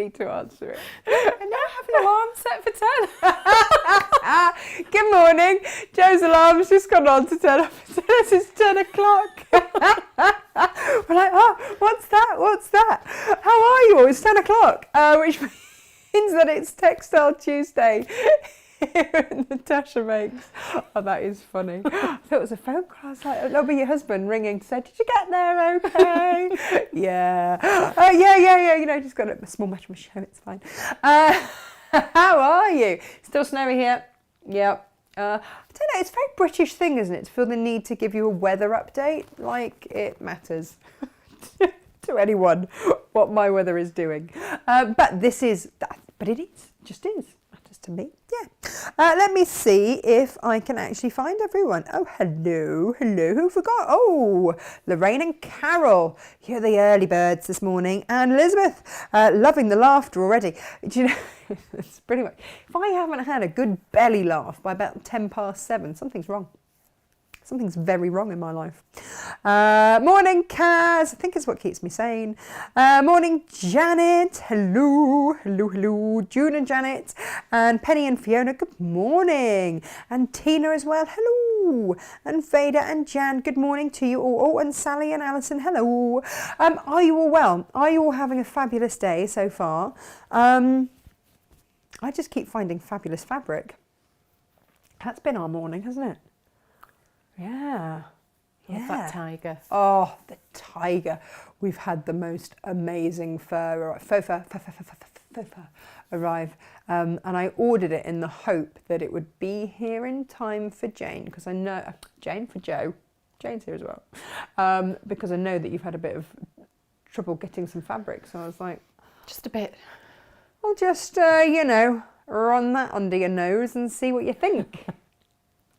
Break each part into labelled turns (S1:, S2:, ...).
S1: need to answer it. I now have an alarm set for 10. Good morning. Joe's alarm's just gone on to 10. It's 10 o'clock. We're like, oh, what's that? What's that? How are you all? It's 10 o'clock, which means that it's Textile Tuesday. Natasha makes. Oh, that is funny. So it was a phone call. I was like, that'll be your husband ringing to say, did you get there okay? Yeah. Yeah. You know, just got a small match of my show. It's fine. How are you? Still snowy here? Yep. I don't know. It's a very British thing, isn't it? To feel the need to give you a weather update. Like it matters to anyone what my weather is doing. But this is, but it is, just is. To me, yeah. Let me see if I can actually find everyone. Oh, hello, who forgot? Oh, Lorraine and Carol. You're the early birds this morning. And Elizabeth, loving the laughter already. Do you know, it's pretty much, if I haven't had a good belly laugh by about 7:10, something's wrong. Something's very wrong in my life. Morning, Kaz. I think it's what keeps me sane. Morning, Janet. Hello. June and Janet. And Penny and Fiona, good morning. And Tina as well, hello. And Veda and Jan, good morning to you all. Oh, and Sally and Alison, hello. Are you all well? Are you all having a fabulous day so far? I just keep finding fabulous fabric. That's been our morning, hasn't it? Yeah.
S2: Love that tiger.
S1: Oh, the tiger. We've had the most amazing faux fur arrive. And I ordered it in the hope that it would be here in time for Jane, because I know, Jane for Joe. Jane's here as well. Because I know that you've had a bit of trouble getting some fabric. So I was like,
S2: just a bit.
S1: I'll just, you know, run that under your nose and see what you think.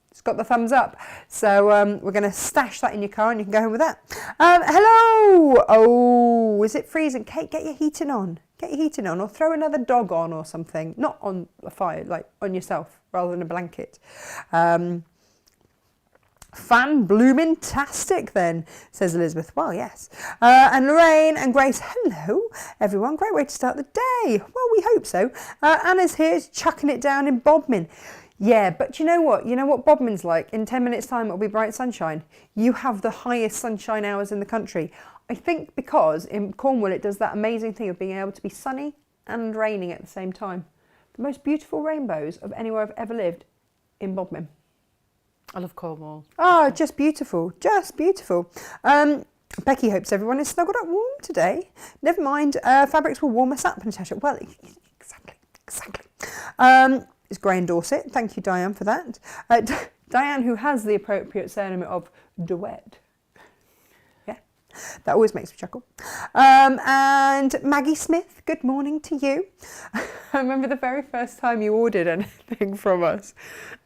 S1: It's got the thumbs up. So we're going to stash that in your car and you can go home with that. Hello. Oh, is it freezing? Kate, get your heating on. Get your heating on, or throw another dog on or something. Not on a fire, like on yourself rather than a blanket. Fan bloomin-tastic then, says Elizabeth. Well, yes. And Lorraine and Grace, hello, everyone. Great way to start the day. Well, we hope so. Anna's here, chucking it down in Bodmin. Yeah, but you know what? You know what Bodmin's like? In 10 minutes' time, it'll be bright sunshine. You have the highest sunshine hours in the country. I think because in Cornwall, it does that amazing thing of being able to be sunny and raining at the same time. The most beautiful rainbows of anywhere I've ever lived in Bodmin.
S2: I love Cornwall.
S1: Oh, just beautiful, just beautiful. Becky hopes everyone is snuggled up warm today. Never mind, fabrics will warm us up, Natasha. Well, exactly. It's Grey in Dorset. Thank you, Diane, for that. Diane, who has the appropriate surname of duet. Yeah, that always makes me chuckle. And Maggie Smith, good morning to you. I remember the very first time you ordered anything from us,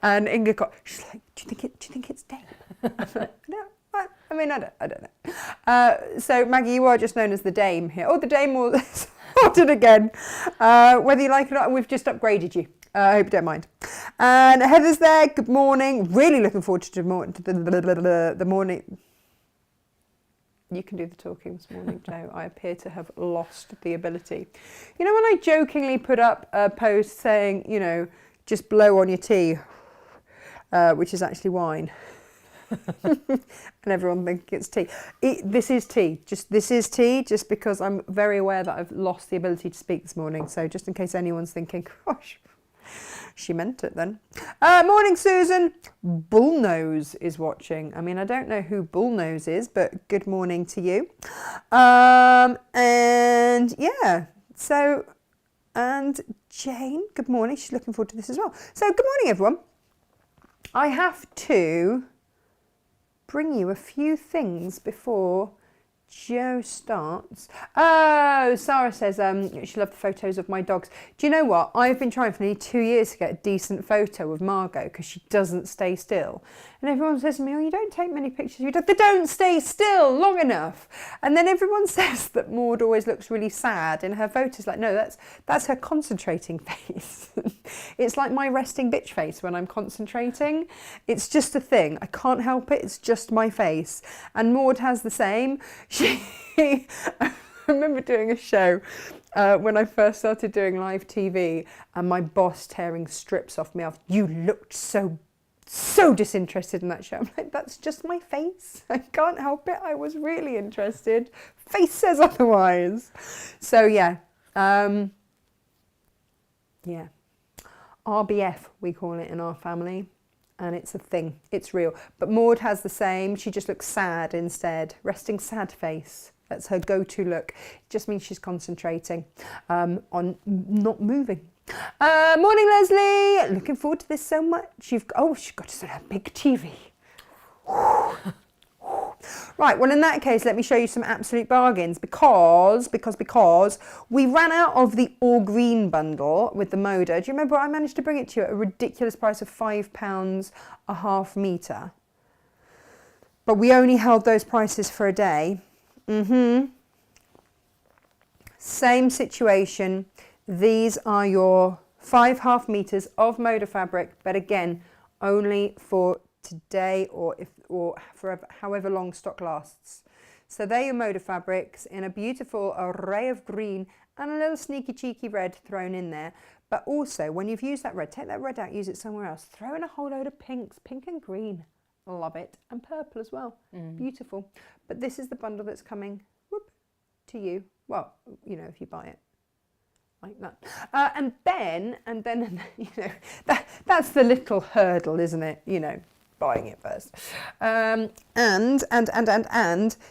S1: and Inga got, she's like, do you think it's Dame? No, I don't know. So Maggie, you are just known as the Dame here. Oh, the Dame was ordered again. Whether you like it or not, we've just upgraded you. I hope you don't mind. And Heather's there. Good morning. Really looking forward to the morning. You can do the talking this morning, Joe. I appear to have lost the ability. You know when I jokingly put up a post saying, you know, just blow on your tea, which is actually wine. And everyone thinks it's tea. This is tea. This is tea, just because I'm very aware that I've lost the ability to speak this morning. So just in case anyone's thinking, gosh, she meant it then. Morning, Susan. Bullnose is watching. I mean, I don't know who Bullnose is, but good morning to you. And yeah, so, and Jane, good morning. She's looking forward to this as well. So good morning, everyone. I have to bring you a few things before Joe starts. Oh, Sarah says she loved the photos of my dogs. Do you know what? I've been trying for nearly 2 years to get a decent photo of Margot because she doesn't stay still. And everyone says to me, oh, you don't take many pictures of your dog. They don't stay still long enough. And then everyone says that Maud always looks really sad in her photos. Like, no, that's her concentrating face. It's like my resting bitch face when I'm concentrating. It's just a thing. I can't help it. It's just my face. And Maud has the same. I remember doing a show when I first started doing live TV and my boss tearing strips off me off. You looked so disinterested in that show. I'm like, that's just my face. I can't help it. I was really interested. Face says otherwise. So yeah. Yeah. RBF, we call it in our family. And it's a thing. It's real. But Maud has the same. She just looks sad instead. Resting sad face. That's her go-to look. It just means she's concentrating on not moving. Morning, Leslie. Looking forward to this so much. She's got to set a big TV. Right, well in that case, let me show you some absolute bargains because we ran out of the all green bundle with the Moda. Do you remember I managed to bring it to you at a ridiculous price of £5 a half metre? But we only held those prices for a day. Same situation. These are your 5 half metres of Moda fabric, but again, only for today or forever, however long stock lasts. So they're your Moda fabrics in a beautiful array of green and a little sneaky cheeky red thrown in there. But also, when you've used that red, take that red out, use it somewhere else. Throw in a whole load of pinks, pink and green. Love it. And purple as well. Beautiful. But this is the bundle that's coming to you. Well, you know, if you buy it. Like that. And then, you know, that's the little hurdle, isn't it? You know, buying it first. And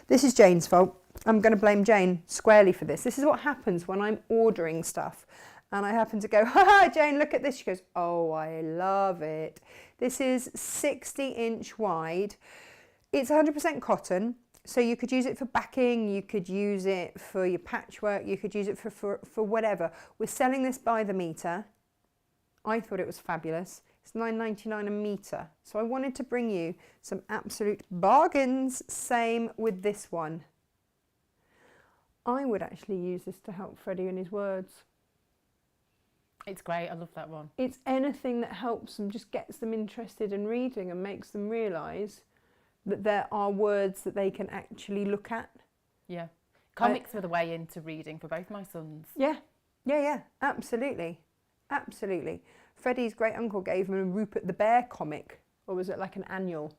S1: this is Jane's fault. I'm going to blame Jane squarely for this. This is what happens when I'm ordering stuff. And I happen to go, ha, Jane, look at this. She goes, oh, I love it. This is 60-inch wide. It's 100% cotton. So you could use it for backing, you could use it for your patchwork, you could use it for whatever. We're selling this by the metre. I thought it was fabulous. It's $9.99 a metre. So I wanted to bring you some absolute bargains. Same with this one. I would actually use this to help Freddie in his words.
S2: It's great. I love that one.
S1: It's anything that helps them, just gets them interested in reading and makes them realise that there are words that they can actually look at.
S2: Yeah. Comics were the way into reading for both my sons.
S1: Yeah. Absolutely. Freddie's great uncle gave him a Rupert the Bear comic, or was it like an annual,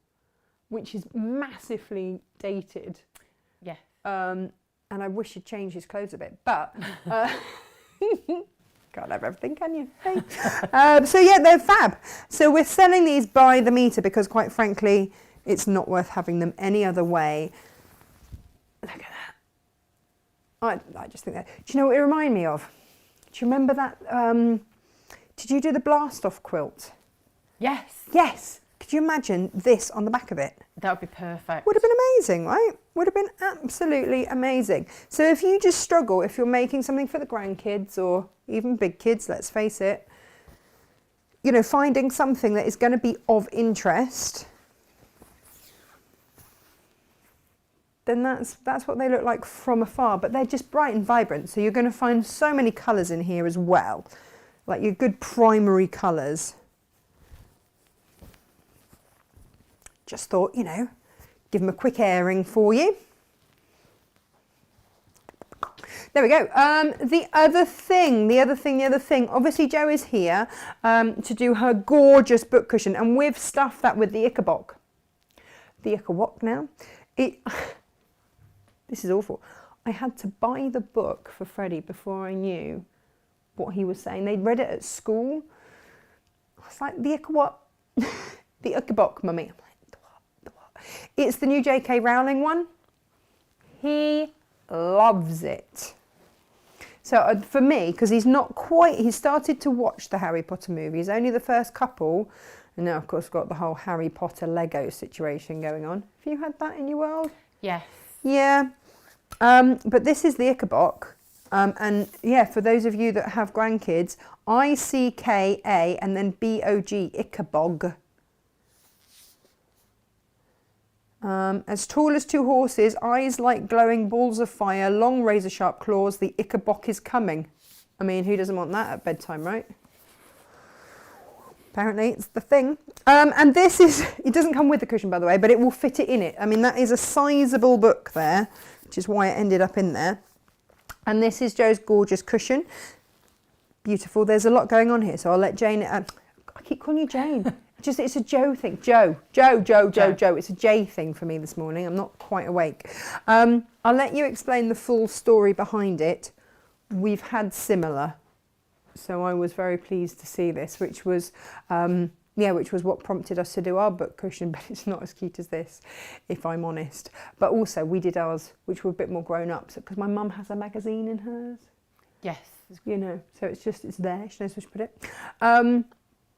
S1: which is massively dated.
S2: Yeah.
S1: And I wish he'd changed his clothes a bit, but can't have everything, can you? Hey. So yeah, they're fab. So we're selling these by the metre because, quite frankly, it's not worth having them any other way. Look at that. I just think that. Do you know what it reminded me of? Do you remember that? Did you do the blast off quilt?
S2: Yes.
S1: Yes. Could you imagine this on the back of it?
S2: That would be perfect.
S1: Would have been amazing, right? Would have been absolutely amazing. So if you just struggle, if you're making something for the grandkids or even big kids, let's face it, you know, finding something that is going to be of interest, then that's what they look like from afar, but they're just bright and vibrant. So you're going to find so many colours in here as well, like your good primary colours. Just thought, you know, give them a quick airing for you. There we go. The other thing. Obviously, Jo is here to do her gorgeous book cushion, and we've stuffed that with the Ichabod. The Ichabod now. This is awful. I had to buy the book for Freddie before I knew what he was saying. They'd read it at school. I was like, the Ichabod, the Ichabod, mummy. I'm like, the what? It's the new J.K. Rowling one. He loves it. So for me, because he started to watch the Harry Potter movies, only the first couple, and now of course got the whole Harry Potter Lego situation going on. Have you had that in your world?
S2: Yes.
S1: Yeah, but this is the Ichabod, and yeah, for those of you that have grandkids, ICKA and then BOG, Ichabod. As tall as 2 horses, eyes like glowing balls of fire, long razor sharp claws, the Ichabod is coming. I mean, who doesn't want that at bedtime, right? Apparently it's the thing. And this is, it doesn't come with the cushion, by the way, but it will fit it in it. I mean, that is a sizable book there, which is why it ended up in there. And this is Joe's gorgeous cushion. Beautiful. There's a lot going on here, so I'll let Jane... I keep calling you Jane. It's a Joe thing. Joe. It's a J thing for me this morning. I'm not quite awake. I'll let you explain the full story behind it. We've had similar. So I was very pleased to see this, which was what prompted us to do our book cushion, but it's not as cute as this, if I'm honest. But also we did ours, which were a bit more grown up, because my mum has a magazine in hers.
S2: Yes.
S1: You know, so it's there, she knows where to put it.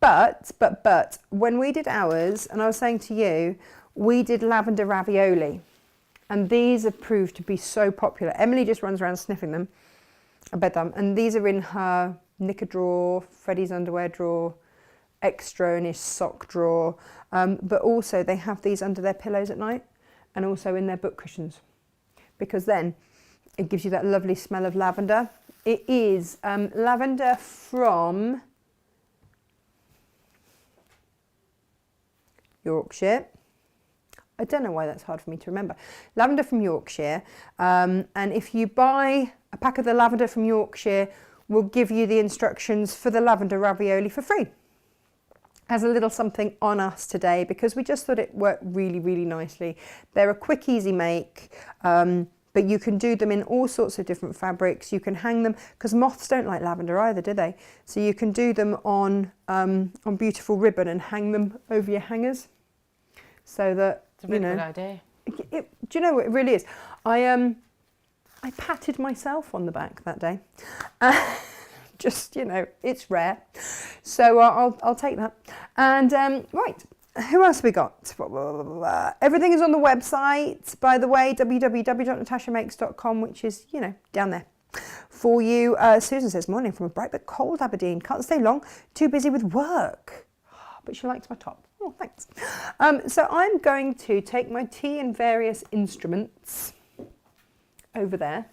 S1: But when we did ours, and I was saying to you, we did lavender ravioli, and these have proved to be so popular. Emily just runs around sniffing them, I bet them, and these are in her knicker drawer, Freddie's underwear drawer, extra in his sock drawer, but also they have these under their pillows at night, and also in their book cushions, because then it gives you that lovely smell of lavender. It is lavender from Yorkshire. I don't know why that's hard for me to remember. Lavender from Yorkshire. And if you buy a pack of the lavender from Yorkshire, we'll give you the instructions for the lavender ravioli for free. As a little something on us today, because we just thought it worked really, really nicely. They're a quick, easy make, but you can do them in all sorts of different fabrics. You can hang them, because moths don't like lavender either, do they? So you can do them on beautiful ribbon and hang them over your hangers. So that,
S2: it's a really good idea.
S1: Do you know what it really is? I patted myself on the back that day. Just, you know, it's rare. So I'll take that. And right, who else have we got? Everything is on the website, by the way, www.natashamakes.com, which is, you know, down there for you. Susan says, morning from a bright but cold Aberdeen. Can't stay long, too busy with work. But she likes my top. Oh, thanks. So I'm going to take my tea and various instruments over there.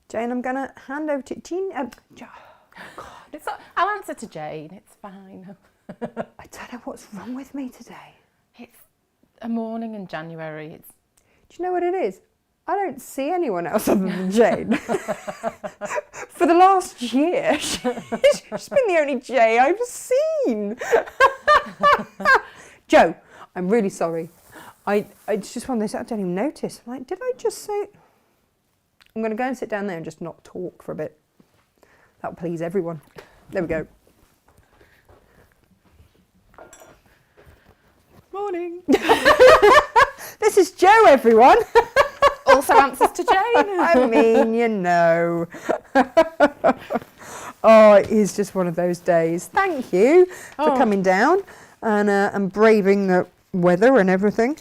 S1: Jane, I'm going to hand over to Jean.
S2: It's not, I'll answer to Jane. It's fine.
S1: I don't know what's wrong with me today.
S2: It's a morning in January.
S1: Do you know what it is? I don't see anyone else other than Jane. For the last year, she's been the only Jay I've seen. Joe, I'm really sorry. It's just one of those, I don't even notice. I'm like, did I just say... I'm going to go and sit down there and just not talk for a bit. That'll please everyone. There we go. Morning. This is Joe, everyone.
S2: Also answers to Jane.
S1: I mean, you know. Oh, it is just one of those days. Thank you for coming down and braving the weather and everything.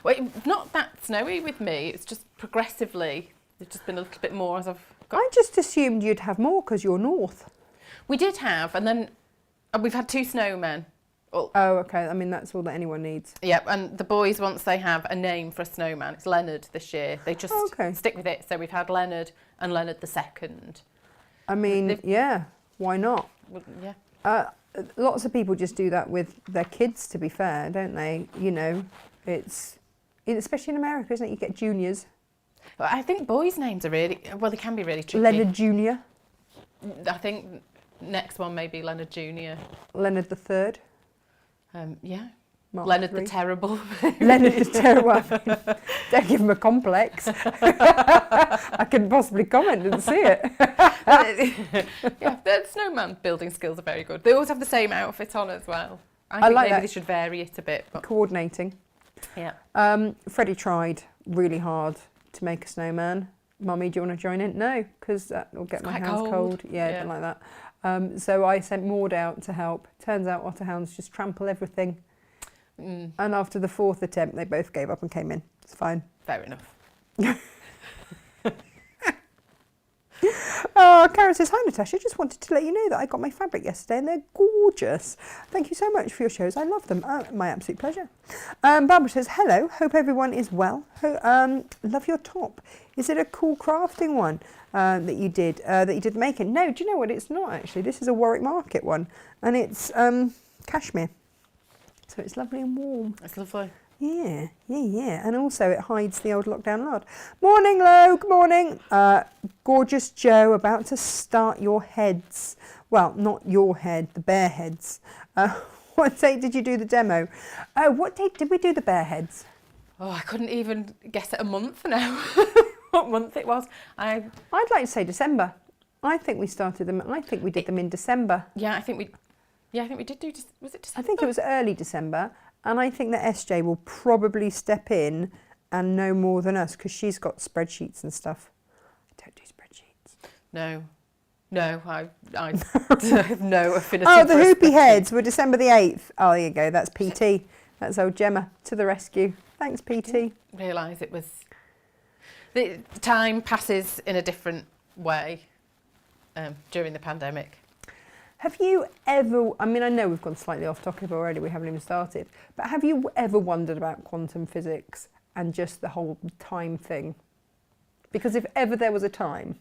S2: Well, it's not that snowy with me. It's just progressively. It's just been a little bit more as I've got.
S1: I just assumed you'd have more because you're north.
S2: We did have, and then we've had 2 snowmen.
S1: Oh, okay. I mean, that's all that anyone needs.
S2: Yep, and the boys, once they have a name for a snowman, it's Leonard this year. They just stick with it. So we've had Leonard and Leonard the second.
S1: I mean, yeah, why not?
S2: Well, yeah.
S1: Lots of people just do that with their kids, to be fair, don't they? You know, it's especially in America, isn't it? You get juniors.
S2: Well, I think boys' names are really, well, they can be really tricky.
S1: Leonard Jr.
S2: I think next one may be Leonard Jr.
S1: Leonard the Third.
S2: Yeah.
S1: Mark
S2: Leonard
S1: 3.
S2: the Terrible.
S1: Leonard the Terrible. Don't give him a complex. I couldn't possibly comment and see it.
S2: Yeah, the snowman building skills are very good. They always have the same outfit on as well. I think
S1: like
S2: maybe
S1: that.
S2: they should vary it a bit. But
S1: Coordinating.
S2: yeah.
S1: Freddie tried really hard to make a snowman. Mummy, do you want to join in? No, because that will get my hands cold. Yeah, I don't like that. So I sent Maud out to help. Turns out otterhounds just trample everything. And after the 4th attempt, they both gave up and came in. It's fine.
S2: Fair enough.
S1: Oh, Karen says, hi Natasha, just wanted to let you know that I got my fabric yesterday and they're gorgeous. Thank you so much for your shows. I love them. My absolute pleasure. Barbara says, hello, hope everyone is well. Love your top. Is it a cool crafting one that you did making? No, do you know what? It's not actually. This is a Warwick Market one and it's cashmere. So it's lovely and warm.
S2: It's lovely.
S1: Yeah. And also it hides the old lockdown lard. Morning, Lo. Good morning. Gorgeous Joe, about to start your heads. Well, not your head, the bear heads. What date did you do the demo? Oh, what date did we do the bear heads?
S2: Oh, I couldn't even guess at a month now. What month it was. I'd
S1: like to say December. I think we started them. I think we did them in December.
S2: Yeah, I think we did do. Was it December?
S1: I think it was early December, and I think that SJ will probably step in and know more than us because she's got spreadsheets and stuff. I don't do spreadsheets.
S2: No, I have no affinity.
S1: Oh, the hoopy heads were December the 8th. Oh, there you go. That's PT. That's old Gemma to the rescue. Thanks, PT.
S2: Didn't realise it was. The time passes in a different way during the pandemic.
S1: Have you ever, I mean, I know we've gone slightly off topic already, we haven't even started, but have you ever wondered about quantum physics and just the whole time thing? Because if ever there was a time.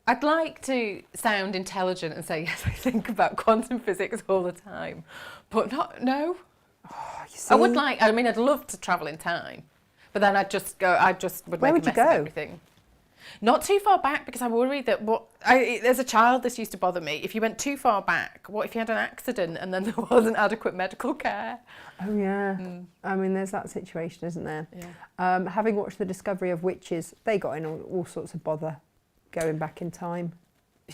S2: I'd like to sound intelligent and say, yes, I think about quantum physics all the time, but no.
S1: Oh, you see?
S2: I'd love to travel in time, but then I just would
S1: Where
S2: make
S1: would
S2: a
S1: you
S2: mess
S1: go?
S2: of everything. Not too far back, because I worry that as a child this used to bother me. If you went too far back, what if you had an accident and then there wasn't adequate medical care?
S1: Oh yeah, I mean there's that situation, isn't there?
S2: Yeah.
S1: Having watched the discovery of witches, they got in all sorts of bother going back in time.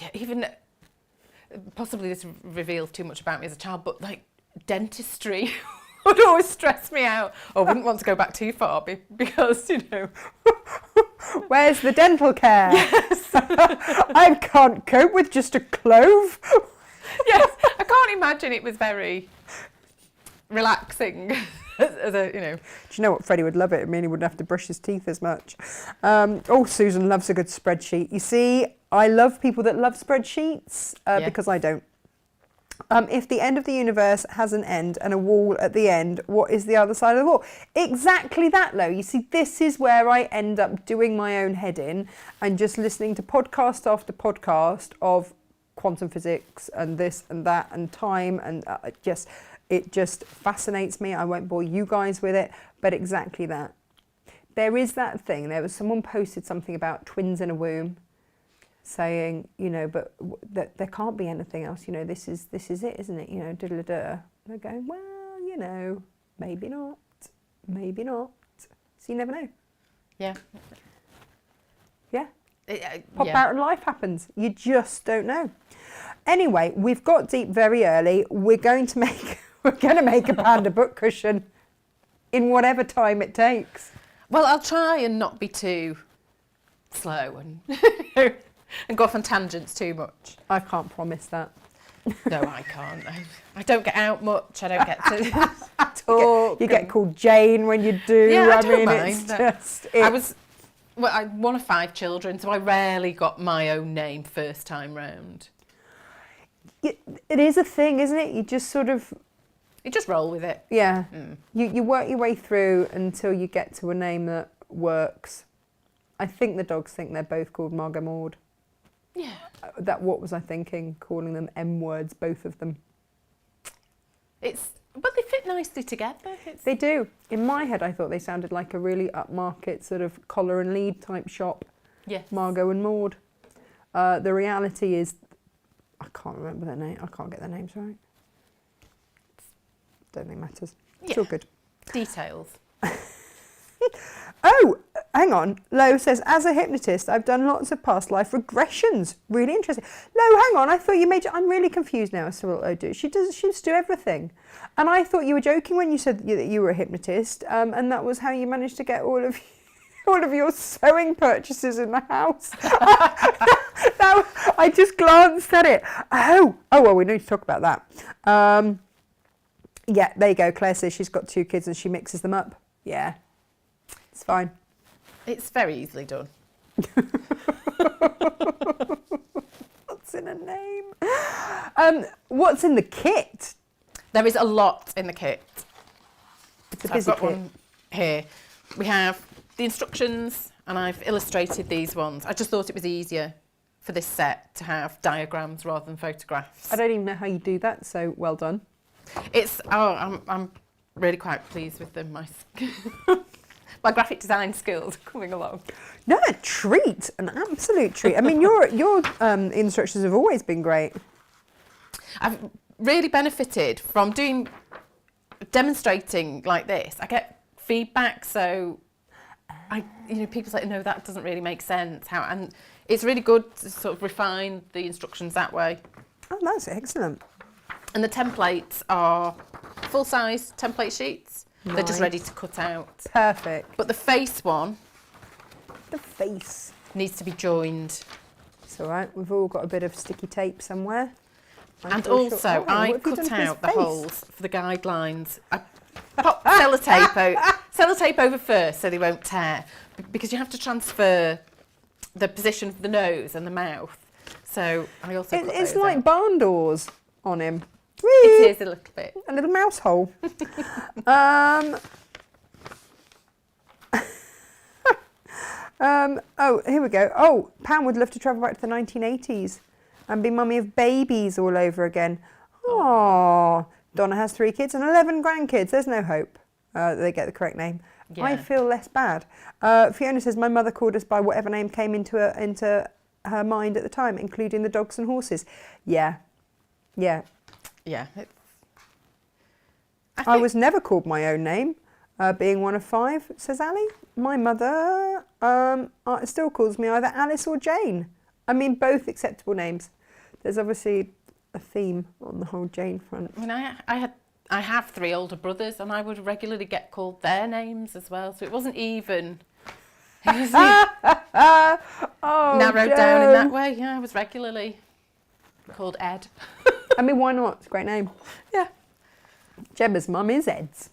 S2: Yeah, even possibly this reveals too much about me as a child, but like dentistry would always stress me out. I wouldn't want to go back too far because, you know.
S1: Where's the dental care?
S2: Yes.
S1: I can't cope with just a clove.
S2: Yes, I can't imagine it was very relaxing as a, you know.
S1: Do you know what? Freddie would love it. I mean, he wouldn't have to brush his teeth as much. Susan loves a good spreadsheet. You see, I love people that love spreadsheets because I don't. If the end of the universe has an end and a wall at the end, what is the other side of the wall? Exactly that, Lo. You see, this is where I end up doing my own head in and just listening to podcast after podcast of quantum physics and this and that and time and it just fascinates me. I won't bore you guys with it, but exactly that. There is that thing. There was someone posted something about twins in a womb, saying, you know, but that there can't be anything else. You know, this is it, isn't it? You know, diddle-a-duh. They're going, well, you know, maybe not. So you never know.
S2: Yeah.
S1: Yeah. Pop out and life happens. You just don't know. Anyway, we've got deep very early. We're going to make a Panda book cushion in whatever time it takes.
S2: Well, I'll try and not be too slow and go off on tangents too much.
S1: I can't promise that.
S2: No, I can't. I don't get out much. I don't get to talk.
S1: You get called Jane when you do.
S2: Yeah,
S1: I mean, it's just.
S2: I'm one of 5 children, so I rarely got my own name first time round.
S1: It is a thing, isn't it? You just sort of.
S2: You just roll with it.
S1: Yeah. You work your way through until you get to a name that works. I think the dogs think they're both called Margot Maud.
S2: Yeah.
S1: What was I thinking? Calling them M words, both of them.
S2: But they fit nicely together.
S1: They do. In my head, I thought they sounded like a really upmarket sort of collar and lead type shop.
S2: Yes.
S1: Margot and Maud. The reality is, I can't remember their name. I can't get their names right. Don't think it matters. It's all good.
S2: Details.
S1: Oh, hang on. Lo says, as a hypnotist, I've done lots of past life regressions. Really interesting. Lo, hang on. I thought you made. I'm really confused now as to what Lo do. She just do everything. And I thought you were joking when you said that you were a hypnotist, and that was how you managed to get all of your sewing purchases in the house. I just glanced at it. Oh, well, we need to talk about that. Yeah, there you go. Claire says she's got 2 kids and she mixes them up. Yeah. It's fine.
S2: It's very easily done.
S1: What's in a name? What's in the kit?
S2: There is a lot in the kit.
S1: It's a
S2: So
S1: busy
S2: I've got
S1: kit.
S2: one here. We have the instructions and I've illustrated these ones. I just thought it was easier for this set to have diagrams rather than photographs.
S1: I don't even know how you do that, so well done.
S2: I'm really quite pleased with them. My graphic design skills are coming along.
S1: No, a treat, an absolute treat. I mean, your instructions have always been great.
S2: I've really benefited from demonstrating like this. I get feedback, so people say, no, that doesn't really make sense. And it's really good to sort of refine the instructions that way.
S1: Oh, that's excellent.
S2: And the templates are full-size template sheets.
S1: Nice.
S2: They're just ready to cut out.
S1: Perfect.
S2: But the face one,
S1: The face.
S2: needs to be joined.
S1: It's all right. We've all got a bit of sticky tape somewhere.
S2: And also, I cut out the holes for the guidelines. I pop sellotape over first so they won't tear, because you have to transfer the position of the nose and the mouth. So I also cut
S1: It's
S2: those
S1: like
S2: out.
S1: barn doors on him.
S2: It is a little bit.
S1: A little mouse hole. Oh, here we go. Oh, Pam would love to travel back to the 1980s and be mummy of babies all over again. Oh, Donna has 3 kids and 11 grandkids. There's no hope they get the correct name.
S2: Yeah.
S1: I feel less bad. Fiona says, my mother called us by whatever name came into her mind at the time, including the dogs and horses. Yeah.
S2: Yeah.
S1: I was never called my own name, being one of 5, says Ali. My mother still calls me either Alice or Jane. I mean, both acceptable names. There's obviously a theme on the whole Jane front.
S2: I mean, I have 3 older brothers, and I would regularly get called their names as well. So it wasn't even. It was narrowed down in that way. Yeah, I was regularly called Ed.
S1: I mean, why not? It's a great name.
S2: Yeah.
S1: Gemma's mum is Ed's.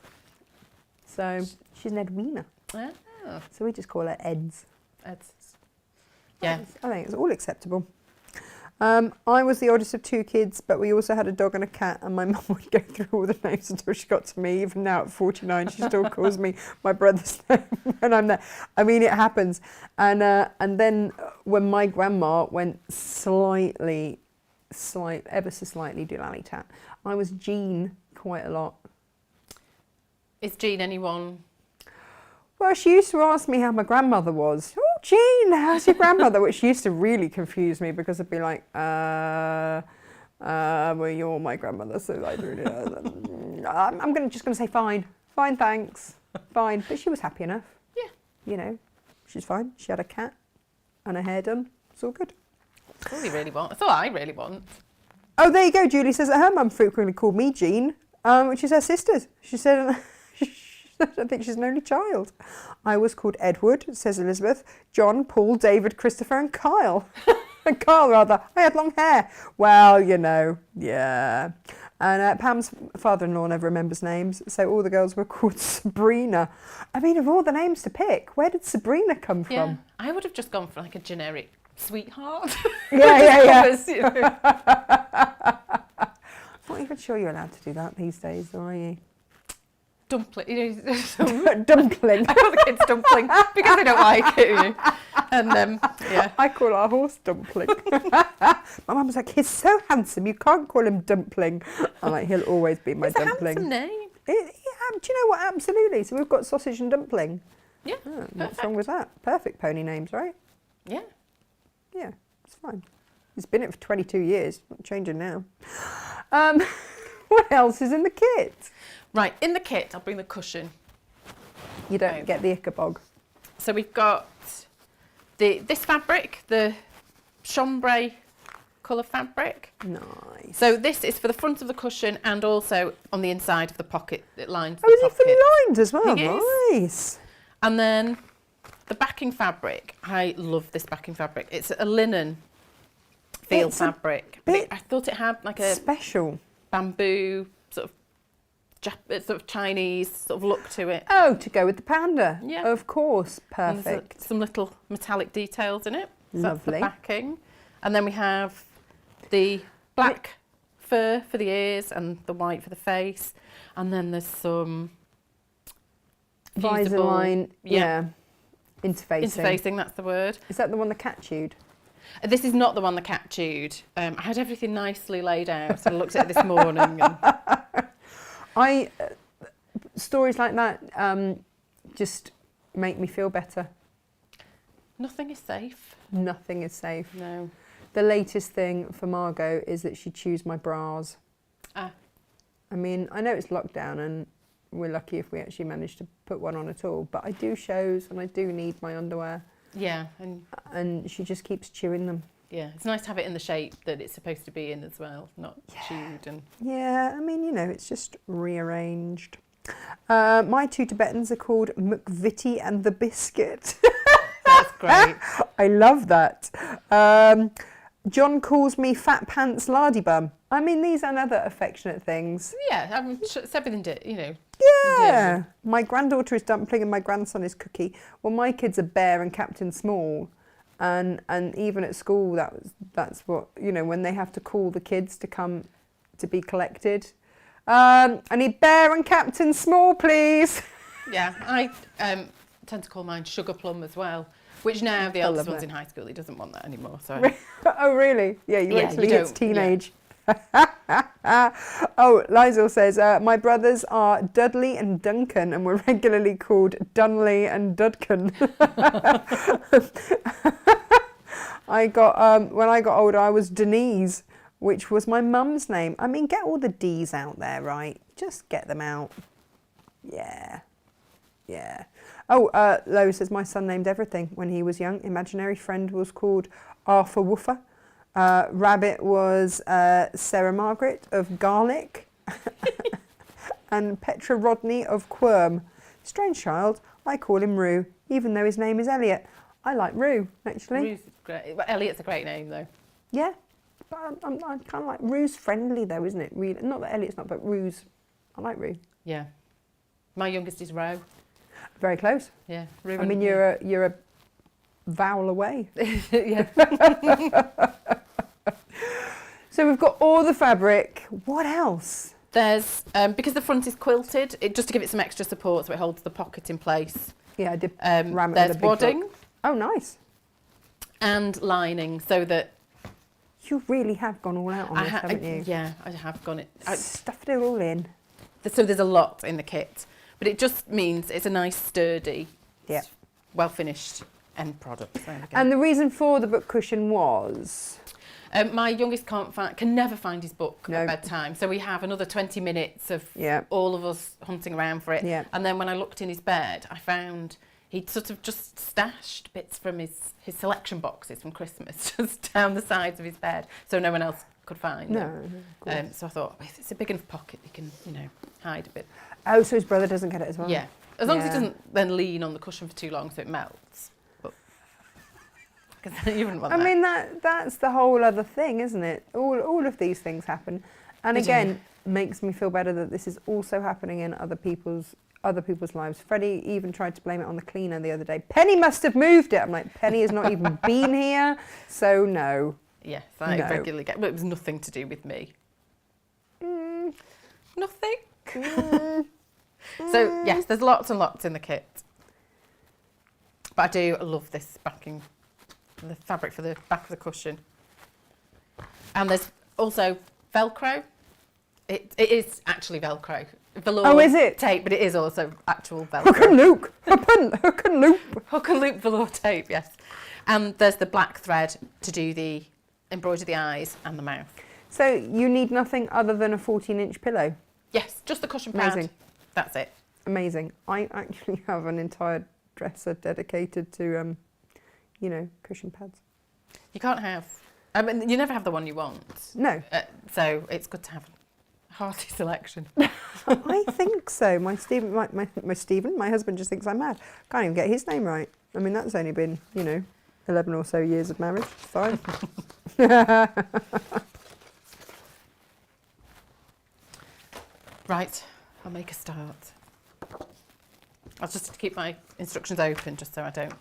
S1: So she's an Edwina.
S2: Oh,
S1: So we just call her Ed's.
S2: Ed's. Yeah.
S1: I think it's all acceptable. I was the oldest of 2 kids, but we also had a dog and a cat, and my mum would go through all the names until she got to me. Even now at 49, she still calls me my brother's name when I'm there. I mean, it happens. And then when my grandma went ever so slightly doolally-tat, I was Jean quite a lot.
S2: Is Jean anyone?
S1: Well, she used to ask me how my grandmother was. Oh, Jean, how's your grandmother? Which used to really confuse me, because I'd be like, well, you're my grandmother, so I don't know. I'm just going to say fine. Fine, thanks. Fine. But she was happy enough.
S2: Yeah.
S1: You know, she's fine. She had a cat and her hair done. It's all good.
S2: That's all you really want. That's all I really want.
S1: Oh, there you go. Julie says that her mum frequently called me Jean, which is her sister's. She said, I think she's an only child. I was called Edward, says Elizabeth, John, Paul, David, Christopher and Kyle. And Carl, rather. I had long hair. Well, you know, yeah. And Pam's father-in-law never remembers names, so all the girls were called Sabrina. I mean, of all the names to pick, where did Sabrina come from?
S2: Yeah. I would have just gone for like a generic sweetheart.
S1: Yeah.
S2: Covers, you know.
S1: I'm not even sure you're allowed to do that these days, are you?
S2: Dumpling. You know,
S1: Dumpling.
S2: I call the kids dumpling because they don't like it. You know. And yeah.
S1: I call our horse Dumpling. My mum was like, he's so handsome, you can't call him Dumpling. I'm like, he'll always be my
S2: It's
S1: Dumpling.
S2: a handsome name.
S1: Do you know what? Absolutely. So we've got Sausage and Dumpling.
S2: Yeah.
S1: What's wrong with that? Perfect pony names, right?
S2: Yeah.
S1: Yeah, it's fine. It's been it for 22 years. Not changing now. What else is in the kit?
S2: Right, in the kit, I'll bring the cushion.
S1: You don't get the Ichabod.
S2: So we've got this fabric, the chambray colour fabric.
S1: Nice.
S2: So this is for the front of the cushion and also on the inside of the pocket that lines
S1: Oh,
S2: the
S1: is it
S2: pocket.
S1: fully lined as well?
S2: It is.
S1: Nice.
S2: And then the backing fabric. I love this backing fabric. It's a linen feel
S1: It's a
S2: fabric.
S1: bit
S2: I thought it had like a
S1: special
S2: bamboo sort of Chinese sort of look to it.
S1: Oh, to go with the panda.
S2: Yeah.
S1: Of course.
S2: And there's
S1: Perfect.
S2: some little metallic details in it. So that's the
S1: Lovely.
S2: backing. And then we have the black fur for the ears and the white for the face. And then there's some
S1: Visor
S2: fusible-
S1: line. Yeah. Interfacing.
S2: Interfacing, that's the word.
S1: Is that the one the cat chewed?
S2: This is not the one the cat chewed. I had everything nicely laid out. So I looked at it this morning. And
S1: stories like that just make me feel better.
S2: Nothing is safe.
S1: Nothing is safe.
S2: No.
S1: The latest thing for Margot is that she chews my bras.
S2: Ah.
S1: I mean, I know it's lockdown and we're lucky if we actually manage to put one on at all, but I do shows and I do need my underwear.
S2: Yeah.
S1: And she just keeps chewing them.
S2: Yeah, it's nice to have it in the shape that it's supposed to be in as well, not chewed. And
S1: Yeah, I mean, you know, it's just rearranged. My 2 Tibetans are called McVitie and the Biscuit.
S2: That's great.
S1: I love that. John calls me Fat Pants Lardy Bum. I mean, these and other affectionate things.
S2: Yeah, I mean, it's everything, you know.
S1: Yeah. My granddaughter is Dumpling and my grandson is Cookie. Well, my kids are Bear and Captain Small. And even at school, that's what, you know, when they have to call the kids to come to be collected. I need Bear and Captain Small, please.
S2: Yeah, I tend to call mine Sugar Plum as well, which now the eldest one's in high school, he doesn't want that anymore. So.
S1: Oh, really? Yeah, you wait till he hits teenage.
S2: Yeah.
S1: Oh, Lizel says, my brothers are Dudley and Duncan and were regularly called Dunley and Dudkin. When I got older, I was Denise, which was my mum's name. I mean, get all the D's out there, right? Just get them out. Yeah. Yeah. Oh, Lo says, my son named everything when he was young. Imaginary friend was called Arthur Woofer. Rabbit was Sarah Margaret of Garlic. And Petra Rodney of Quirm. Strange child, I call him Roo, even though his name is Elliot. I like Roo, actually.
S2: Roo's great. Well, Elliot's a great name, though.
S1: Yeah, but I'm kind of like, Roo's friendly, though, isn't it? Really, not that Elliot's not, but Roo's, I like Roo.
S2: Yeah. My youngest is Ro.
S1: Very close.
S2: Yeah. Roo
S1: I mean, you're a vowel away.
S2: Yeah.
S1: So we've got all the fabric. What else?
S2: There's, because the front is quilted, just to give it some extra support so it holds the pocket in place.
S1: Yeah, I did ram it
S2: there's
S1: with a big
S2: wadding.
S1: book. Oh, nice.
S2: And lining, so that...
S1: You really have gone all out on this, haven't you?
S2: Yeah, I have gone it.
S1: Stuffed it all in.
S2: So there's a lot in the kit, but it just means it's a nice, sturdy, well-finished end product. There we go.
S1: And the reason for the book cushion was...
S2: my youngest can never find his book at bedtime, so we have another 20 minutes of all of us hunting around for it.
S1: Yeah.
S2: And then when I looked in his bed, I found he'd sort of just stashed bits from his selection boxes from Christmas just down the sides of his bed, so no one else could find them. So I thought, if it's a big enough pocket, you can, you know, hide a bit.
S1: Oh, so his brother doesn't get it as well?
S2: Yeah, as long as he doesn't then lean on the cushion for too long so it melts. Because you wouldn't want that.
S1: I mean, that's the whole other thing, isn't it? All of these things happen. And again, makes me feel better that this is also happening in other people's lives. Freddie even tried to blame it on the cleaner the other day. Penny must have moved it. I'm like, Penny has not even been here, so no.
S2: Yes, I regularly get, but it was nothing to do with me. Nothing. So yes, there's lots and lots in the kit. But I do love this backing, the fabric for the back of the cushion. And there's also Velcro. It is actually Velcro. Velour
S1: is it?
S2: tape, but it is also actual Velcro.
S1: Hook and loop. Hook and loop.
S2: Hook and loop velour tape, yes. And there's the black thread to do the embroider the eyes and the mouth.
S1: So you need nothing other than a 14-inch pillow?
S2: Yes, just the cushion pad.
S1: Amazing.
S2: That's it.
S1: Amazing. I actually have an entire dresser dedicated to, you know, cushion pads.
S2: You can't have... I mean, you never have the one you want.
S1: No.
S2: So it's good to have a hearty selection.
S1: I think so. My husband just thinks I'm mad. Can't even get his name right. I mean, that's only been, you know, 11 or so years of marriage. It's fine.
S2: Right, I'll make a start. I'll just keep my instructions open just so I don't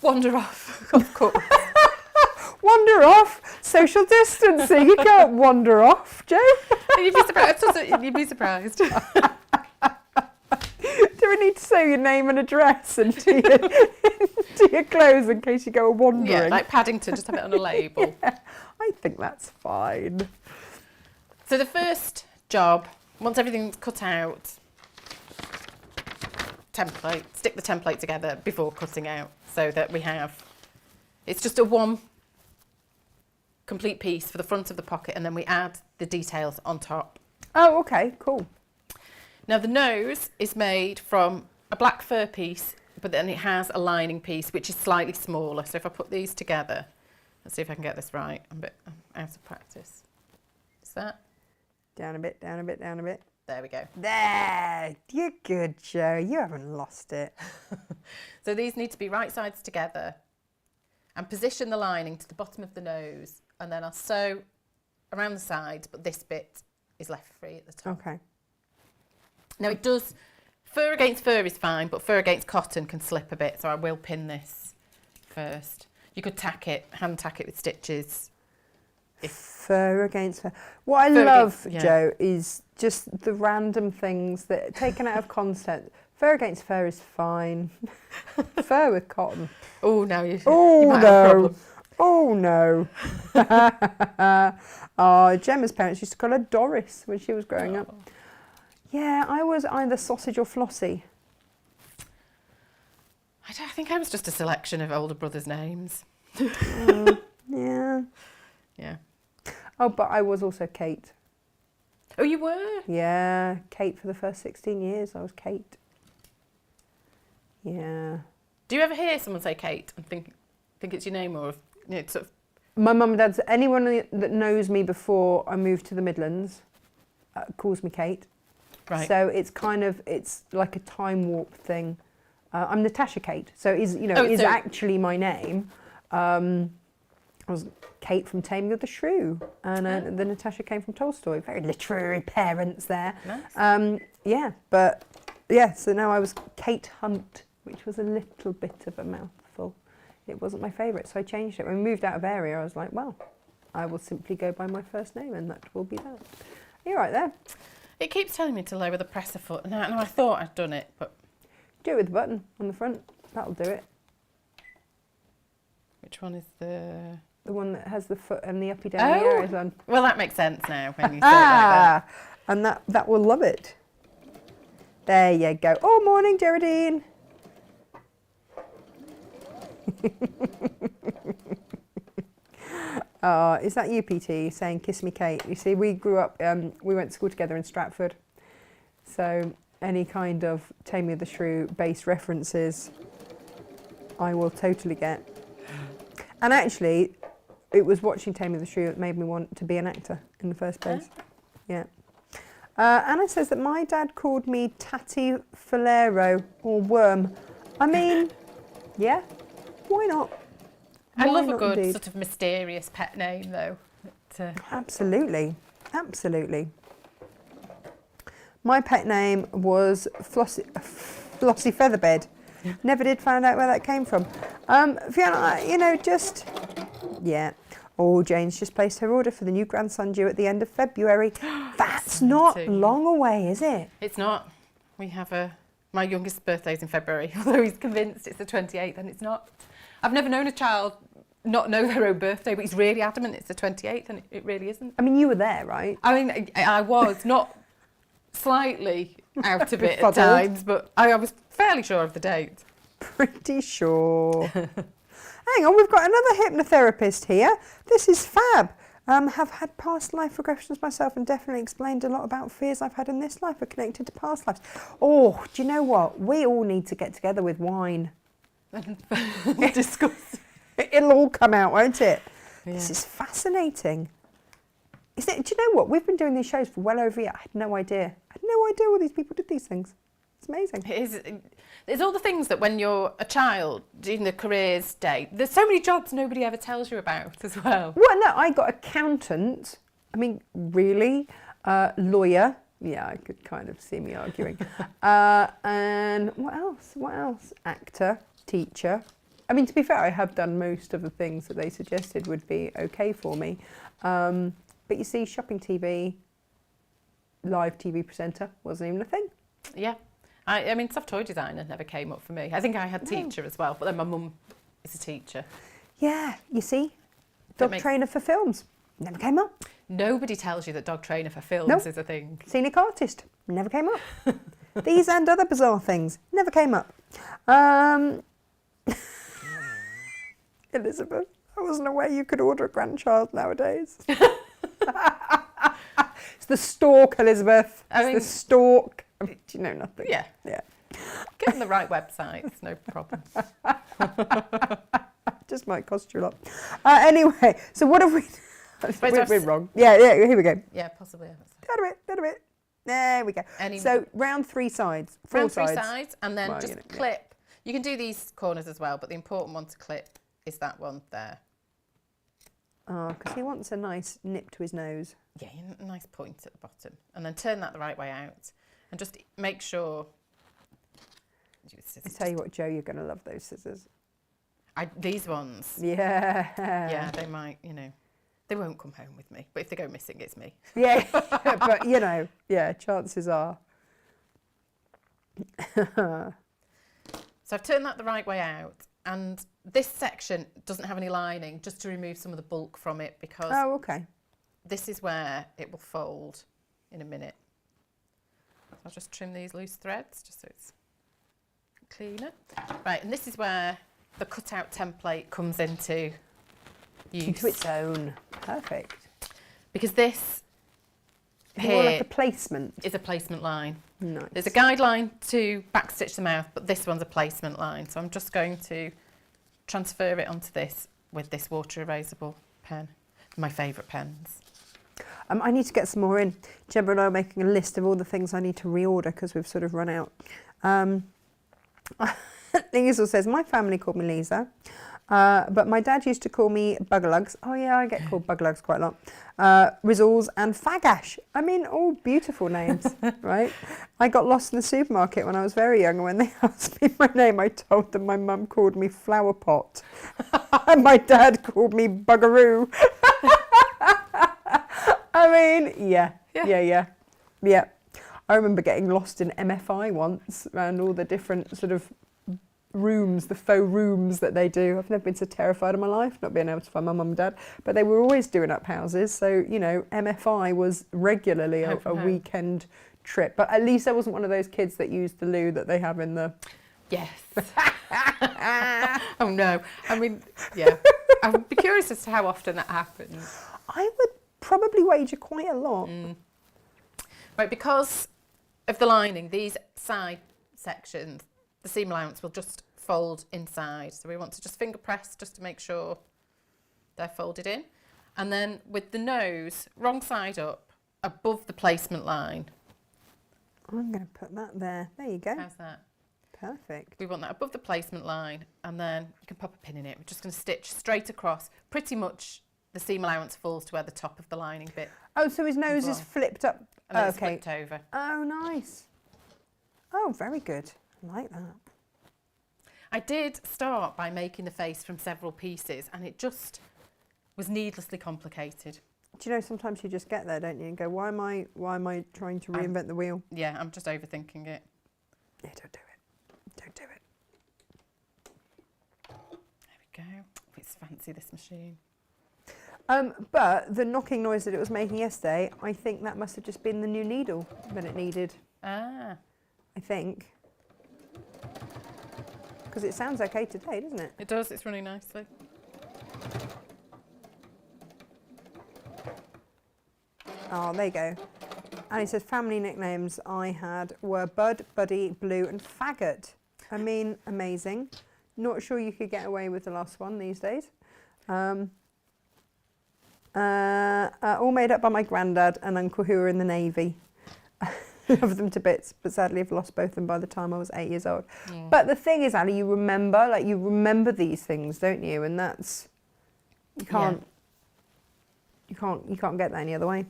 S2: wander off, of course.
S1: Wander off? Social distancing. You can't wander off, Joe.
S2: You'd be surprised. You'd be surprised.
S1: Do we need to say your name and address into your clothes in case you go wandering?
S2: Yeah, like Paddington, just have it on a label.
S1: Yeah, I think that's fine.
S2: So the first job once everything's cut out, template, stick the template together before cutting out so that we have, it's just a one complete piece for the front of the pocket, and then we add the details on top.
S1: Oh, okay, cool.
S2: Now the nose is made from a black fur piece, but then it has a lining piece which is slightly smaller. So if I put these together, let's see if I can get this right. I'm a bit out of practice. Is that?
S1: Down a bit, down a bit, down a bit.
S2: There we go.
S1: There, you're good, Joe. You haven't lost it.
S2: So these need to be right sides together, and position the lining to the bottom of the nose, and then I'll sew around the sides, but this bit is left free at the top.
S1: Okay.
S2: Now it does, fur against fur is fine, but fur against cotton can slip a bit, so I will pin this first. You could tack it, hand tack it with stitches.
S1: Fur against fur. What I love, Joe, is just the random things that are taken out of context. Fur against fur is fine. Fur with cotton.
S2: Oh, now you.
S1: Oh,
S2: you might have a problem.
S1: Oh no. Oh, Gemma's parents used to call her Doris when she was growing up. Yeah, I was either sausage or Flossie.
S2: I think I was just a selection of older brothers' names.
S1: Yeah.
S2: Yeah.
S1: Oh, but I was also Kate.
S2: Oh, you were?
S1: Yeah, Kate for the first 16 years. I was Kate. Yeah.
S2: Do you ever hear someone say Kate and think it's your name, or it's sort of?
S1: My mum and dad's, anyone that knows me before I moved to the Midlands calls me Kate.
S2: Right.
S1: So it's kind of, it's like a time warp thing. I'm Natasha Kate, so is actually my name. I was Kate from Taming of the Shrew, and the Natasha came from Tolstoy. Very literary parents there.
S2: Nice.
S1: So now I was Kate Hunt, which was a little bit of a mouthful. It wasn't my favourite, so I changed it. When we moved out of area, I was like, well, I will simply go by my first name, and that will be that. You're right there.
S2: It keeps telling me to lower the presser foot. No, I thought I'd done it, but...
S1: Do it with the button on the front. That'll do it.
S2: Which one is the...
S1: The one that has the foot and the uppy down the arrows on.
S2: Well, that makes sense now when you say it like that.
S1: And that will love it. There you go. Oh, morning, Geraldine. Is that you, PT, saying kiss me, Kate? You see, we grew up, we went to school together in Stratford. So any kind of Taming of the Shrew based references, I will totally get. And actually, it was watching Taming of the Shrew that made me want to be an actor in the first place. Yeah. Anna says that my dad called me Tatty Falero, or Worm. I mean, yeah, why not?
S2: I love a good sort of mysterious pet name, though.
S1: Absolutely, absolutely. My pet name was Flossie Featherbed. Never did find out where that came from. Fiona, yeah. Oh, Jane's just placed her order for the new grandson due at the end of February. That's not long away, is it?
S2: It's not. We have my youngest birthday's in February, although he's convinced it's the 28th, and it's not. I've never known a child not know their own birthday, but he's really adamant it's the 28th, and it really isn't.
S1: I mean, you were there, right?
S2: I mean, I was not slightly out of it at times, but I was fairly sure of the date.
S1: Pretty sure. Hang on, we've got another hypnotherapist here. This is fab. Have had past life regressions myself and definitely explained a lot about fears I've had in this life are connected to past lives. Oh, do you know what? We all need to get together with wine.
S2: Discuss.
S1: It'll all come out, won't it?
S2: Yeah.
S1: This is fascinating. Do you know what? We've been doing these shows for well over a year. I had no idea. I had no idea why these people did these things. It's amazing.
S2: It is. There's all the things that when you're a child in the careers day, there's so many jobs nobody ever tells you about as well.
S1: Well, no, I got accountant. I mean, really? Lawyer. Yeah, I could kind of see me arguing. And what else? What else? Actor, teacher. I mean, to be fair, I have done most of the things that they suggested would be okay for me. But you see, shopping TV, live TV presenter wasn't even a thing.
S2: Yeah. I mean, soft toy designer never came up for me. I think I had teacher as well, but then my mum is a teacher.
S1: Yeah, you see, dog trainer for films never came up.
S2: Nobody tells you that dog trainer for films
S1: Nope.
S2: is a thing.
S1: Scenic artist, never came up. These and other bizarre things, never came up. Elizabeth, I wasn't aware you could order a grandchild nowadays. It's the stalk, Elizabeth. It's the stalk. Do you know nothing?
S2: Yeah.
S1: Yeah.
S2: Get on the right website, it's no problem.
S1: Just might cost you a lot. Anyway, so what have we... We're wrong. Yeah, here we go.
S2: Yeah, possibly.
S1: Little bit. There we go. So round 3 sides, 4 sides.
S2: Round 3 sides, and then just clip. You can do these corners as well, but the important one to clip is that one there.
S1: Oh, because he wants a nice nip to his nose.
S2: Yeah, a nice point at the bottom. And then turn that the right way out. And just make sure...
S1: I tell you what, Joe, you're going to love those scissors.
S2: These ones.
S1: Yeah.
S2: Yeah, they might, they won't come home with me. But if they go missing, it's me.
S1: Yeah, but, yeah, chances are.
S2: So I've turned that the right way out. And this section doesn't have any lining, just to remove some of the bulk from it, because this is where it will fold in a minute. So I'll just trim these loose threads, just so it's cleaner. Right, and this is where the cutout template comes into use.
S1: Into its own. Perfect.
S2: Because this
S1: more like a placement.
S2: Is a placement line.
S1: Nice.
S2: There's a guideline to backstitch the mouth, but this one's a placement line. So I'm just going to transfer it onto this with this water erasable pen. My favourite pens.
S1: I need to get some more in. Gemma and I are making a list of all the things I need to reorder because we've sort of run out. Liesl says, my family called me Lisa, but my dad used to call me Buggerlugs. Oh yeah, I get called Buggerlugs quite a lot. Rizzles and Fagash. I mean, all beautiful names, right? I got lost in the supermarket when I was very young, and when they asked me my name, I told them my mum called me Flower Pot, and my dad called me Buggeroo. I mean, yeah. I remember getting lost in MFI once around all the different sort of rooms, the faux rooms that they do. I've never been so terrified in my life, not being able to find my mum and dad. But they were always doing up houses. So, MFI was regularly a weekend trip. But at least I wasn't one of those kids that used the loo that they have in the...
S2: Yes. Oh, no. I mean, yeah. I'd be curious as to how often that happens.
S1: I would probably wager quite a lot.
S2: Right, because of the lining, these side sections, the seam allowance will just fold inside. So we want to just finger press just to make sure they're folded in. And then with the nose, wrong side up, above the placement line.
S1: I'm going to put that there. There you go.
S2: How's that?
S1: Perfect.
S2: We want that above the placement line, and then you can pop a pin in it. We're just going to stitch straight across. Pretty much the seam allowance falls to where the top of the lining bit.
S1: Oh, so his nose is flipped up.
S2: And then it's flipped over.
S1: Oh, nice. Oh, very good. I like that.
S2: I did start by making the face from several pieces, and it just was needlessly complicated.
S1: Do you know, sometimes you just get there, don't you, and go, why am I trying to reinvent the wheel?
S2: Yeah, I'm just overthinking it.
S1: Yeah, don't do it. Don't do it.
S2: There we go. Oh, it's fancy, this machine.
S1: But the knocking noise that it was making yesterday, I think that must have just been the new needle that it needed.
S2: Ah.
S1: I think. Because it sounds okay today, doesn't it?
S2: It does, it's running nicely.
S1: Oh, there you go. And he says family nicknames I had were Bud, Buddy, Blue and Faggot. I mean, amazing. Not sure you could get away with the last one these days. All made up by my granddad and uncle who were in the Navy. Love them to bits, but sadly I've lost both of them by the time I was 8 years old. But the thing is, Ali, you remember these things, don't you? And that's, you can't get that any other way.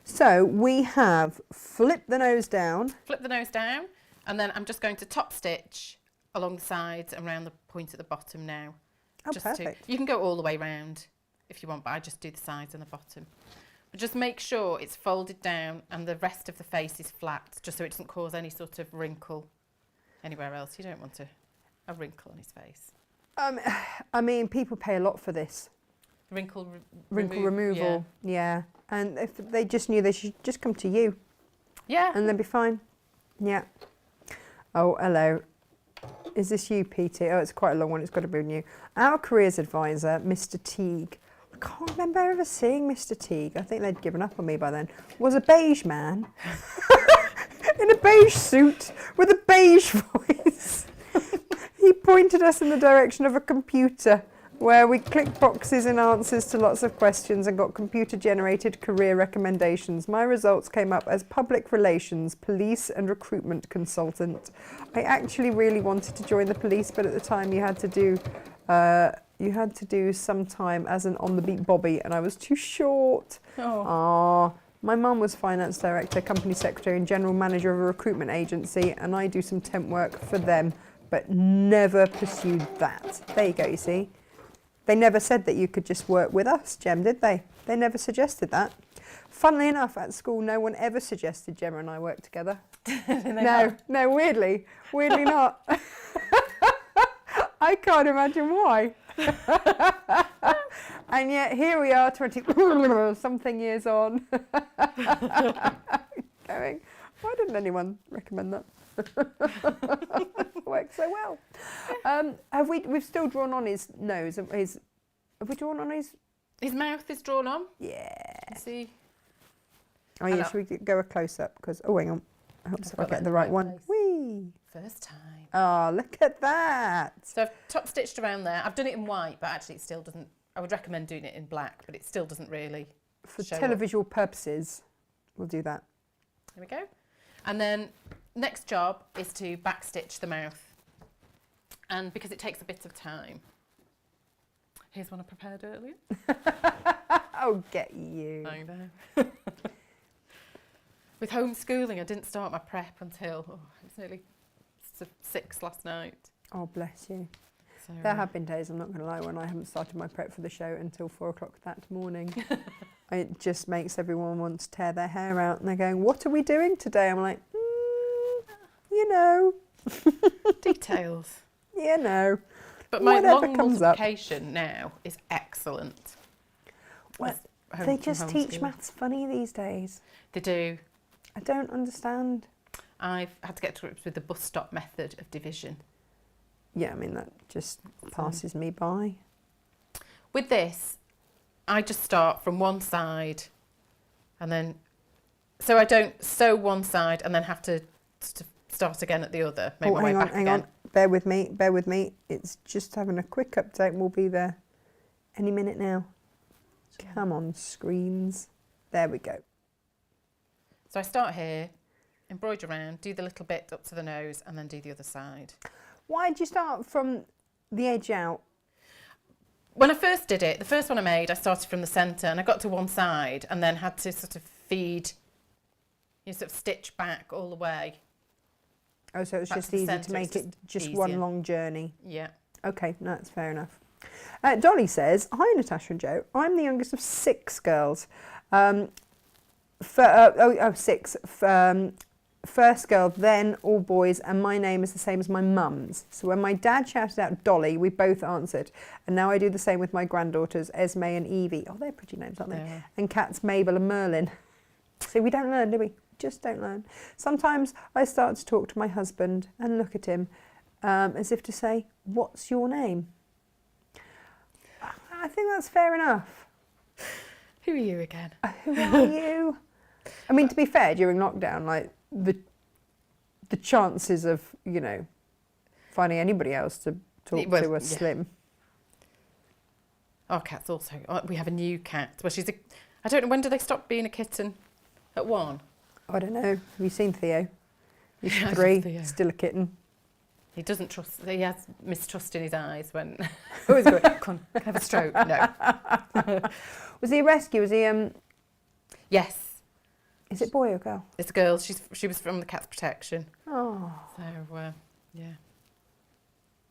S1: So we have flipped the nose down.
S2: Flip the nose down, and then I'm just going to top stitch along the sides and around the point at the bottom now.
S1: Oh,
S2: just
S1: perfect.
S2: You can go all the way round if you want, but I just do the sides and the bottom. But just make sure it's folded down and the rest of the face is flat, just so it doesn't cause any sort of wrinkle anywhere else. You don't want a wrinkle on his face.
S1: I mean, people pay a lot for this.
S2: Wrinkle
S1: removal. Yeah. And if they just knew, they should just come to you.
S2: Yeah.
S1: And they'll be fine. Yeah. Oh, hello. Is this you, PT? Oh, it's quite a long one. It's got to be new. Our careers advisor, Mr. Teague. I can't remember ever seeing Mr. Teague. I think they'd given up on me by then. Was a beige man in a beige suit with a beige voice. He pointed us in the direction of a computer where we clicked boxes in answers to lots of questions and got computer-generated career recommendations. My results came up as public relations, police and recruitment consultant. I actually really wanted to join the police, but at the time you had to do some time as an on-the-beat bobby, and I was too short.
S2: Oh.
S1: My mum was finance director, company secretary and general manager of a recruitment agency, and I do some temp work for them, but never pursued that. There you go, you see. They never said that you could just work with us, Gem, did they? They never suggested that. Funnily enough, at school, no one ever suggested Gemma and I work together. No, weirdly not. I can't imagine why. And yet here we are, 20-something years on, going, why didn't anyone recommend that? Works so well. We've still drawn on his nose. Have we drawn on his?
S2: His mouth is drawn on.
S1: Yeah.
S2: See.
S1: Oh yeah, should we go a close up? Because hang on, I hope I get the right one. Whee!
S2: First time.
S1: Oh, look at that.
S2: So I've top stitched around there. I've done it in white, but actually it still doesn't. I would recommend doing it in black, but it still doesn't really.
S1: For televisual purposes, we'll do that.
S2: There we go. And then next job is to backstitch the mouth. And because it takes a bit of time, here's one I prepared earlier.
S1: Oh, get you.
S2: I know. With homeschooling, I didn't start my prep until it was nearly 6 last night.
S1: Oh, bless you.
S2: So,
S1: there have been days, I'm not going to lie, when I haven't started my prep for the show until 4 o'clock that morning. It just makes everyone want to tear their hair out, and they're going, what are we doing today? I'm like, you know.
S2: Details.
S1: You know.
S2: But my
S1: whatever
S2: long
S1: comes up.
S2: multiplication now is excellent.
S1: Well, they just teach maths funny these days.
S2: They do.
S1: I don't understand.
S2: I've had to get to grips with the bus stop method of division.
S1: Yeah, I mean, that just passes me by.
S2: With this, I just start from one side and then, so I don't sew one side and then have to start again at the other, make my way back again. Hang on,
S1: bear with me. It's just having a quick update. We'll be there any minute now. Come on, screens. There we go.
S2: So I start here, embroider around, do the little bit up to the nose and then do the other side.
S1: Why did you start from the edge out?
S2: When I first did it, the first one I made, I started from the centre and I got to one side and then had to sort of sort of stitch back all the way.
S1: Oh, so it's just easy to make it just one long journey.
S2: Yeah.
S1: Okay, no, that's fair enough. Dolly says, hi Natasha and Joe, I'm the youngest of 6 girls. 6. First girl, then all boys, and my name is the same as my mum's. So when my dad shouted out Dolly, we both answered. And now I do the same with my granddaughters, Esme and Evie. Oh, they're pretty names, aren't they?
S2: Yeah.
S1: And cats, Mabel and Merlin. See, we don't learn, do we? Just don't learn. Sometimes I start to talk to my husband and look at him as if to say, what's your name? I think that's fair enough.
S2: Who are you again?
S1: Who are you? I mean, to be fair, during lockdown, like the chances of, you know, finding anybody else to talk to are slim.
S2: Our cat's also, we have a new cat. Well, I don't know, when do they stop being a kitten? At 1?
S1: I don't know. Have you seen Theo? He's 3,
S2: Theo.
S1: Still a kitten.
S2: He doesn't trust, he has mistrust in his eyes when, always going, can I have a stroke? No.
S1: Was he a rescue? Was he,
S2: Yes.
S1: Is it boy or girl?
S2: It's a girl. She was from the Cat's Protection.
S1: Oh.
S2: So, yeah.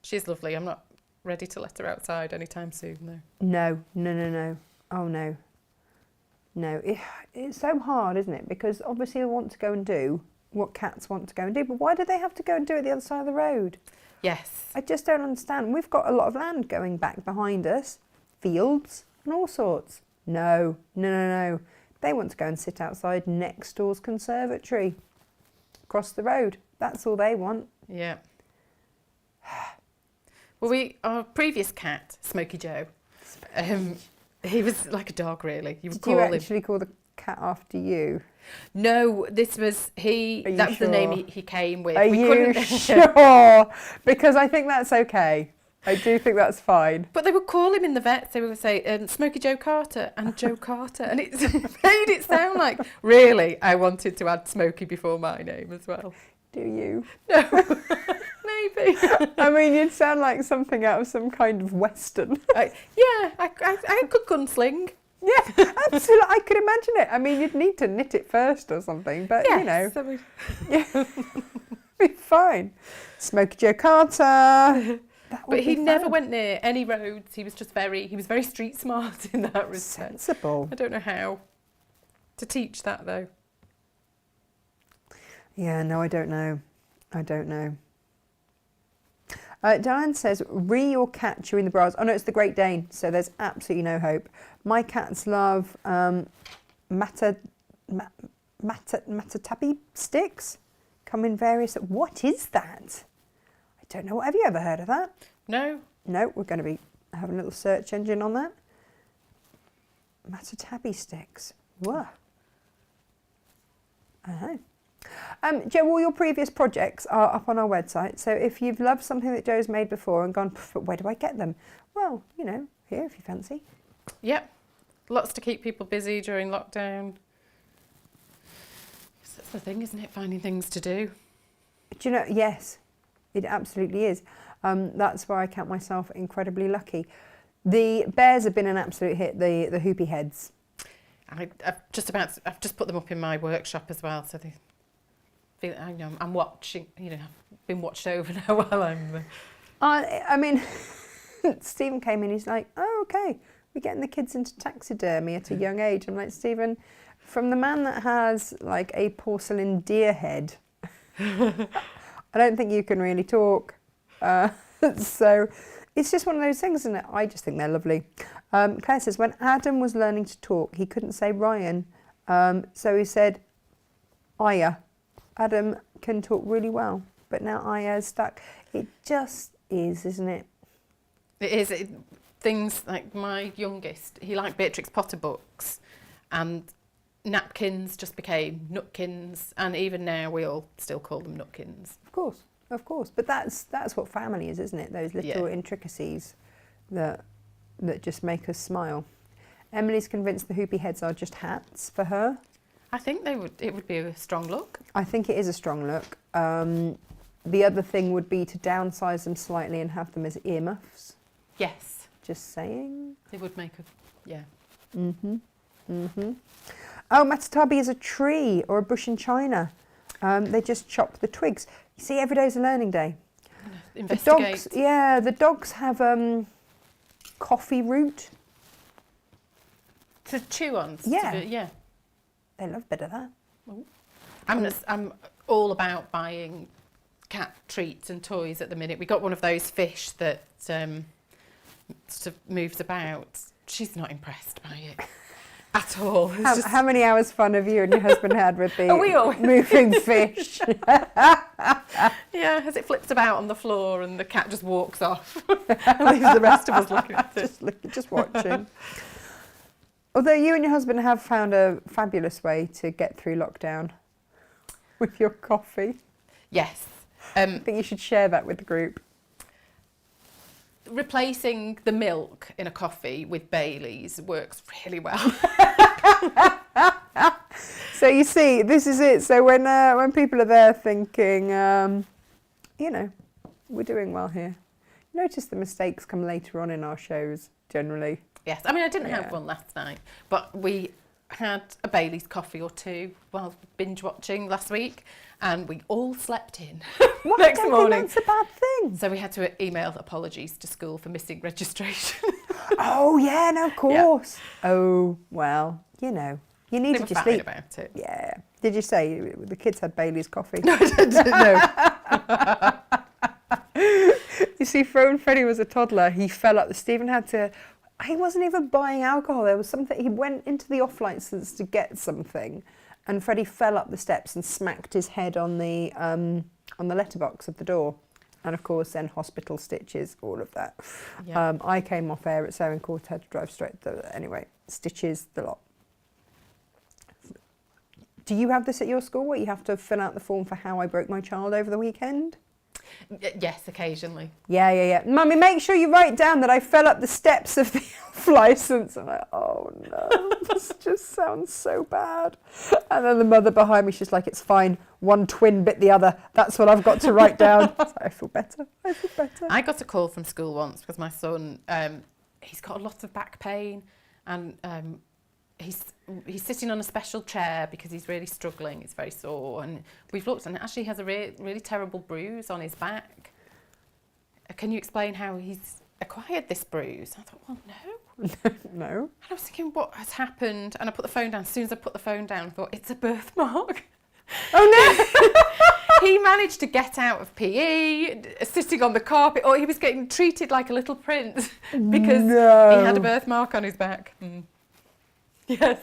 S2: She's lovely. I'm not ready to let her outside anytime soon, though.
S1: No. Oh, no. No. It's so hard, isn't it? Because obviously they want to go and do what cats want to go and do, but why do they have to go and do it the other side of the road?
S2: Yes.
S1: I just don't understand. We've got a lot of land going back behind us, fields, and all sorts. No, no, no, no. They want to go and sit outside next door's conservatory, across the road. That's all they want.
S2: Yeah. Well, our previous cat, Smokey Joe, he was like a dog, really. You would
S1: Did you actually call the cat after you?
S2: No, this was that was the name he came with.
S1: Are you sure? Because I think that's okay. I do think that's fine.
S2: But they would call him in the vets. They would say Smokey Joe Carter and Joe Carter, and it made it sound like really I wanted to add Smokey before my name as well.
S1: Do you?
S2: No, maybe.
S1: I mean, you'd sound like something out of some kind of western.
S2: I could gunsling.
S1: Yeah, absolutely. I could imagine it. I mean, you'd need to knit it first or something, but
S2: yes,
S1: you know,
S2: I mean...
S1: yeah, be fine. Smokey Joe Carter.
S2: But he never went near any roads. He was very street smart in that respect.
S1: Sensible.
S2: I don't know how to teach that though.
S1: Yeah, no, I don't know. Diane says, your cat chewing the bras. Oh no, it's the Great Dane, so there's absolutely no hope. My cats love matatabi sticks. Come in various... What is that? I don't know. Have you ever heard of that?
S2: No.
S1: No, we're going to be having a little search engine on that. Matatabi sticks. Whoa. I don't know. Jo, all your previous projects are up on our website, so if you've loved something that Jo's made before and gone, but where do I get them? Well, you know, here if you fancy.
S2: Yep, lots to keep people busy during lockdown. That's the thing, isn't it? Finding things to do.
S1: Do you know, yes, it absolutely is. That's where I count myself incredibly lucky. The bears have been an absolute hit, the hoopy heads.
S2: I've just put them up in my workshop as well, so they... I know I'm watching, you know, I've been watched over now while I'm...
S1: I mean, Stephen came in, he's like, oh, okay, we're getting the kids into taxidermy at a young age. I'm like, Stephen, from the man that has like a porcelain deer head, I don't think you can really talk. So it's just one of those things, isn't it? I just think they're lovely. Claire says, when Adam was learning to talk, he couldn't say Ryan. So he said, Aya. Adam can talk really well, but now Aya's stuck. It just is, isn't it?
S2: It is. Things like my youngest, he liked Beatrix Potter books, and napkins just became nutkins, and even now we all still call them nutkins.
S1: Of course. But that's what family is, isn't it? Those little intricacies that just make us smile. Emily's convinced the hoopy heads are just hats for her.
S2: I think it would be a strong look.
S1: I think it is a strong look. The other thing would be to downsize them slightly and have them as earmuffs.
S2: Yes.
S1: Just saying.
S2: They would make yeah.
S1: Oh, matatabi is a tree or a bush in China. They just chop the twigs. You see, every day's a learning day.
S2: Investigate.
S1: The dogs have coffee root.
S2: To chew on?
S1: Yeah. They love a bit of that.
S2: I'm all about buying cat treats and toys at the minute. We got one of those fish that sort of moves about. She's not impressed by it at all.
S1: How many hours fun have you and your husband had with the
S2: we
S1: moving fish?
S2: Yeah, as it flips about on the floor and the cat just walks off and leaves the rest of us looking at it.
S1: Just watching. Although you and your husband have found a fabulous way to get through lockdown with your coffee.
S2: Yes.
S1: I think you should share that with the group.
S2: Replacing the milk in a coffee with Bailey's works really well.
S1: So you see, this is it. So when people are there thinking, you know, we're doing well here. Notice the mistakes come later on in our shows, generally.
S2: Yes, I mean, I didn't have one last night, but we had a Bailey's coffee or two while binge watching last week, and we all slept in next morning.
S1: That's a bad thing.
S2: So we had to email apologies to school for missing registration.
S1: Oh, yeah, no, of course. Yeah. Oh, well, you know, you needed your sleep.
S2: About it.
S1: Yeah. Did you say the kids had Bailey's coffee?
S2: No, I didn't. No.
S1: You see, when Freddie was a toddler, he fell up. Stephen had to He wasn't even buying alcohol. There was something. He went into the off license to get something, and Freddie fell up the steps and smacked his head on the letterbox of the door, and of course then hospital stitches, all of that.
S2: Yeah.
S1: I came off air at Sewing Court, had to drive straight to anyway. Stitches, the lot. Do you have this at your school, where you have to fill out the form for how I broke my child over the weekend?
S2: Yes, occasionally.
S1: Yeah. Mummy, make sure you write down that I fell up the steps of the license. I'm like, oh no, this just sounds so bad. And then the mother behind me, she's like, it's fine. One twin bit the other. That's what I've got to write down. So I feel better.
S2: I got a call from school once because my son, he's got a lot of back pain, and he's sitting on a special chair because he's really struggling. It's very sore, and we've looked, and actually has a really terrible bruise on his back. Can you explain how he's acquired this bruise? I thought, well, no.
S1: No.
S2: And I was thinking, what has happened? And I put the phone down. As soon as I put the phone down, I thought, it's a birthmark.
S1: Oh no.
S2: He managed to get out of PE, sitting on the carpet, or he was getting treated like a little prince because he had a birthmark on his back. Yes.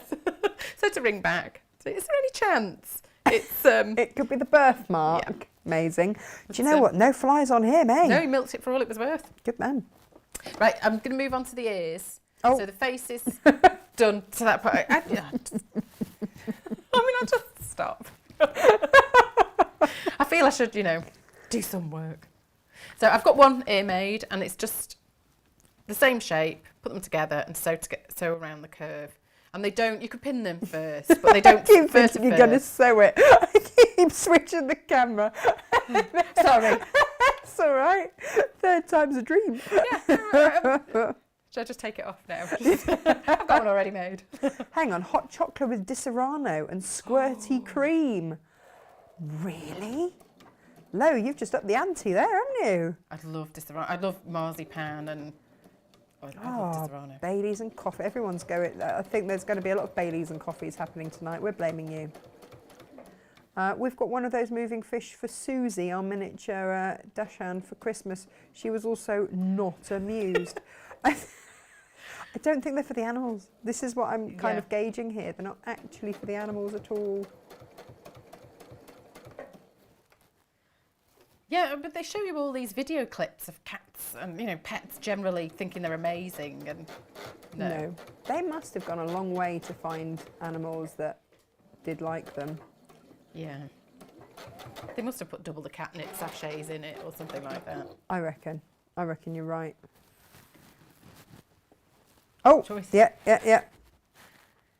S2: So to ring back, so is there any chance it's
S1: It could be the birthmark. Yeah. Amazing. Do you know what? No flies on him, eh?
S2: No, he milked it for all it was worth.
S1: Good man.
S2: Right, I'm going to move on to the ears.
S1: Oh.
S2: So the face is done to that point. I just stop. I feel I should, do some work. So I've got one ear made, and it's just the same shape. Put them together and sew around the curve. And they don't, you could pin them first, but they don't.
S1: I keep thinking you're going to sew it. I keep switching the camera.
S2: Sorry.
S1: It's all right. Third time's a dream.
S2: Yeah. Should I just take it off now? I've got one already made.
S1: Hang on, hot chocolate with Di Serrano and squirty cream. Really? Lo, you've just upped the ante there, haven't you?
S2: I'd love Di Serrano. I love marzipan and I love Di Serrano.
S1: Baileys and coffee. Everyone's going. I think there's going to be a lot of Baileys and coffees happening tonight. We're blaming you. We've got one of those moving fish for Susie, our miniature Dashan, for Christmas. She was also not amused. I don't think they're for the animals. This is what I'm kind of gauging here. They're not actually for the animals at all.
S2: Yeah, but they show you all these video clips of cats and, pets generally thinking they're amazing, and no.
S1: They must have gone a long way to find animals that did like them.
S2: Yeah. They must have put double the catnip sachets in it or something like that.
S1: I reckon you're right. Oh, yeah.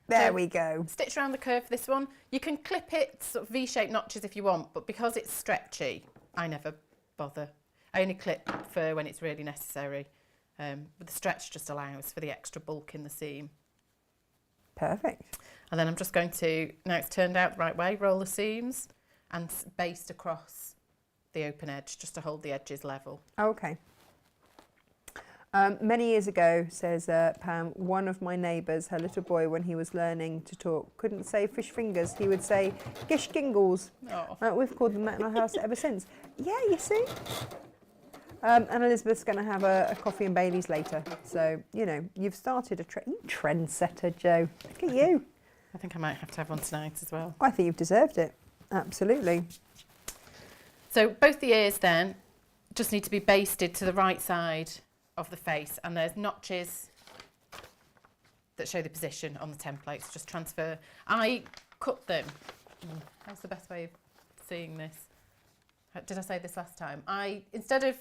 S1: There we go.
S2: Stitch around the curve for this one. You can clip it sort of V-shaped notches if you want, but because it's stretchy, I never bother. I only clip for when it's really necessary. But the stretch just allows for the extra bulk in the seam.
S1: Perfect.
S2: And then I'm just going to, now it's turned out the right way, roll the seams and baste across the open edge just to hold the edges level.
S1: Okay. Many years ago, says Pam, one of my neighbours, her little boy, when he was learning to talk, couldn't say fish fingers. He would say gish gingles.
S2: Oh.
S1: We've called them that in our house ever since. Yeah, you see. And Elizabeth's going to have a coffee and Baileys later. So, you've started a trendsetter, Jo. Look at you.
S2: I think I might have to have one tonight as well.
S1: I think you've deserved it. Absolutely.
S2: So both the ears then just need to be basted to the right side of the face, and there's notches that show the position on the templates. Just transfer. I cut them. How's the best way of seeing this? Did I say this last time? Instead of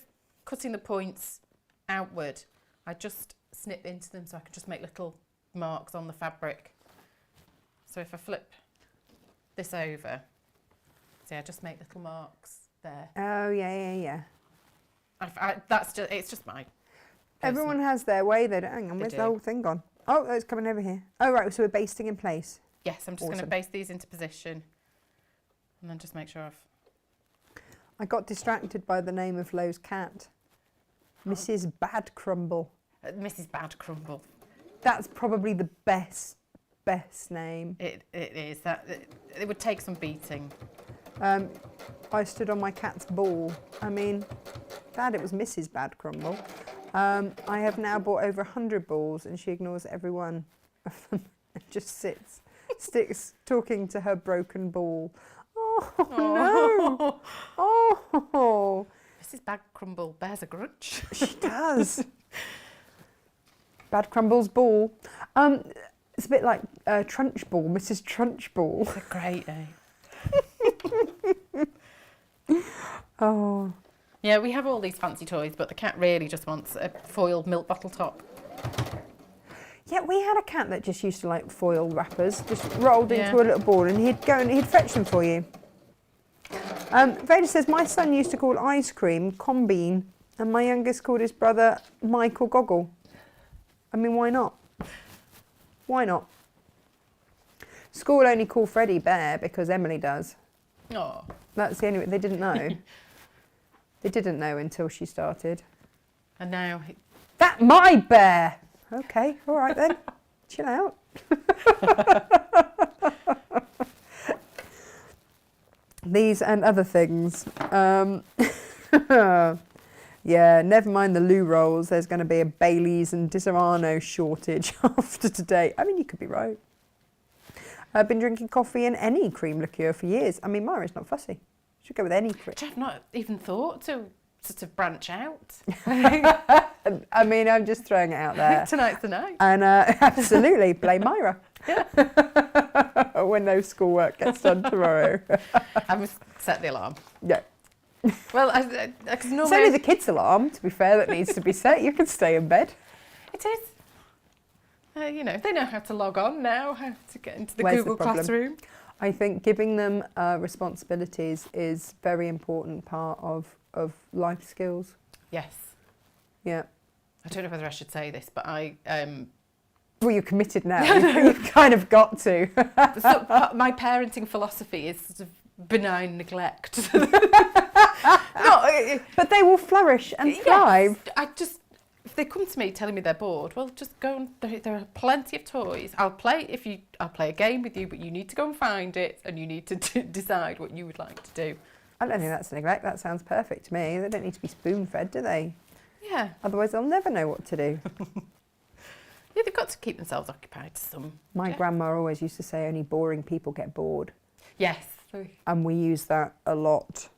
S2: cutting the points outward, I just snip into them so I can just make little marks on the fabric. So if I flip this over, see, I just make little marks there.
S1: Oh, yeah.
S2: It's just my...
S1: Everyone has their way. They don't. Hang on, where's the whole thing gone? Oh, it's coming over here. Oh, right, so we're basting in place.
S2: Yes, I'm just going to baste these into position and then just make sure
S1: I got distracted by the name of Lo's cat. Mrs. Bad Crumble.
S2: Mrs. Bad Crumble.
S1: That's probably the best name.
S2: It is. It would take some beating.
S1: I stood on my cat's ball. I mean, Dad, it was Mrs. Bad Crumble. I have now bought over 100 balls and she ignores every one of them and just sticks talking to her broken ball. Oh, no. Oh.
S2: Mrs. Bad Crumble bears a grudge.
S1: She does. Bad Crumble's ball. It's a bit like Trunchbull, Mrs. Trunchbull.
S2: It's a great name.
S1: Oh.
S2: Yeah, we have all these fancy toys, but the cat really just wants a foiled milk bottle top.
S1: Yeah, we had a cat that just used to like foil wrappers, just rolled into a little ball, and he'd go and he'd fetch them for you. Vader says, my son used to call ice cream Combine, and my youngest called his brother Michael Goggle. I mean, why not? Why not? School only call Freddie Bear because Emily does.
S2: Oh.
S1: That's the only way. They didn't know. They didn't know until she started.
S2: And now...
S1: That my bear! Okay, all right then. Chill out. These and other things. Yeah, never mind the loo rolls. There's going to be a Baileys and Disaronno shortage after today. I mean, you could be right. I've been drinking coffee and any cream liqueur for years. I mean, Myra's not fussy. Should go with any cream.
S2: Which I've not even thought to sort of branch out.
S1: I mean, I'm just throwing it out there.
S2: Tonight's the night.
S1: And absolutely, blame Myra. When no schoolwork gets done tomorrow.
S2: I must set the alarm.
S1: Yeah.
S2: Well, because normally...
S1: It's only the kids' alarm, to be fair, that needs to be set. You can stay in bed.
S2: It is. You know, they know how to log on now, how to get into the
S1: Where's
S2: Google
S1: the problem?
S2: Classroom.
S1: I think giving them responsibilities is a very important part of life skills.
S2: Yes.
S1: Yeah.
S2: I don't know whether I should say this, but I...
S1: Well, you're committed now. You've kind of got to.
S2: My parenting philosophy is sort of benign neglect.
S1: But they will flourish and thrive.
S2: Yes, if they come to me telling me they're bored, well, just go and there are plenty of toys. I'll play a game with you, but you need to go and find it, and you need to decide what you would like to do.
S1: I don't think that's neglect. That sounds perfect to me. They don't need to be spoon-fed, do they?
S2: Yeah.
S1: Otherwise, they'll never know what to do.
S2: Yeah, they've got to keep themselves occupied to some.
S1: My grandma always used to say, only boring people get bored.
S2: Yes.
S1: And we use that a lot.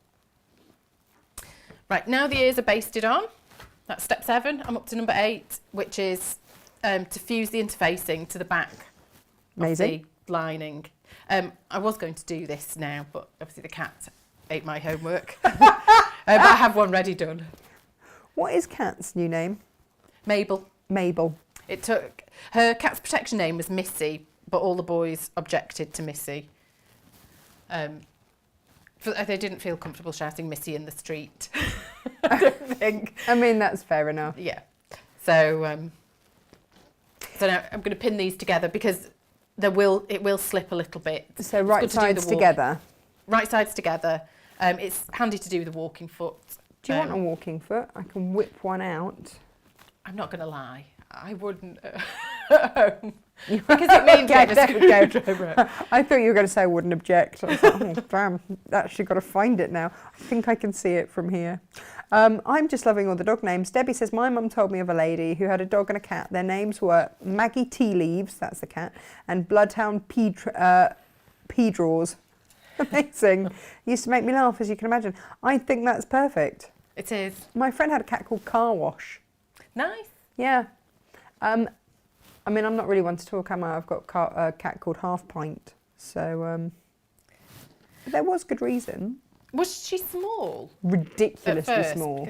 S2: Right, now the ears are basted on. That's step 7. I'm up to number 8, which is to fuse the interfacing to the back
S1: Amazing.
S2: of the lining. I was going to do this now, but obviously the cat ate my homework. But I have one ready done.
S1: What is Kat's new name?
S2: Mabel.
S1: Mabel.
S2: It took... Her cat's protection name was Missy, but all the boys objected to Missy. They didn't feel comfortable shouting Missy in the street. I don't think.
S1: I mean, that's fair enough.
S2: Yeah. So now I'm going to pin these together because it will slip a little bit.
S1: So right sides together.
S2: Right sides together. It's handy to do with a walking foot.
S1: Do you want a walking foot? I can whip one out.
S2: I'm not going to lie. I wouldn't at home. Because it means getting a screwdriver.
S1: I thought you were going to say I wouldn't object. I was like, oh, damn, actually got to find it now. I think I can see it from here. I'm just loving all the dog names. Debbie says, my mum told me of a lady who had a dog and a cat. Their names were Maggie Tea Leaves, that's the cat, and Bloodhound Pedraws. Amazing. Used to make me laugh, as you can imagine. I think that's perfect.
S2: It is.
S1: My friend had a cat called Car Wash.
S2: Nice.
S1: Yeah. I mean, I'm not really one to talk, am I? I've got a cat called Half Pint. So there was good reason.
S2: Was she small?
S1: Ridiculously small.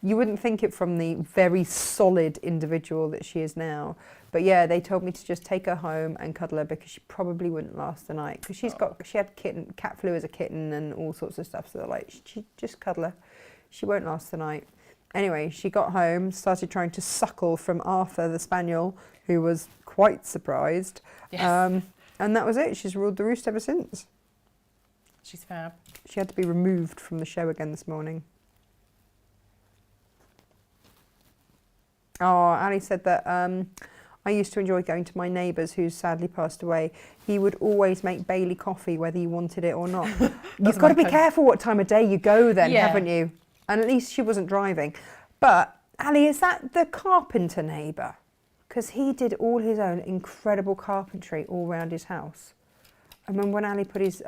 S1: You wouldn't think it from the very solid individual that she is now. But yeah, they told me to just take her home and cuddle her because she probably wouldn't last the night. Because she had cat flu as a kitten and all sorts of stuff. So they're like, just cuddle her. She won't last the night. Anyway, she got home, started trying to suckle from Arthur the Spaniel, who was quite surprised.
S2: Yes.
S1: And that was it. She's ruled the roost ever since.
S2: She's fab.
S1: She had to be removed from the show again this morning. Oh, Ali said that I used to enjoy going to my neighbour's who's sadly passed away. He would always make Bailey coffee whether you wanted it or not. You've got to be careful what time of day you go then, haven't you? And at least she wasn't driving. But Ali, is that the carpenter neighbour? Because he did all his own incredible carpentry all around his house. I remember when Ali put his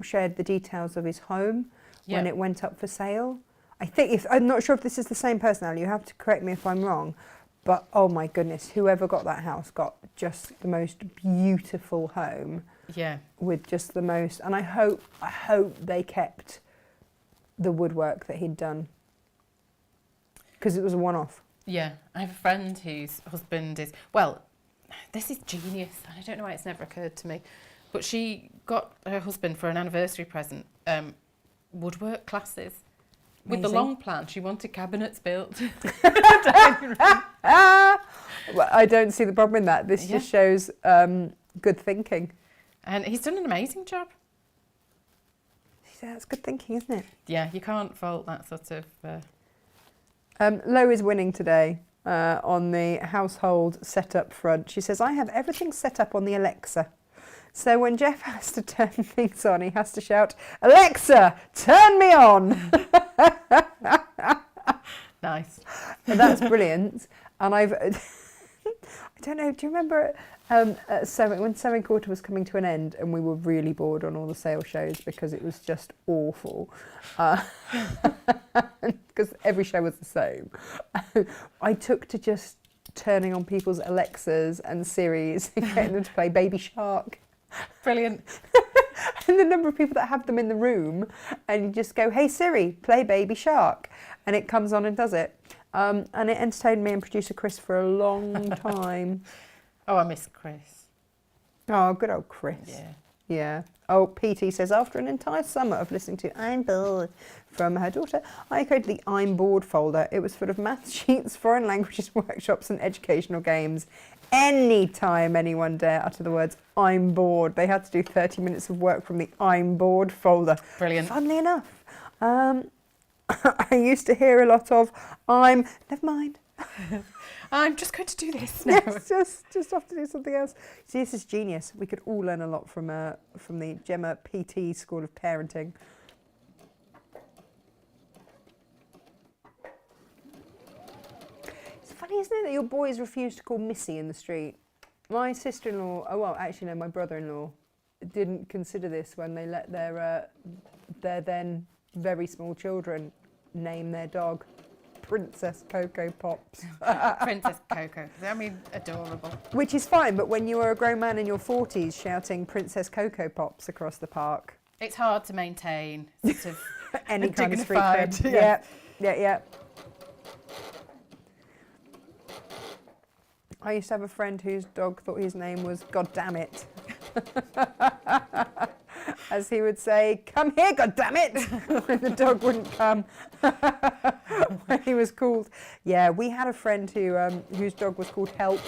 S1: shared the details of his home when it went up for sale. I think I'm not sure if this is the same person, Ali. You have to correct me if I'm wrong. But oh my goodness, whoever got that house got just the most beautiful home.
S2: Yeah.
S1: With just the most, and I hope they kept the woodwork that he'd done, because it was a one-off.
S2: Yeah, I have a friend whose husband is, well, this is genius. I don't know why it's never occurred to me, but she got her husband for an anniversary present woodwork classes. With the long plan, she wanted cabinets built.
S1: Well, I don't see the problem in that. This just shows good thinking.
S2: And he's done an amazing job.
S1: That's good thinking, isn't it?
S2: Yeah, you can't fault that sort of...
S1: Lo is winning today on the household setup front. She says, I have everything set up on the Alexa. So when Jeff has to turn things on, he has to shout, Alexa, turn me on.
S2: Nice.
S1: And that's brilliant. And I don't know, do you remember when Sewing Quarter was coming to an end and we were really bored on all the sale shows because it was just awful. Because every show was the same. I took to just turning on people's Alexas and Siris and getting them to play Baby Shark.
S2: Brilliant.
S1: And the number of people that have them in the room, and you just go, hey Siri, play Baby Shark, and it comes on and does it. And it entertained me and producer Chris for a long time.
S2: Oh, I miss Chris.
S1: Oh, good old Chris.
S2: Yeah.
S1: Yeah. Oh, PT says, after an entire summer of listening to I'm Bored from her daughter, I created the I'm Bored folder. It was full of math sheets, foreign languages, workshops and educational games. Anytime anyone dare utter the words I'm bored, they had to do 30 minutes of work from the I'm Bored folder.
S2: Brilliant.
S1: Funnily enough, I used to hear a lot of never mind.
S2: I'm just going to do this now.
S1: Yes, just have to do something else. See, this is genius. We could all learn a lot from the Gemma PT School of Parenting. It's funny, isn't it, that your boys refuse to call Missy in the street? My sister-in-law, my brother-in-law didn't consider this when they let their then very small children name their dog Princess Cocoa Pops.
S2: Princess Cocoa. I mean, adorable.
S1: Which is fine, but when you are a grown man in your 40s shouting Princess Cocoa Pops across the park...
S2: It's hard to maintain sort of
S1: any kind of street
S2: dignified,
S1: cred. Yeah. I used to have a friend whose dog thought his name was God Damn It. As he would say, come here, God damn it! When the dog wouldn't come. When he was called. Yeah, we had a friend whose dog was called Help.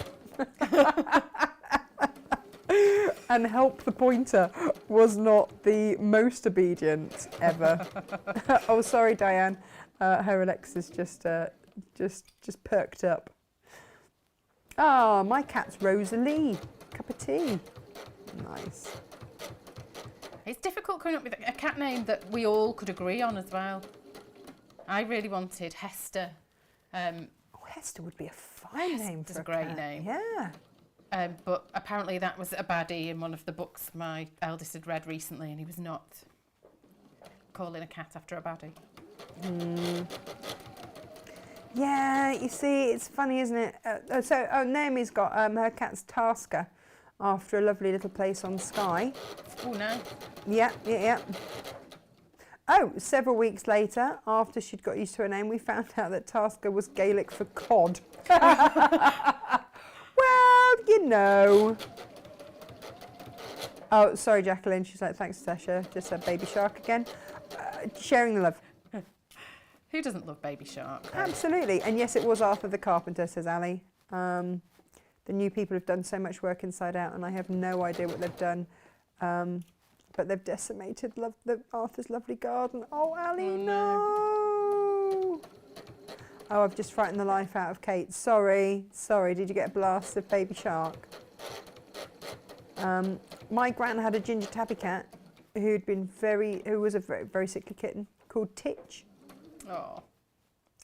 S1: And Help the pointer was not the most obedient ever. Oh, sorry, Diane. Her Alexa's just perked up. Ah, my cat's Rosalie. Cup of tea. Nice.
S2: It's difficult coming up with a cat name that we all could agree on as well. I really wanted Hester.
S1: Hester would be a fine name for a
S2: great
S1: cat.
S2: name.
S1: Yeah.
S2: But apparently that was a baddie in one of the books my eldest had read recently, and he was not calling a cat after a baddie.
S1: Yeah, you see, it's funny, isn't it? Naomi's got her cat's Tasker, after a lovely little place on Skye.
S2: Oh, no.
S1: Yeah. Oh, several weeks later, after she'd got used to her name, we found out that Tasker was Gaelic for cod. Well, you know. Oh, sorry, Jacqueline. She's like, thanks, Natasha. Just said Baby Shark again. Sharing the love.
S2: Who doesn't love Baby Shark?
S1: Absolutely. And yes, it was Arthur the Carpenter, says Ali. The new people have done so much work inside out, and I have no idea what they've done. But they've decimated Arthur's lovely garden. Oh, Ali, no. Oh, I've just frightened the life out of Kate. Sorry. Did you get a blast of Baby Shark? My gran had a ginger tabby cat who was a very, very sickly kitten called Titch.
S2: Oh.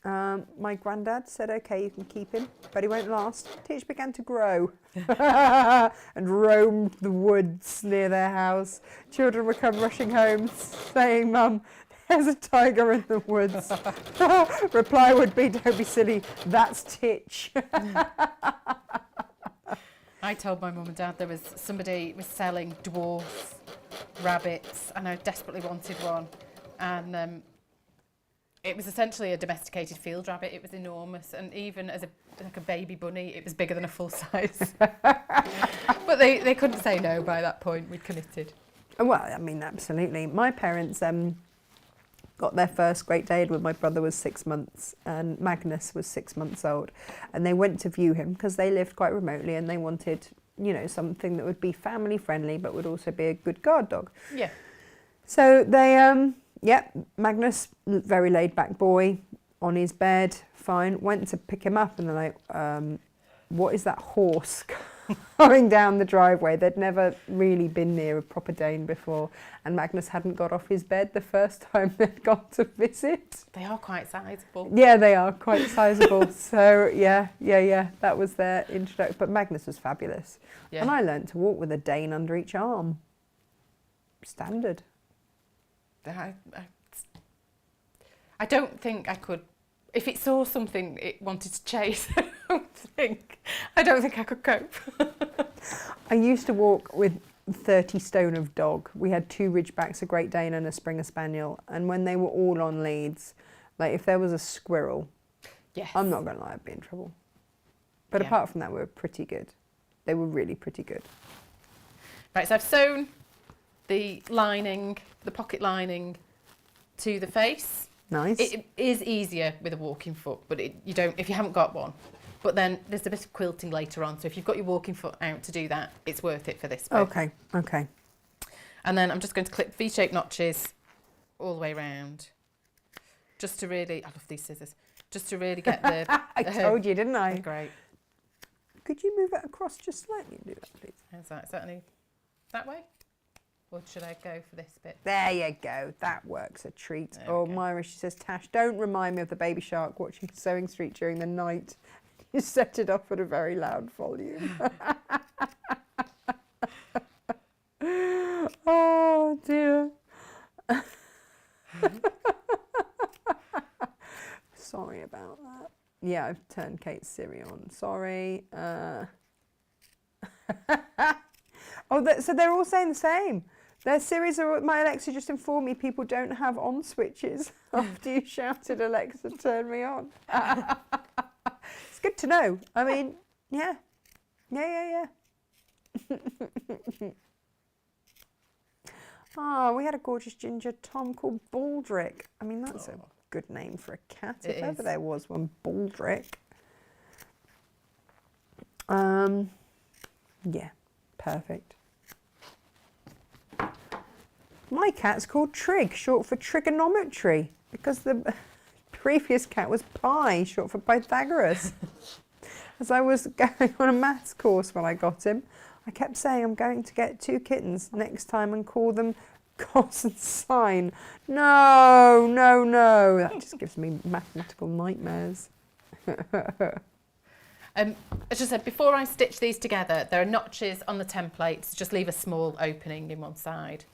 S1: My granddad said, okay, you can keep him, but he won't last. Titch began to grow and roamed the woods near their house. Children would come rushing home saying, Mum, there's a tiger in the woods. Reply would be, don't be silly, that's Titch.
S2: I told my mum and dad there was somebody was selling dwarf rabbits and I desperately wanted one. And it was essentially a domesticated field rabbit. It was enormous, and even as like a baby bunny, it was bigger than a full size. But they couldn't say no by that point. We'd committed.
S1: Well, I mean, absolutely. My parents got their first Great Dane when my brother was 6 months and Magnus was 6 months old, and they went to view him because they lived quite remotely and they wanted, you know, something that would be family friendly but would also be a good guard dog.
S2: Yeah.
S1: So they Magnus, very laid back boy, on his bed, fine, went to pick him up and they're like, what is that horse going down the driveway? They'd never really been near a proper Dane before, and Magnus hadn't got off his bed the first time they'd gone to visit.
S2: They are quite sizable.
S1: Yeah, they are quite sizable. So yeah, that was their introduction. But Magnus was fabulous.
S2: Yeah.
S1: And I learnt to walk with a Dane under each arm. Standard.
S2: I don't think I could, if it saw something it wanted to chase, I don't think I could cope.
S1: I used to walk with 30 stone of dog. We had 2 Ridgebacks, a Great Dane and a Springer Spaniel, and when they were all on leads, like if there was a squirrel,
S2: Yes.
S1: I'm not going to lie, I'd be in trouble. But
S2: Yeah.
S1: apart from that, we were pretty good. They were really pretty good.
S2: Right, so I've sewn the lining, the pocket lining, to the face.
S1: Nice.
S2: It is easier with a walking foot, but you don't if you haven't got one. But then there's a bit of quilting later on, so if you've got your walking foot out to do that, it's worth it for this bit.
S1: Okay.
S2: And then I'm just going to clip V-shaped notches all the way around, just to really, I love these scissors, just to really get the...
S1: I told you, didn't I?
S2: Great.
S1: Could you move it across just slightly and do that, please?
S2: How's that? Is that any, that way? Or should I go for this bit?
S1: There you go. That works a treat.
S2: There
S1: Oh,
S2: we go.
S1: Myra, she says, Tash, don't remind me of the baby shark watching Sewing Street during the night. You set it off at a very loud volume. Oh, dear. Sorry about that. Yeah, I've turned Kate's Siri on. Sorry. So they're all saying the same. Their Siris are, my Alexa just informed me people don't have on switches after you shouted, Alexa, turn me on. It's good to know. I mean, yeah. Oh, we had a gorgeous ginger Tom called Baldrick. I mean, that's a good name for a cat, if ever there was one, Baldrick. Yeah, perfect. My cat's called Trig, short for trigonometry, because the previous cat was Pi, short for Pythagoras. As I was going on a maths course when I got him, I kept saying I'm going to get 2 kittens next time and call them cos and sine. No. That just gives me mathematical nightmares.
S2: As I said, before I stitch these together, there are notches on the templates. Just leave a small opening in one side.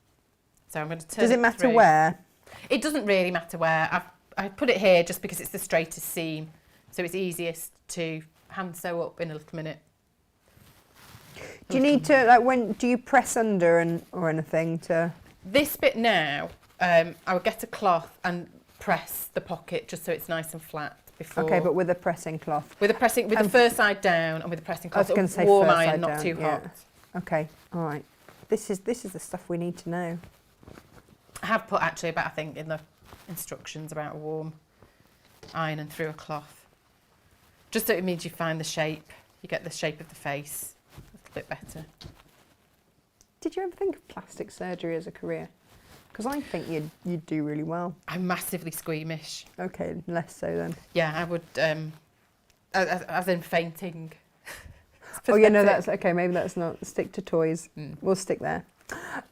S2: So I'm going to turn it
S1: Does it matter
S2: through.
S1: where?
S2: It doesn't really matter where. I put it here just because it's the straightest seam, so it's easiest to hand sew up in a little minute.
S1: Do you need to, like, when do you press under or anything to?
S2: This bit now, I would get a cloth and press the pocket just so it's nice and flat before.
S1: Okay, but with a pressing cloth.
S2: With the first side down and with the pressing cloth.
S1: I was going to say
S2: warm
S1: first
S2: iron,
S1: side
S2: not
S1: down,
S2: too hot.
S1: Okay, all right. This is the stuff we need to know.
S2: I have put actually about, I think, in the instructions about a warm iron and through a cloth. Just so it means you find the shape, you get the shape of the face a little bit better.
S1: Did you ever think of plastic surgery as a career? Because I think you'd do really well.
S2: I'm massively squeamish.
S1: Okay, less so then.
S2: Yeah, I would, as in fainting.
S1: Oh yeah, no, that's okay. Maybe that's not. Stick to toys. We'll stick there.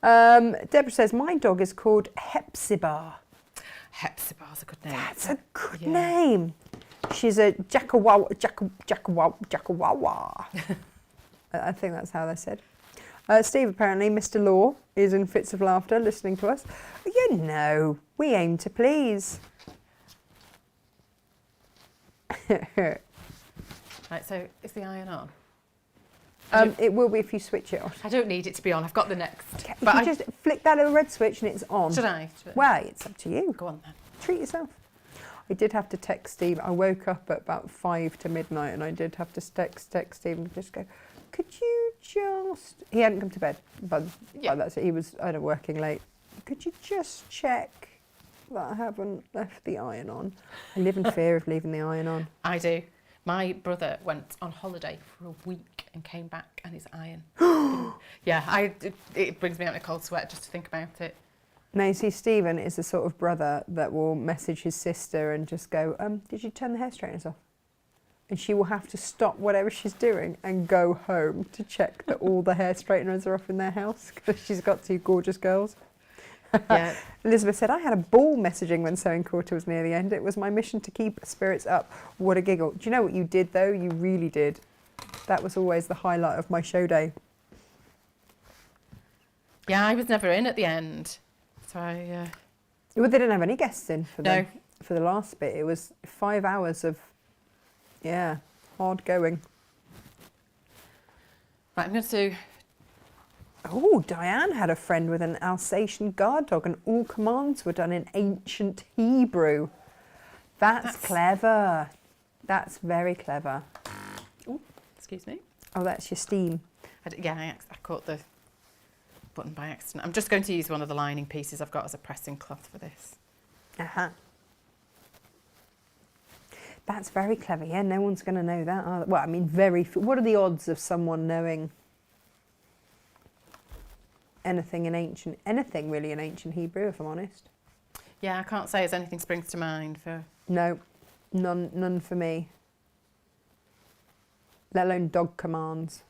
S1: Deborah says, my dog is called Hepzibah.
S2: Hepzibah's a good name.
S1: That's a good name. She's a jackawawa. I think that's how they said. Steve, apparently, Mr. Law, is in fits of laughter listening to us. You know, we aim to please.
S2: Right, so is the iron on?
S1: It will be if you switch it on.
S2: I don't need it to be on. I've got the next.
S1: But you just flick that little red switch and it's on.
S2: Should I?
S1: Well, it's up to you.
S2: Go on then.
S1: Treat yourself. I did have to text Steve. I woke up at about 5 to midnight and I did have to text Steve and just go, could you just... He hadn't come to bed, but that's it. He was, I don't know, working late. Could you just check that I haven't left the iron on? I live in fear of leaving the iron on.
S2: I do. My brother went on holiday for a week and came back and his iron. Yeah, it brings me out in a cold sweat just to think about it.
S1: Now, you see, Stephen is the sort of brother that will message his sister and just go, did you turn the hair straighteners off? And she will have to stop whatever she's doing and go home to check that all the hair straighteners are off in their house because she's got 2 gorgeous girls.
S2: Yeah.
S1: Elizabeth said, I had a ball messaging when sewing quarter was near the end. It was my mission to keep spirits up. What a giggle. Do you know what you did, though? You really did. That was always the highlight of my show day.
S2: Yeah, I was never in at the end. So I...
S1: Well, they didn't have any guests in for
S2: No.
S1: For the last bit. It was 5 hours of, hard going.
S2: Right, I'm going to...
S1: Oh, Diane had a friend with an Alsatian guard dog and all commands were done in ancient Hebrew. That's clever. That's very clever.
S2: Oh, excuse me.
S1: Oh, that's your steam.
S2: I caught the button by accident. I'm just going to use one of the lining pieces I've got as a pressing cloth for this.
S1: Uh-huh. That's very clever. Yeah, no one's going to know that. Well, I mean, what are the odds of someone knowing anything really in ancient Hebrew, if I'm honest?
S2: Yeah, I can't say as anything springs to mind for...
S1: No, none for me. Let alone dog commands,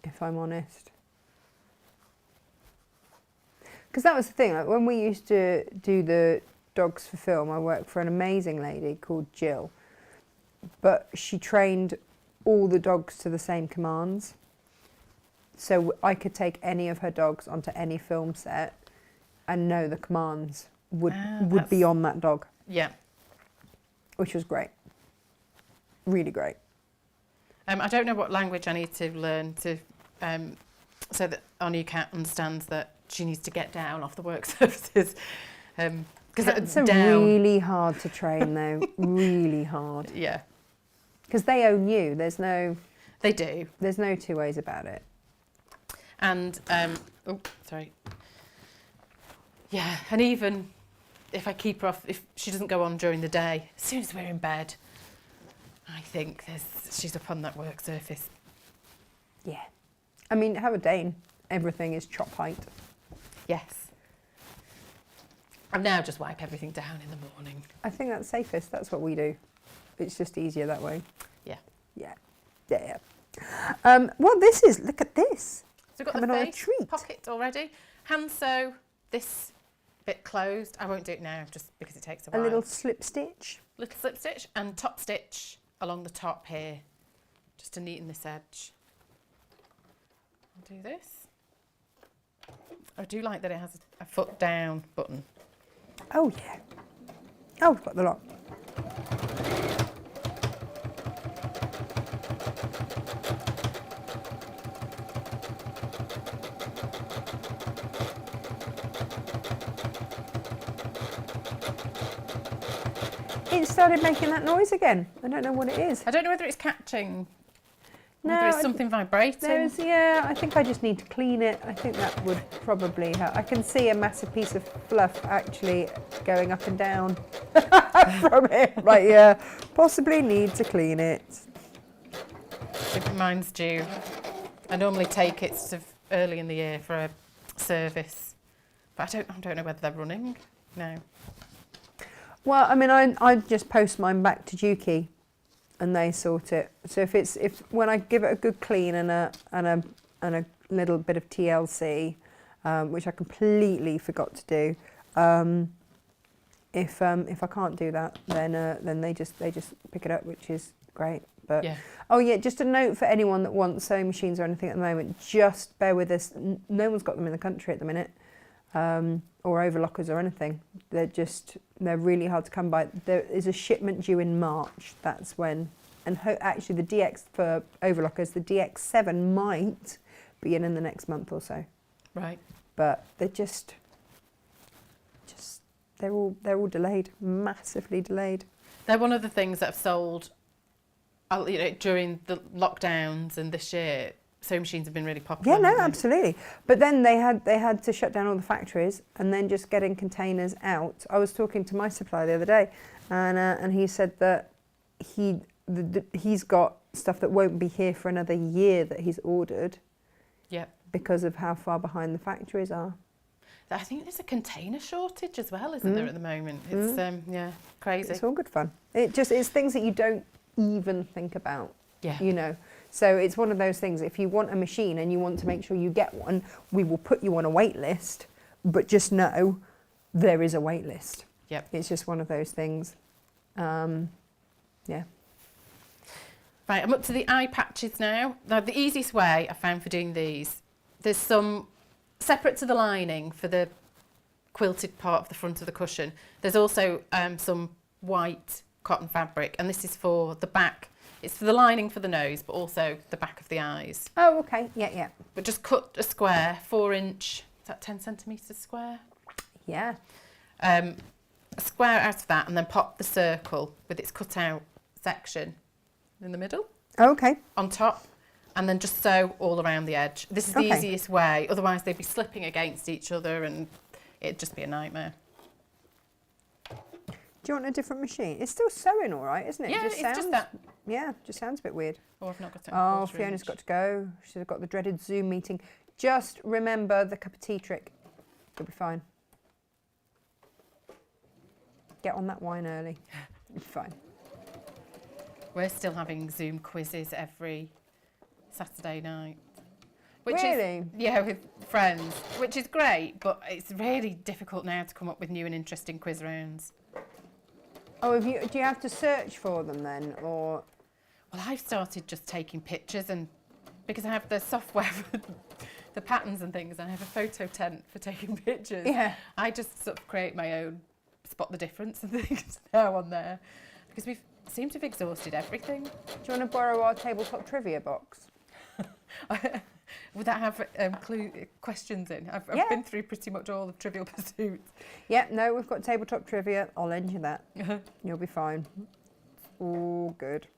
S1: if I'm honest. Because that was the thing, like when we used to do the dogs for film, I worked for an amazing lady called Jill, but she trained all the dogs to the same commands. So I could take any of her dogs onto any film set and know the commands would be on that dog.
S2: Yeah.
S1: Which was great. Really great.
S2: I don't know what language I need to learn to so that our new cat understands that she needs to get down off the work surfaces.
S1: Cats are really hard to train though. Really hard.
S2: Yeah.
S1: Because they own you.
S2: They do.
S1: There's no 2 ways about it.
S2: And, yeah, and even if I keep her off, if she doesn't go on during the day, as soon as we're in bed, I think she's up on that work surface.
S1: Yeah. I mean, have a Dane. Everything is chop height.
S2: Yes. And now just wipe everything down in the morning.
S1: I think that's safest. That's what we do. It's just easier that way.
S2: Yeah.
S1: Yeah. Yeah. Well, look at this.
S2: So we've got the face pocket already. Hand sew this bit closed. I won't do it now just because it takes a while.
S1: A little slip stitch.
S2: Little slip stitch and top stitch along the top here, just to neaten this edge. I'll do this. I do like that it has a foot down button.
S1: Oh yeah. Oh, we've got the lot. It started making that noise again. I don't know what it is.
S2: I don't know whether it's catching,
S1: No,
S2: whether it's something vibrating.
S1: I think I just need to clean it. I think that would probably help. I can see a massive piece of fluff actually going up and down from it. Right, yeah. Possibly need to clean it.
S2: Mine's due. I normally take it sort of early in the year for a service, but I don't know whether they're running. No.
S1: Well, I mean, I just post mine back to Dukey, and they sort it. So if when I give it a good clean and a little bit of TLC, which I completely forgot to do, if I can't do that, then they just pick it up, which is great. But
S2: Yeah.
S1: oh yeah, just a note for anyone that wants sewing machines or anything at the moment, just bear with us. No one's got them in the country at the minute, or overlockers or anything. They're really hard to come by. There is a shipment due in March. That's when, and actually the DX for overlockers, the DX7 might be in the next month or so.
S2: Right.
S1: But they're just they're all delayed, massively delayed.
S2: They're one of the things that have sold, during the lockdowns and this year. Sewing machines have been really popular.
S1: Yeah, no, absolutely. But then they had to shut down all the factories and then just getting containers out. I was talking to my supplier the other day, and he said that he's got stuff that won't be here for another year that he's ordered.
S2: Yeah.
S1: Because of how far behind the factories are.
S2: I think there's a container shortage as well, isn't there, at the moment? It's crazy.
S1: It's all good fun. It's things that you don't even think about.
S2: Yeah.
S1: So it's one of those things. If you want a machine and you want to make sure you get one, we will put you on a wait list. But just know there is a wait list.
S2: Yep.
S1: It's just one of those things. Yeah.
S2: Right, I'm up to the eye patches now. Now, the easiest way I found for doing these, there's some separate to the lining for the quilted part of the front of the cushion. There's also some white cotton fabric, and this is for the back. It's for the lining for the nose, but also the back of the eyes.
S1: Oh, okay. Yeah.
S2: But just cut a square, 4-inch, is that 10 centimetres square?
S1: Yeah.
S2: A square out of that, and then pop the circle with its cut out section in the middle.
S1: Okay.
S2: On top, and then just sew all around the edge. This is the easiest way, otherwise they'd be slipping against each other and it'd just be a nightmare.
S1: Do you want a different machine? It's still sewing all right, isn't it?
S2: Yeah,
S1: it
S2: it's just that.
S1: Yeah, just sounds a bit weird.
S2: Oh, I've not got it.
S1: Oh, Fiona's got to go. She's got the dreaded Zoom meeting. Just remember the cup of tea trick. You'll be fine. Get on that wine early. You'll be fine.
S2: We're still having Zoom quizzes every Saturday night.
S1: Really?
S2: Yeah, with friends, which is great, but it's really difficult now to come up with new and interesting quiz rounds.
S1: Oh, do you have to search for them then, or?
S2: Well, I've started just taking pictures, and because I have the software for the patterns and things, I have a photo tent for taking pictures.
S1: Yeah.
S2: I just sort of create my own spot the difference and things now on there, because we seem to have exhausted everything.
S1: Do you want to borrow our tabletop trivia box?
S2: Would that have questions in? I've been through pretty much all of Trivial Pursuit.
S1: Yeah, no, we've got tabletop trivia. I'll lend you that. You'll be fine. All good.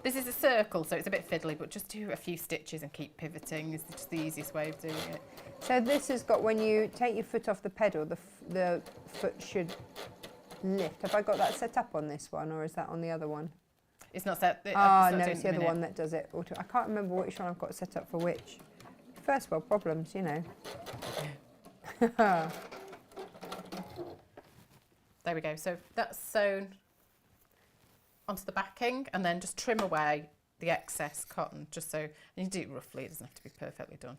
S2: This is a circle, so it's a bit fiddly, but just do a few stitches and keep pivoting is just the easiest way of doing it.
S1: So this has got, when you take your foot off the pedal, the foot should lift. Have I got that set up on this one, or is that on the other one?
S2: It's not set.
S1: No, it's the other one that does it. I can't remember which one I've got set up for which. First world problems, you know.
S2: There we go. So that's sewn onto the backing, and then just trim away the excess cotton, just so, and you do it roughly, it doesn't have to be perfectly done.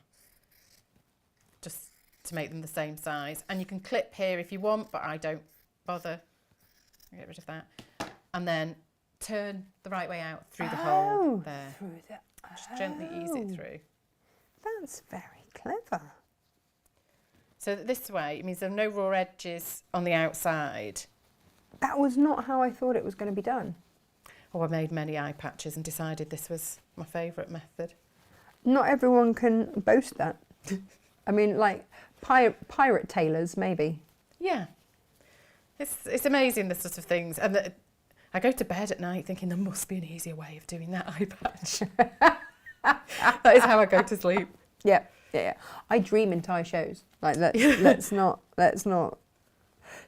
S2: Just to make them the same size. And you can clip here if you want, but I don't bother. I'll get rid of that. And then turn the right way out through the hole there. Just gently ease it through.
S1: That's very clever.
S2: So that this way, it means there are no raw edges on the outside.
S1: That was not how I thought it was going to be done.
S2: Oh, I made many eye patches and decided this was my favourite method.
S1: Not everyone can boast that. I mean, like pirate tailors, maybe.
S2: Yeah. It's amazing, the sort of things. And I go to bed at night thinking there must be an easier way of doing that eye patch. That is how I go to sleep.
S1: Yeah. I dream entire shows. Like, let's not.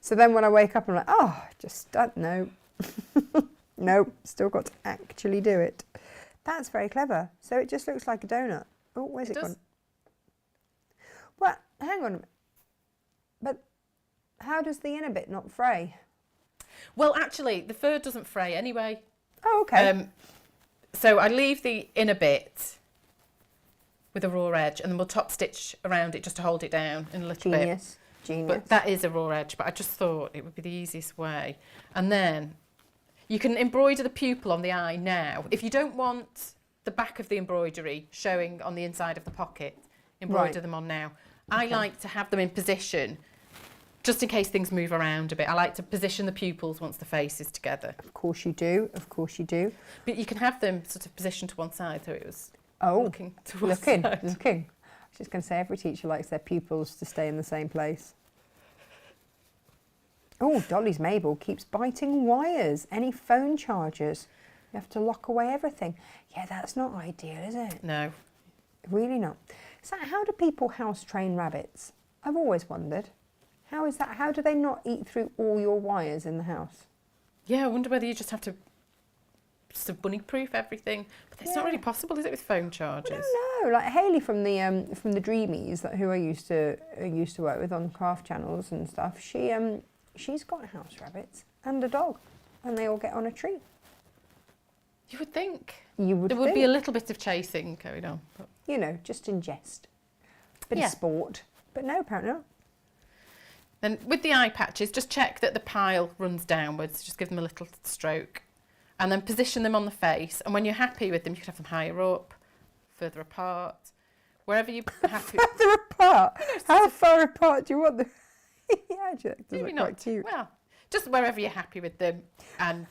S1: So then when I wake up, I'm like, oh, just don't know. Nope, still got to actually do it. That's very clever. So it just looks like a donut. Oh, where's it gone? Well, hang on a minute. But how does the inner bit not fray?
S2: Well, actually, the fur doesn't fray anyway.
S1: Oh, okay.
S2: So I leave the inner bit with a raw edge, and then we'll top stitch around it just to hold it down in a little bit.
S1: Genius.
S2: But that is a raw edge, but I just thought it would be the easiest way. And then you can embroider the pupil on the eye now. If you don't want the back of the embroidery showing on the inside of the pocket, embroider them on now. I like to have them in position just in case things move around a bit. I like to position the pupils once the face is together.
S1: Of course you do, of course you do.
S2: But you can have them sort of positioned to one side so it was looking to one
S1: looking.
S2: side.
S1: I was just going to say, every teacher likes their pupils to stay in the same place. Oh, Dolly's Mabel keeps biting wires. Any phone chargers? You have to lock away everything. Yeah, that's not ideal, is it?
S2: No.
S1: Really not. So how do people house train rabbits? I've always wondered. How is that? How do they not eat through all your wires in the house?
S2: Yeah, I wonder whether you just have to sort of bunny-proof everything. But it's not really possible, is it, with phone chargers?
S1: No, like Hayley from the Dreamies, who I used to work with on craft channels and stuff. She's got house rabbits and a dog, and they all get on a tree.
S2: You would think.
S1: You would.
S2: There would be a little bit of chasing going on. But
S1: you know, just in jest. Bit of sport. But no, apparently not.
S2: Then with the eye patches, just check that the pile runs downwards. Just give them a little stroke. And then position them on the face. And when you're happy with them, you can have them higher up, further apart, wherever you're happy.
S1: Further apart? How far apart do you want them? Yeah, actually, that does
S2: Maybe
S1: look quite cute.
S2: Well, just wherever you're happy with them. And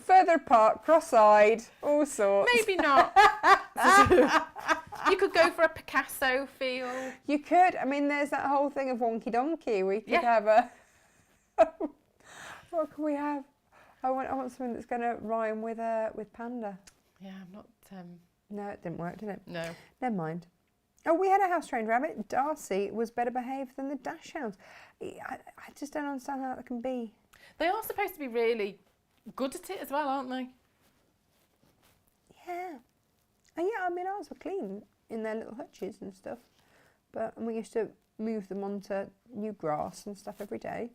S1: further apart, cross-eyed, all sorts.
S2: maybe not. You could go for a Picasso feel.
S1: You could. I mean, there's that whole thing of wonky donkey. We could have a. What can we have? I want something that's going to rhyme with Panda.
S2: Yeah, I'm not.
S1: No, it didn't work, did it?
S2: No.
S1: Never mind. Oh, we had a house-trained rabbit. Darcy was better behaved than the Dachshunds. I just don't understand how that can be.
S2: They are supposed to be really good at it as well, aren't they?
S1: Yeah. And yeah, I mean, ours were clean in their little hutches and stuff. And we used to move them onto new grass and stuff every day.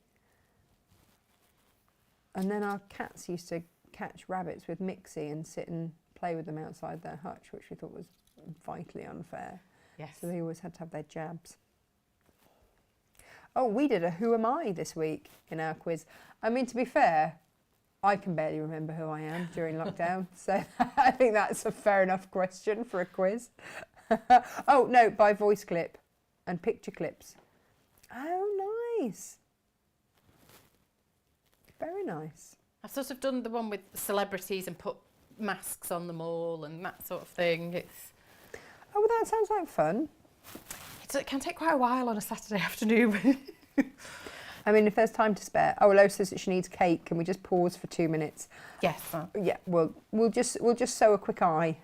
S1: And then our cats used to catch rabbits with Mixie and sit and play with them outside their hutch, which we thought was vitally unfair.
S2: Yes.
S1: So they always had to have their jabs. Oh, we did a Who Am I this week in our quiz. I mean, to be fair, I can barely remember who I am during lockdown, so I think that's a fair enough question for a quiz. Oh, no, by voice clip and picture clips. Oh, nice. Very nice.
S2: I've sort of done the one with celebrities and put masks on them all and that sort of thing.
S1: Oh, well, that sounds like fun.
S2: It can take quite a while on a Saturday afternoon.
S1: I mean, if there's time to spare. Oh, Lo says that she needs cake. Can we just pause for 2 minutes?
S2: Yes.
S1: Yeah, we'll just sew a quick eye.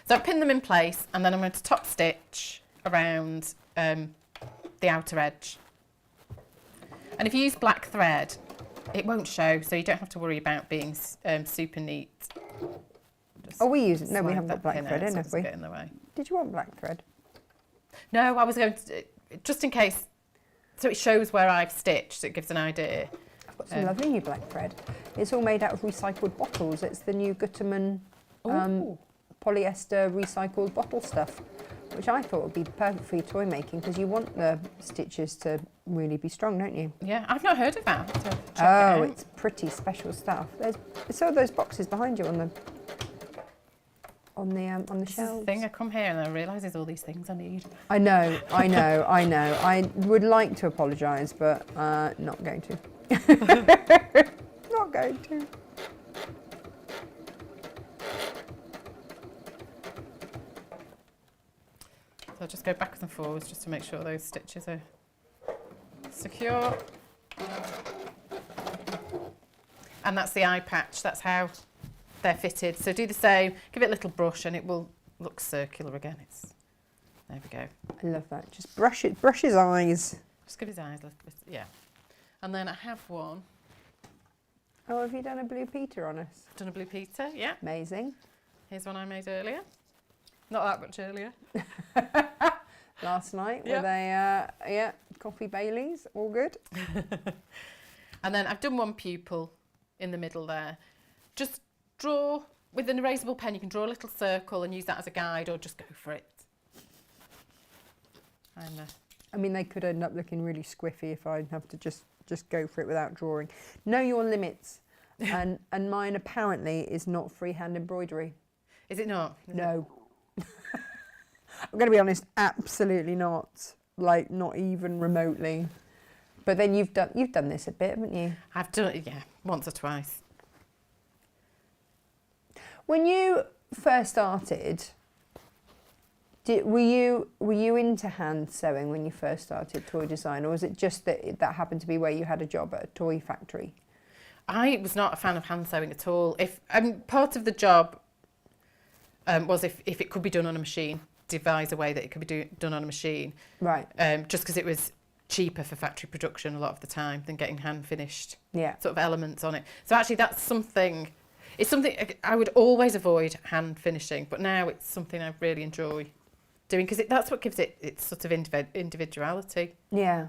S2: So I pin them in place and then I'm going to top stitch around the outer edge. And if you use black thread, it won't show, so you don't have to worry about being super neat. Just
S1: we use it. No, we
S2: slide
S1: haven't got
S2: that
S1: black
S2: pin
S1: thread
S2: out
S1: in,
S2: so it
S1: have
S2: doesn't
S1: we?
S2: get in the way.
S1: Did you want black thread?
S2: No, I was going to, just in case, so it shows where I've stitched, so it gives an idea.
S1: I've got some lovely new black thread. It's all made out of recycled bottles. It's the new Gutermann polyester recycled bottle stuff, which I thought would be perfect for your toy making because you want the stitches to really be strong, don't you?
S2: Yeah, I've not heard of that.
S1: It's pretty special stuff. There's some of those boxes behind you on the
S2: This is
S1: shelves.
S2: the thing, I come here and I realise there's all these things I need.
S1: I know. I would like to apologise, but not going to. Not going to.
S2: So I'll just go backwards and forwards just to make sure those stitches are secure. And that's the eye patch, that's how they're fitted. So do the same, give it a little brush and it will look circular again. There we go.
S1: I love that. Just brush his eyes.
S2: Just give his eyes a little bit, yeah. And then I have one.
S1: Oh, have you done a Blue Peter on us?
S2: I've done a Blue Peter, yeah.
S1: Amazing.
S2: Here's one I made earlier. Not that much earlier.
S1: Last night with a coffee Baileys, all good.
S2: And then I've done one pupil in the middle there. Just draw, with an erasable pen, you can draw a little circle and use that as a guide or just go for it.
S1: I mean, they could end up looking really squiffy if I have to just go for it without drawing. Know your limits. And mine apparently is not freehand embroidery.
S2: Is it not?
S1: No. I'm going to be honest, absolutely not. Like, not even remotely. But then you've done this a bit, haven't you?
S2: I've done it, yeah, once or twice.
S1: When you first started, were you into hand sewing when you first started toy design, or was it just that happened to be where you had a job at a toy factory?
S2: I was not a fan of hand sewing at all. If part of the job was if it could be done on a machine, devise a way that it could be done on a machine. Right. Just because it was cheaper for factory production a lot of the time than getting hand finished sort of elements on it. So actually that's something, it's something I would always avoid hand finishing, but now it's something I really enjoy doing because that's what gives it its sort of individuality. Yeah.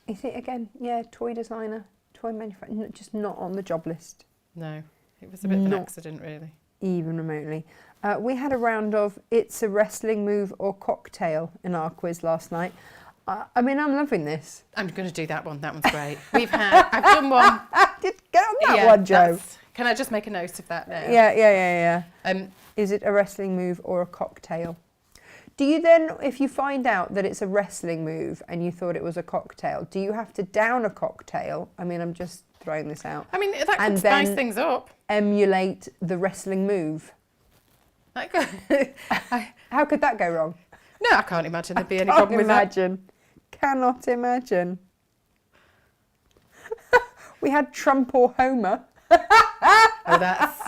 S1: Is it again? Yeah, toy designer, toy manufacturer, just not on the job list.
S2: No, it was a bit of an accident really.
S1: Even remotely. We had a round of it's a wrestling move or cocktail in our quiz last night. I mean, I'm loving this.
S2: I'm going to do that one. That one's great. I've done one.
S1: Get on that one, Jo.
S2: Can I just make a note of that now?
S1: Yeah. Is it a wrestling move or a cocktail? Do you then, if you find out that it's a wrestling move and you thought it was a cocktail, do you have to down a cocktail? I mean, I'm just throwing this out.
S2: I mean, that could spice things up.
S1: Emulate the wrestling move. How could that go wrong?
S2: No, I can't imagine there'd be any problem with that.
S1: Cannot imagine. We had Trump or Homer.
S2: Oh, that's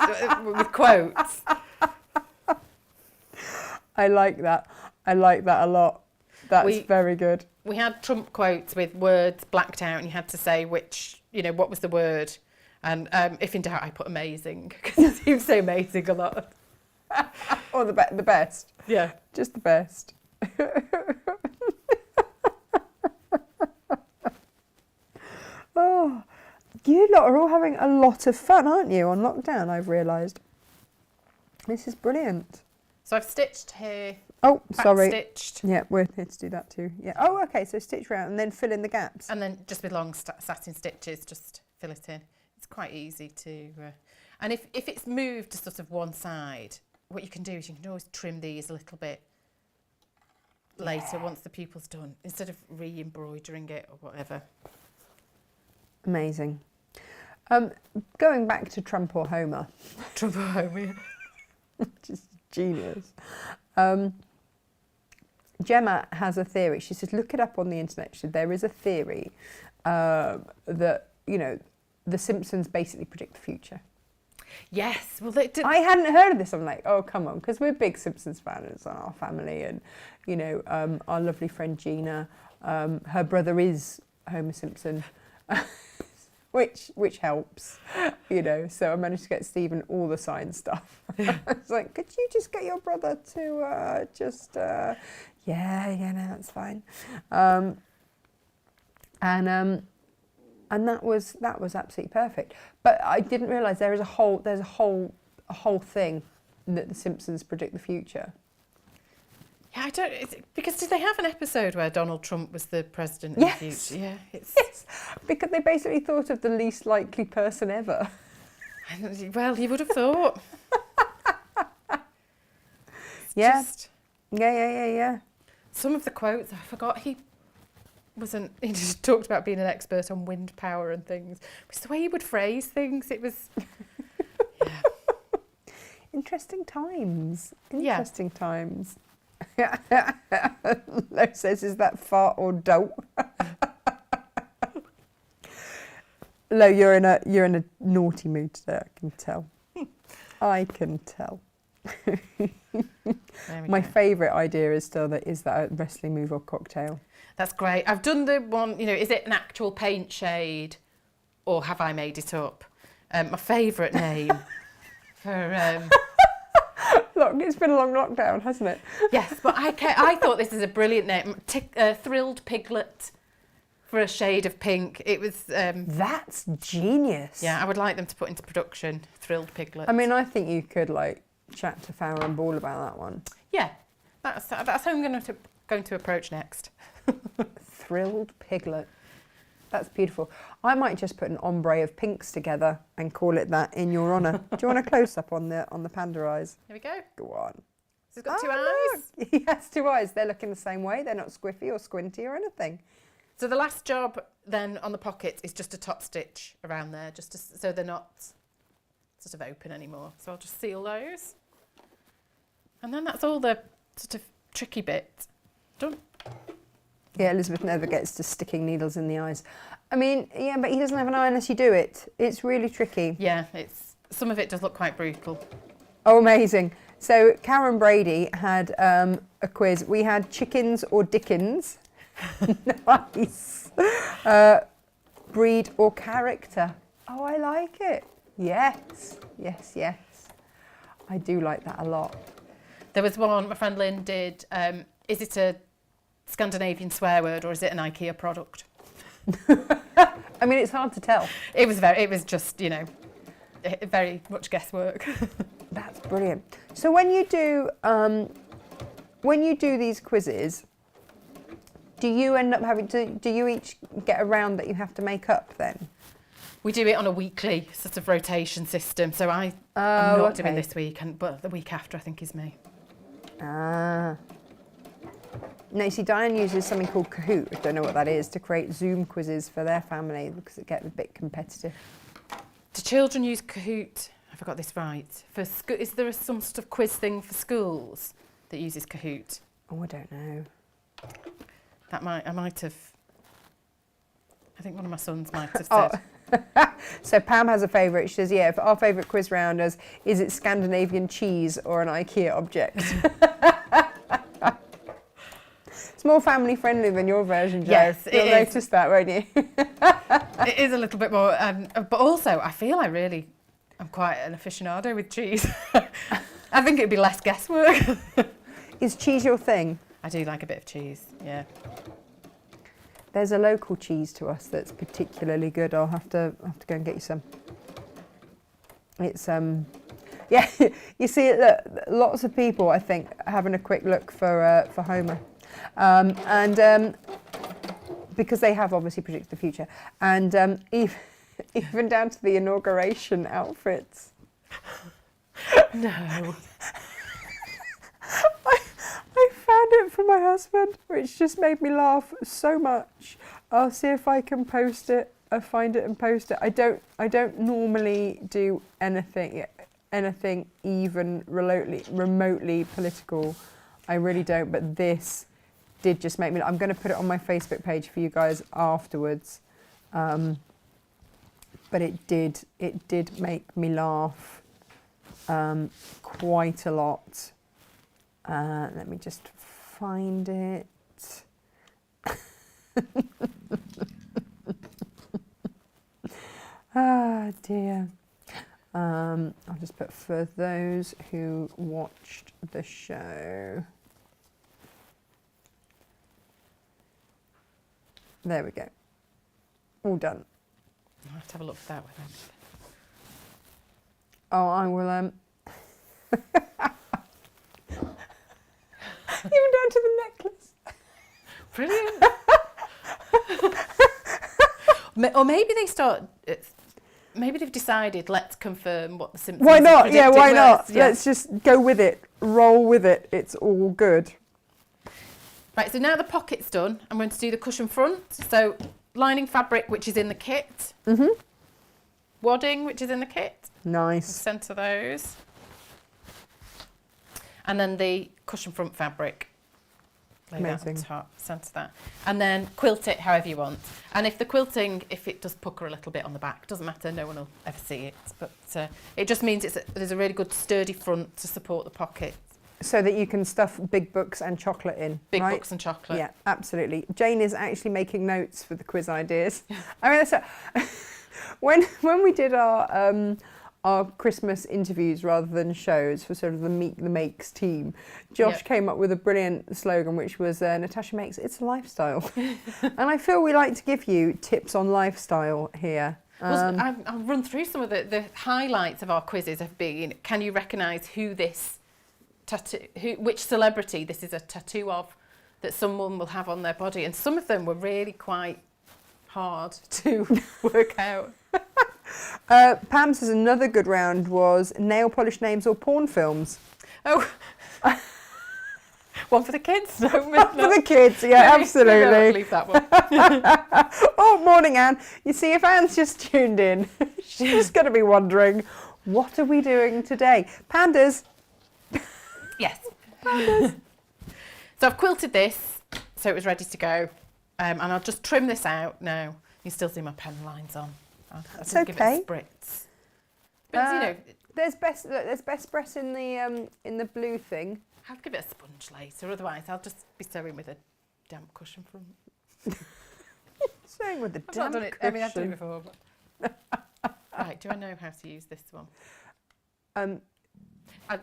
S2: with quotes.
S1: I like that. I like that a lot. That's very good.
S2: We had Trump quotes with words blacked out and you had to say which, what was the word. And if in doubt, I put amazing because you say amazing a lot.
S1: Or the best.
S2: Yeah.
S1: Just the best. Oh, you lot are all having a lot of fun, aren't you, on lockdown, I've realised. This is brilliant.
S2: So I've stitched here.
S1: Oh, sorry.
S2: Stitched.
S1: Yeah, we're here to do that too. Yeah. Oh, okay, so stitch round and then fill in the gaps.
S2: And then just with long satin stitches, just fill it in. It's quite easy to... and if it's moved to sort of one side, what you can do is you can always trim these a little bit later once the pupil's done, instead of re-embroidering it or whatever.
S1: Amazing. Going back to Trump or Homer.
S2: Trump or Homer.
S1: Just genius. Gemma has a theory. She says, look it up on the internet. She said, there is a theory that, the Simpsons basically predict the future.
S2: Yes. Well,
S1: I hadn't heard of this. I'm like, oh, come on, because we're big Simpsons fans in our family. And, our lovely friend Gina, her brother is Homer Simpson. Which helps, so I managed to get Stephen all the science stuff. It's like, could you just get your brother to no, that's fine. And that was absolutely perfect. But I didn't realise there's a whole thing that the Simpsons predict the future.
S2: Yeah, I don't... because did they have an episode where Donald Trump was the president in the future? Yeah,
S1: Yes, because they basically thought of the least likely person ever.
S2: Well, you would have thought.
S1: Yeah. Yeah.
S2: Some of the quotes, I forgot he just talked about being an expert on wind power and things. It was the way he would phrase things. It was... yeah.
S1: Interesting times. Times. Lo says, is that fart or dough? Lo, you're in a naughty mood today, I can tell. I can tell. My favourite idea is still that a wrestling move or cocktail.
S2: That's great. I've done the one, is it an actual paint shade or have I made it up? My favourite name for...
S1: Look, it's been a long lockdown, hasn't it?
S2: Yes, but I thought this is a brilliant name. Thrilled Piglet for a shade of pink. It was...
S1: that's genius.
S2: Yeah, I would like them to put into production, Thrilled Piglet.
S1: I mean, I think you could, chat to Farrah and Ball about that one.
S2: Yeah, that's how I'm going to going to approach next.
S1: Thrilled piglet. That's beautiful. I might just put an ombre of pinks together and call it that in your honour. Do you want a close-up on the panda eyes?
S2: Here we go.
S1: Go on.
S2: So it's got 2 eyes.
S1: Look. He has 2 eyes. They're looking the same way. They're not squiffy or squinty or anything.
S2: So the last job then on the pockets is just a top stitch around there, just so they're not sort of open anymore. So I'll just seal those. And then that's all the sort of tricky bit done.
S1: Yeah, Elizabeth never gets to sticking needles in the eyes. I mean, yeah, but he doesn't have an eye unless you do it. It's really tricky.
S2: Yeah, some of it does look quite brutal.
S1: Oh, amazing. So Karen Brady had a quiz. We had chickens or dickens. Nice. Breed or character. Oh, I like it. Yes, yes, yes. I do like that a lot.
S2: There was one my friend Lynn did. Is it a Scandinavian swear word or is it an IKEA product?
S1: I mean, it's hard to tell.
S2: It was just, you know, very much guesswork.
S1: That's brilliant. So when you do these quizzes, do you end up having to, do you each get a round that you have to make up then?
S2: We do it on a weekly sort of rotation system. So I'm not doing this week, but the week after I think is me.
S1: Ah. No, you see, Diane uses something called Kahoot, I don't know what that is, to create Zoom quizzes for their family because it gets a bit competitive.
S2: Do children use Kahoot? Have I got this right? Is there some sort of quiz thing for schools that uses Kahoot?
S1: Oh, I don't know.
S2: I might have. I think one of my sons might have said.
S1: Oh. So Pam has a favourite. She says, yeah, our favourite quiz round is it Scandinavian cheese or an IKEA object? It's more family friendly than your version, Jo.
S2: Yes,
S1: You'll notice that, won't you?
S2: It is a little bit more, but also I feel I'm quite an aficionado with cheese. I think it'd be less guesswork.
S1: Is cheese your thing?
S2: I do like a bit of cheese, yeah.
S1: There's a local cheese to us that's particularly good. I'll have to go and get you some. It's yeah. You see, look, lots of people I think having a quick look for Homer, and because they have obviously predicted the future, and even down to the inauguration outfits.
S2: No.
S1: I found it for my husband, which just made me laugh so much. I'll see if I can post it. I'll find it and post it. I don't normally do anything even remotely political. I really don't. But this did just make me. I'm going to put it on my Facebook page for you guys afterwards. But it did make me laugh quite a lot. Let me just find it. Ah, dear. I'll just put for those who watched the show. There we go. All done.
S2: I'll have to have a look for that one.
S1: Oh, I will. Even down to the necklace.
S2: Brilliant. Or maybe they start. Maybe they've decided. Let's confirm what the symptoms.
S1: Why not? Yeah, why
S2: was.
S1: not?
S2: Yeah.
S1: Let's just go with it. Roll with it. It's all good.
S2: Right. So now the pocket's done. I'm going to do the cushion front. So lining fabric, which is in the kit.
S1: Mhm.
S2: Wadding, which is in the kit.
S1: Nice.
S2: Centre those. And then the cushion front fabric. Lay that on top, centre that. And then quilt it however you want. And if the quilting, if it does pucker a little bit on the back, doesn't matter, no one will ever see it. But it just means there's a really good sturdy front to support the pocket.
S1: So that you can stuff big books and chocolate in.
S2: Big
S1: right?
S2: books and chocolate.
S1: Yeah, absolutely. Jane is actually making notes for the quiz ideas. I mean, when we did our Christmas interviews rather than shows for sort of the Meet the Makes team, Josh came up with a brilliant slogan, which was Natasha makes it's a lifestyle. And I feel we like to give you tips on lifestyle here.
S2: I'll run through some of the highlights of our quizzes have been, can you recognise who this tattoo, which celebrity this is a tattoo of? that someone will have on their body, and some of them were really quite hard to work out.
S1: Pam says another good round was nail polish names or porn films.
S2: Oh, one for the kids. No,
S1: For the kids, yeah, absolutely.
S2: Leave that one.
S1: Oh, morning, Anne. You see, if Anne's just tuned in, she's going to be wondering, what are we doing today? Pandas.
S2: Yes. Pandas. So I've quilted this, so it was ready to go, and I'll just trim this out now. You still see my pen lines on. I'll
S1: That's
S2: just give it
S1: okay.
S2: a spritz. But you know,
S1: there's best press in the blue thing.
S2: I'll give it a sponge later. Otherwise, I'll just be sewing with a damp cushion from.
S1: Sewing with the
S2: I've
S1: damp
S2: not done it.
S1: cushion.
S2: I mean, I've done it before. But... Right. Do I know how to use this one?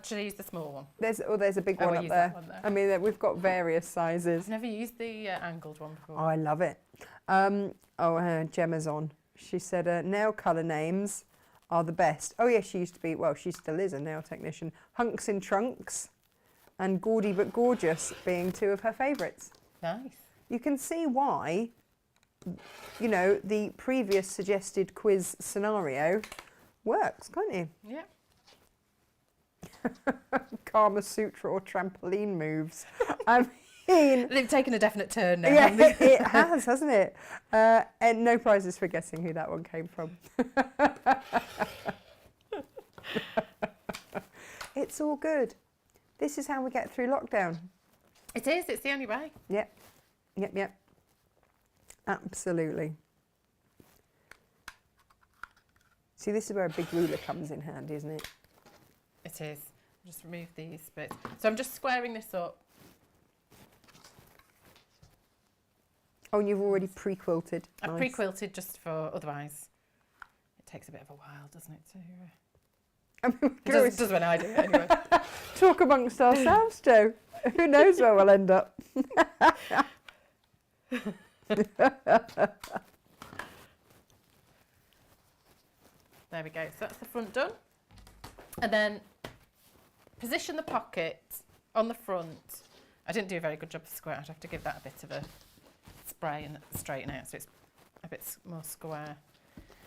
S2: Should I use the small one?
S1: There's a big
S2: Oh,
S1: one
S2: I'll
S1: up
S2: use
S1: there.
S2: that one there.
S1: I mean, we've got various sizes.
S2: I've never used the angled one before.
S1: Oh, I love it. Gemma's on. She said nail colour names are the best. Oh yeah, she used to be, well, she still is a nail technician. Hunks in Trunks and Gaudy but Gorgeous being two of her favourites.
S2: Nice.
S1: You can see why, you know, the previous suggested quiz scenario works, can't you?
S2: Yeah.
S1: Kama Sutra or trampoline moves. I mean,
S2: They've taken a definite turn now.
S1: yeah,
S2: haven't they?
S1: it has, hasn't it? And no prizes for guessing who that one came from. It's all good. This is how we get through lockdown.
S2: It is. It's the only way.
S1: Yep. Absolutely. See, this is where a big ruler comes in handy, isn't it?
S2: It is. Just remove these bits. So I'm just squaring this up.
S1: Oh, and you've already pre-quilted.
S2: I've
S1: Nice.
S2: pre-quilted just for, otherwise it takes a bit of a while, doesn't it? To,
S1: I mean, we
S2: it
S1: can always
S2: does when I do it anyway.
S1: talk amongst ourselves, Joe. Who knows where we'll end up?
S2: There we go. So that's the front done. And then position the pocket on the front. I didn't do a very good job of square. I'd have to give that a bit of a spray and straighten out so it's a bit more square.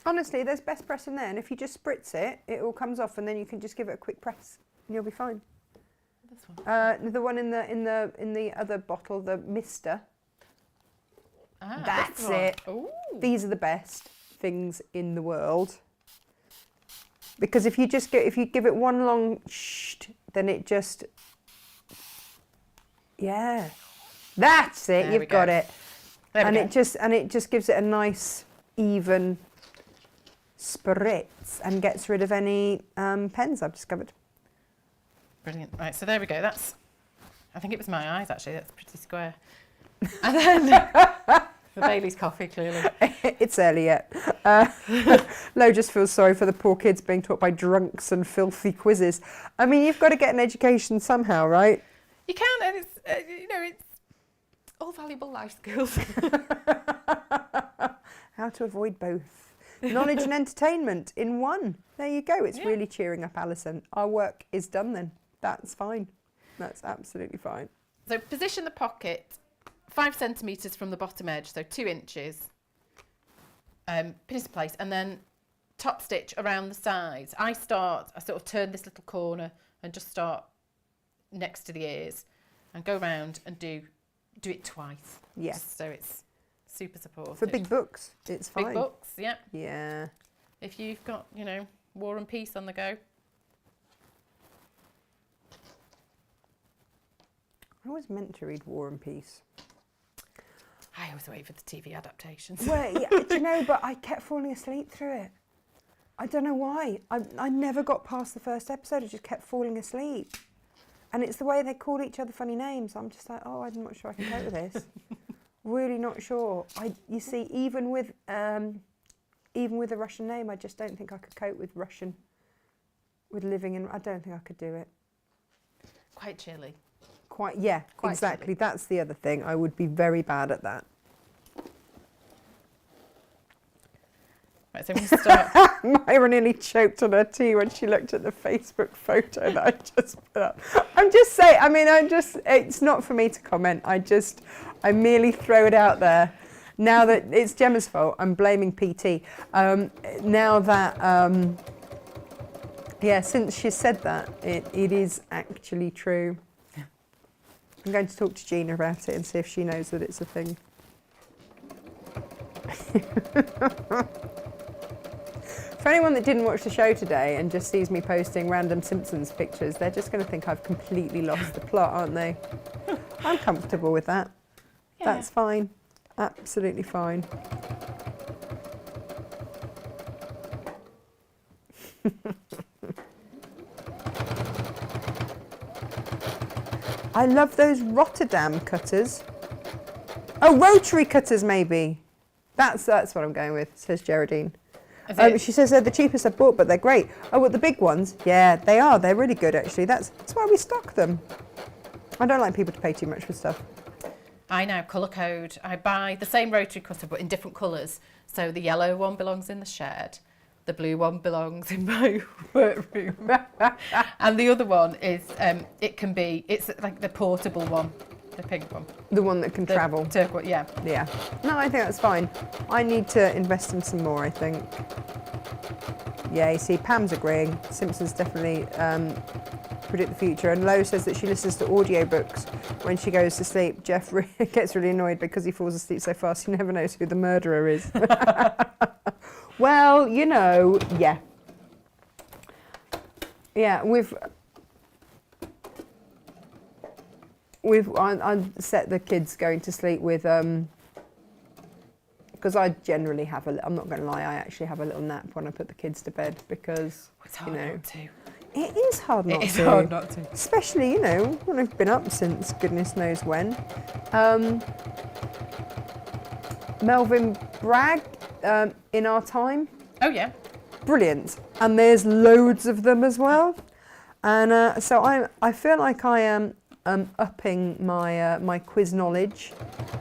S1: Honestly, there's best press in there, and if you just spritz it, it all comes off, and then you can just give it a quick press, and you'll be fine.
S2: This one.
S1: The one in the other bottle, the Mister.
S2: Ah,
S1: That's
S2: this one.
S1: it.
S2: Ooh.
S1: These are the best things in the world. Because if you give it one long then it just, yeah, that's it.
S2: There we
S1: You've got
S2: go.
S1: it.
S2: There we
S1: And
S2: go.
S1: it just gives it a nice even spritz and gets rid of any pens I've discovered.
S2: Brilliant. Right, so there we go. That's, I think it was my eyes actually. That's pretty square. And then the Bailey's coffee, clearly.
S1: It's early yet. Lo just feels sorry for the poor kids being taught by drunks and filthy quizzes. I mean, you've got to get an education somehow, right?
S2: You can, and it's it's all valuable life skills.
S1: How to avoid both. Knowledge and entertainment in one. There you go. It's really cheering up Alison. Our work is done then. That's fine. That's absolutely fine.
S2: So position the pocket 5 centimetres from the bottom edge, so 2 inches. Pin it in place, and then top stitch around the sides. I sort of turn this little corner and just start next to the ears and go round and do it twice.
S1: Yeah.
S2: Just so it's super supportive.
S1: For big books, it's fine.
S2: Big books, yeah.
S1: Yeah.
S2: If you've got, War and Peace on the go.
S1: I was meant to read War and Peace.
S2: I always wait for the TV adaptations.
S1: Well, yeah, do you know, but I kept falling asleep through it. I don't know why. I never got past the first episode. I just kept falling asleep. And it's the way they call each other funny names. I'm just like, oh, I'm not sure I can cope with this. Really not sure. You see, even with a Russian name, I just don't think I could cope with Russian. With living in, I don't think I could do it.
S2: Quite chilly.
S1: Quite exactly.
S2: chilly.
S1: That's the other thing. I would be very bad at that.
S2: Right, so I'm going to start.
S1: Myra nearly choked on her tea when she looked at the Facebook photo that I just put up. I'm just saying, it's not for me to comment. I merely throw it out there. Now that it's Gemma's fault, I'm blaming PT. Now that, since she said that, it is actually true. I'm going to talk to Gina about it and see if she knows that it's a thing. For anyone that didn't watch the show today and just sees me posting random Simpsons pictures, they're just going to think I've completely lost the plot, aren't they? I'm comfortable with that. Yeah. That's fine. Absolutely fine. I love those Rotterdam cutters. Oh, rotary cutters maybe. That's what I'm going with, says Geraldine. She says they're the cheapest I've bought, but they're great. Oh, well, the big ones? Yeah, they are. They're really good, actually. That's why we stock them. I don't like people to pay too much for stuff.
S2: I now colour code. I buy the same rotary cutter, but in different colours. So the yellow one belongs in the shed. The blue one belongs in my workroom. And the other one is, it's like the portable one. The pink one.
S1: The one that can travel.
S2: Turquoise, yeah.
S1: Yeah. No, I think that's fine. I need to invest in some more, I think. Yeah, you see, Pam's agreeing. Simpsons definitely predict the future. And Lo says that she listens to audiobooks when she goes to sleep. Jeff gets really annoyed because he falls asleep so fast he never knows who the murderer is. Well, yeah. Yeah, I set the kids going to sleep with, because I generally have I'm not going to lie, I actually have a little nap when I put the kids to bed because,
S2: it's hard not to.
S1: It is hard not to.
S2: It is hard not to.
S1: Especially, when I've been up since goodness knows when. Melvin Bragg, In Our Time.
S2: Oh, yeah.
S1: Brilliant. And there's loads of them as well. And so I feel like I am upping my quiz knowledge.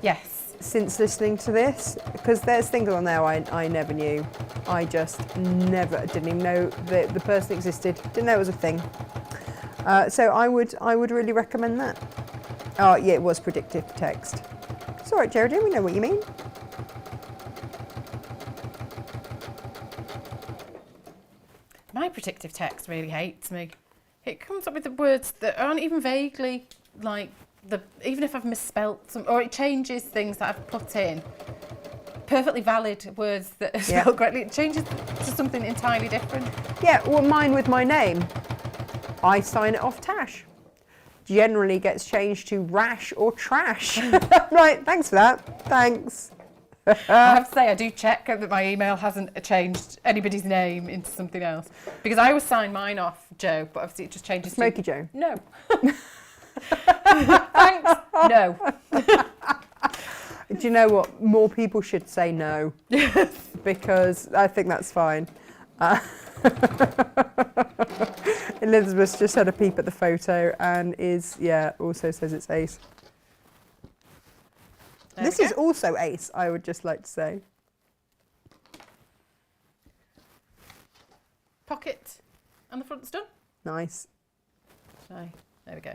S2: Yes.
S1: Since listening to this, because there's things on there I never knew. I just didn't even know that the person existed. Didn't know it was a thing. So I would really recommend that. Oh yeah, it was predictive text. It's all right, Geraldine. We know what you mean.
S2: My predictive text really hates me. It comes up with the words that aren't even vaguely like even if I've misspelt some, or it changes things that I've put in. Perfectly valid words that are spelled correctly. It changes to something entirely different. Yeah,
S1: well, mine with my name, I sign it off Tash. Generally gets changed to rash or trash. Right, thanks for that. Thanks.
S2: I have to say, I do check that my email hasn't changed anybody's name into something else. Because I always sign mine off Joe, but obviously it just changes
S1: Smoky
S2: to...
S1: Joe.
S2: No. Thanks. No.
S1: Do you know what? More people should say no. Because I think that's fine. Elizabeth just had a peep at the photo and also says it's ace. This is also ace, I would just like to say.
S2: Pocket and the front's done.
S1: Nice.
S2: So, there we go.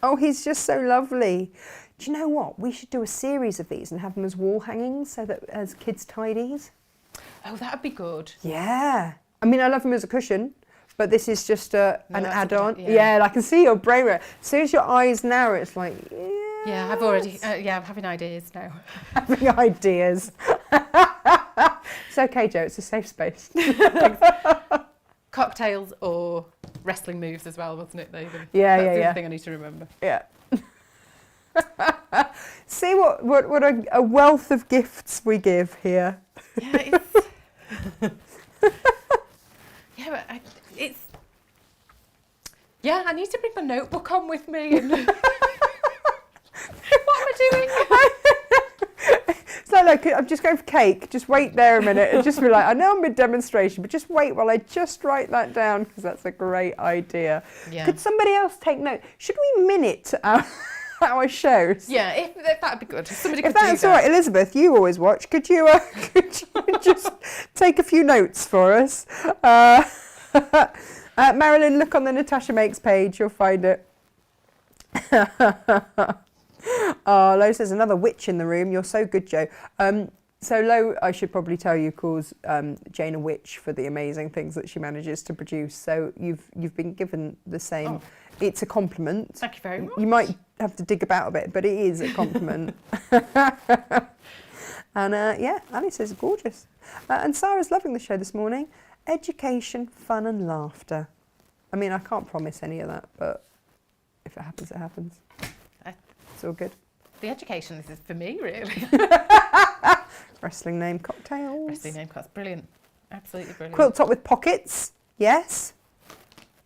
S1: Oh, he's just so lovely. Do you know what? We should do a series of these and have them as wall hangings so that as kids' tidies.
S2: Oh, that would be good.
S1: Yeah. I mean, I love them as a cushion, but this is just an add-on.
S2: Yeah,
S1: I can see your brain. As soon as your eyes narrow, it's like,
S2: yeah, I've already, I'm having ideas now.
S1: Having ideas. It's okay, Joe, it's a safe space.
S2: Cocktails or wrestling moves as well, wasn't it, David?
S1: That's
S2: the other thing I need to remember.
S1: Yeah. See what a wealth of gifts we give here.
S2: Yeah, I need to bring my notebook on with me. And what am I doing?
S1: So look, I'm just going for cake. Just wait there a minute and just be like, I know I'm mid-demonstration, but just wait while I just write that down because that's a great idea. Yeah. Could somebody else take note? Should we minute how I shows?
S2: Yeah, if that'd be good. Somebody
S1: If
S2: could do
S1: that's
S2: that.
S1: all right, Elizabeth, you always watch. Could you just take a few notes for us? Marilyn, look on the Natasha Makes page. You'll find it. Oh, Lo says another witch in the room. You're so good, Joe. So Lo, I should probably tell you, calls Jane a witch for the amazing things that she manages to produce. So you've been given the same.
S2: Oh.
S1: It's a compliment.
S2: Thank you very much.
S1: You might have to dig about a bit, but it is a compliment. And yeah, Annie says gorgeous. And Sarah's loving the show this morning. Education, fun and laughter. I mean, I can't promise any of that, but if it happens, it happens. It's all good.
S2: The education, this is for me, really.
S1: Wrestling name cocktails.
S2: Wrestling name cards, brilliant. Absolutely brilliant.
S1: Quilt top with pockets, yes.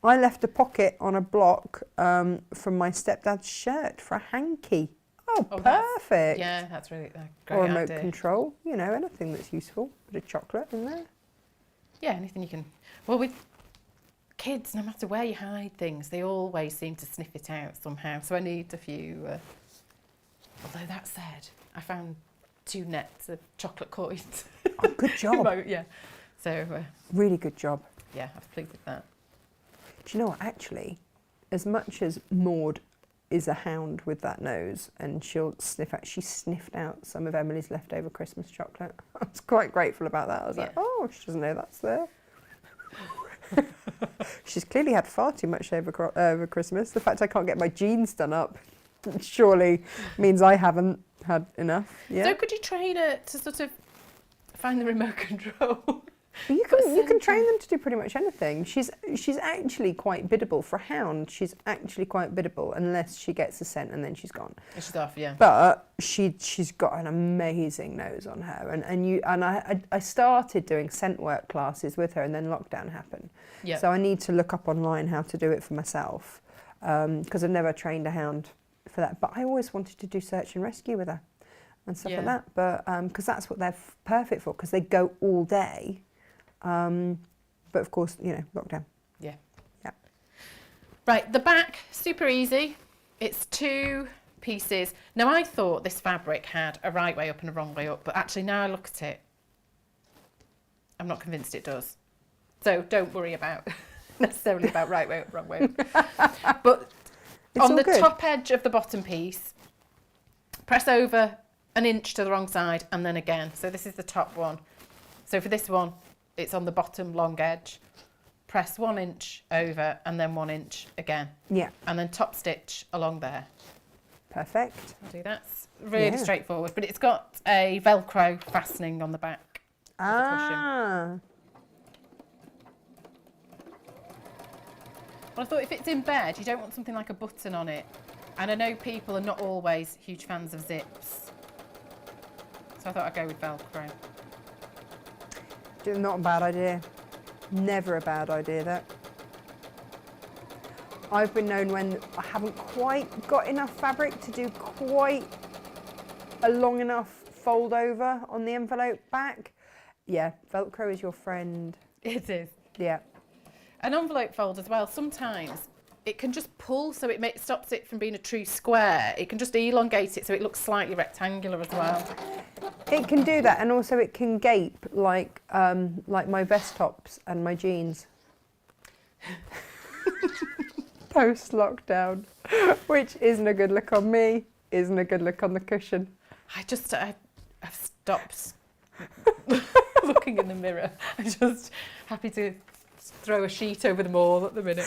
S1: I left a pocket on a block from my stepdad's shirt for a hanky. Oh, perfect.
S2: Yeah, that's really a great
S1: or remote
S2: idea.
S1: control, you know, anything that's useful. Bit of chocolate in there.
S2: Yeah, anything you can. Well, with kids, no matter where you hide things, they always seem to sniff it out somehow. So I need a few. Although that said, I found 2 nets of chocolate coins.
S1: Oh, good job.
S2: Yeah. So.
S1: Really good job.
S2: Yeah, I was pleased with that.
S1: Do you know what, actually, as much as Maud is a hound with that nose and she'll sniff out, she sniffed out some of Emily's leftover Christmas chocolate. I was quite grateful about that. I was like, oh, she doesn't know that's there. She's clearly had far too much over Christmas. The fact I can't get my jeans done up surely means I haven't had enough. Yeah.
S2: So could you train her to sort of find the remote control?
S1: You can train them to do pretty much anything. She's actually quite biddable for a hound. She's actually quite biddable unless she gets a scent and then she's gone.
S2: She's off, yeah.
S1: But she's got an amazing nose on her, and I started doing scent work classes with her, and then lockdown happened.
S2: Yeah.
S1: So I need to look up online how to do it for myself because I've never trained a hound for that. But I always wanted to do search and rescue with her and stuff like that. But because that's what they're perfect for, because they go all day. But of course, you know, lockdown.
S2: Yeah.
S1: Yeah.
S2: Right, the back, super easy. It's 2 pieces. Now, I thought this fabric had a right way up and a wrong way up, but actually now I look at it, I'm not convinced it does. So don't worry about necessarily about right way up, wrong way up. But
S1: It's
S2: on the
S1: good.
S2: top edge of the bottom piece, press over 1 inch to the wrong side and then again. So this is the top one. So for this one, it's on the bottom long edge. Press 1 inch over and then 1 inch again.
S1: Yeah.
S2: And then top stitch along there.
S1: Perfect.
S2: I'll do that. It's really straightforward, but it's got a Velcro fastening on the back of the cushion.
S1: Ah.
S2: Well, I thought if it's in bed, you don't want something like a button on it. And I know people are not always huge fans of zips. So I thought I'd go with Velcro.
S1: Not a bad idea. Never a bad idea, that. I've been known when I haven't quite got enough fabric to do quite a long enough fold over on the envelope back. Yeah, Velcro is your friend.
S2: It is.
S1: Yeah.
S2: An envelope fold as well, sometimes it can just pull so it stops it from being a true square. It can just elongate it so it looks slightly rectangular as well.
S1: It can do that, and also it can gape like my vest tops and my jeans. Post lockdown, which isn't a good look on me, isn't a good look on the cushion.
S2: I've stopped looking in the mirror. I'm just happy to throw a sheet over them all at the minute.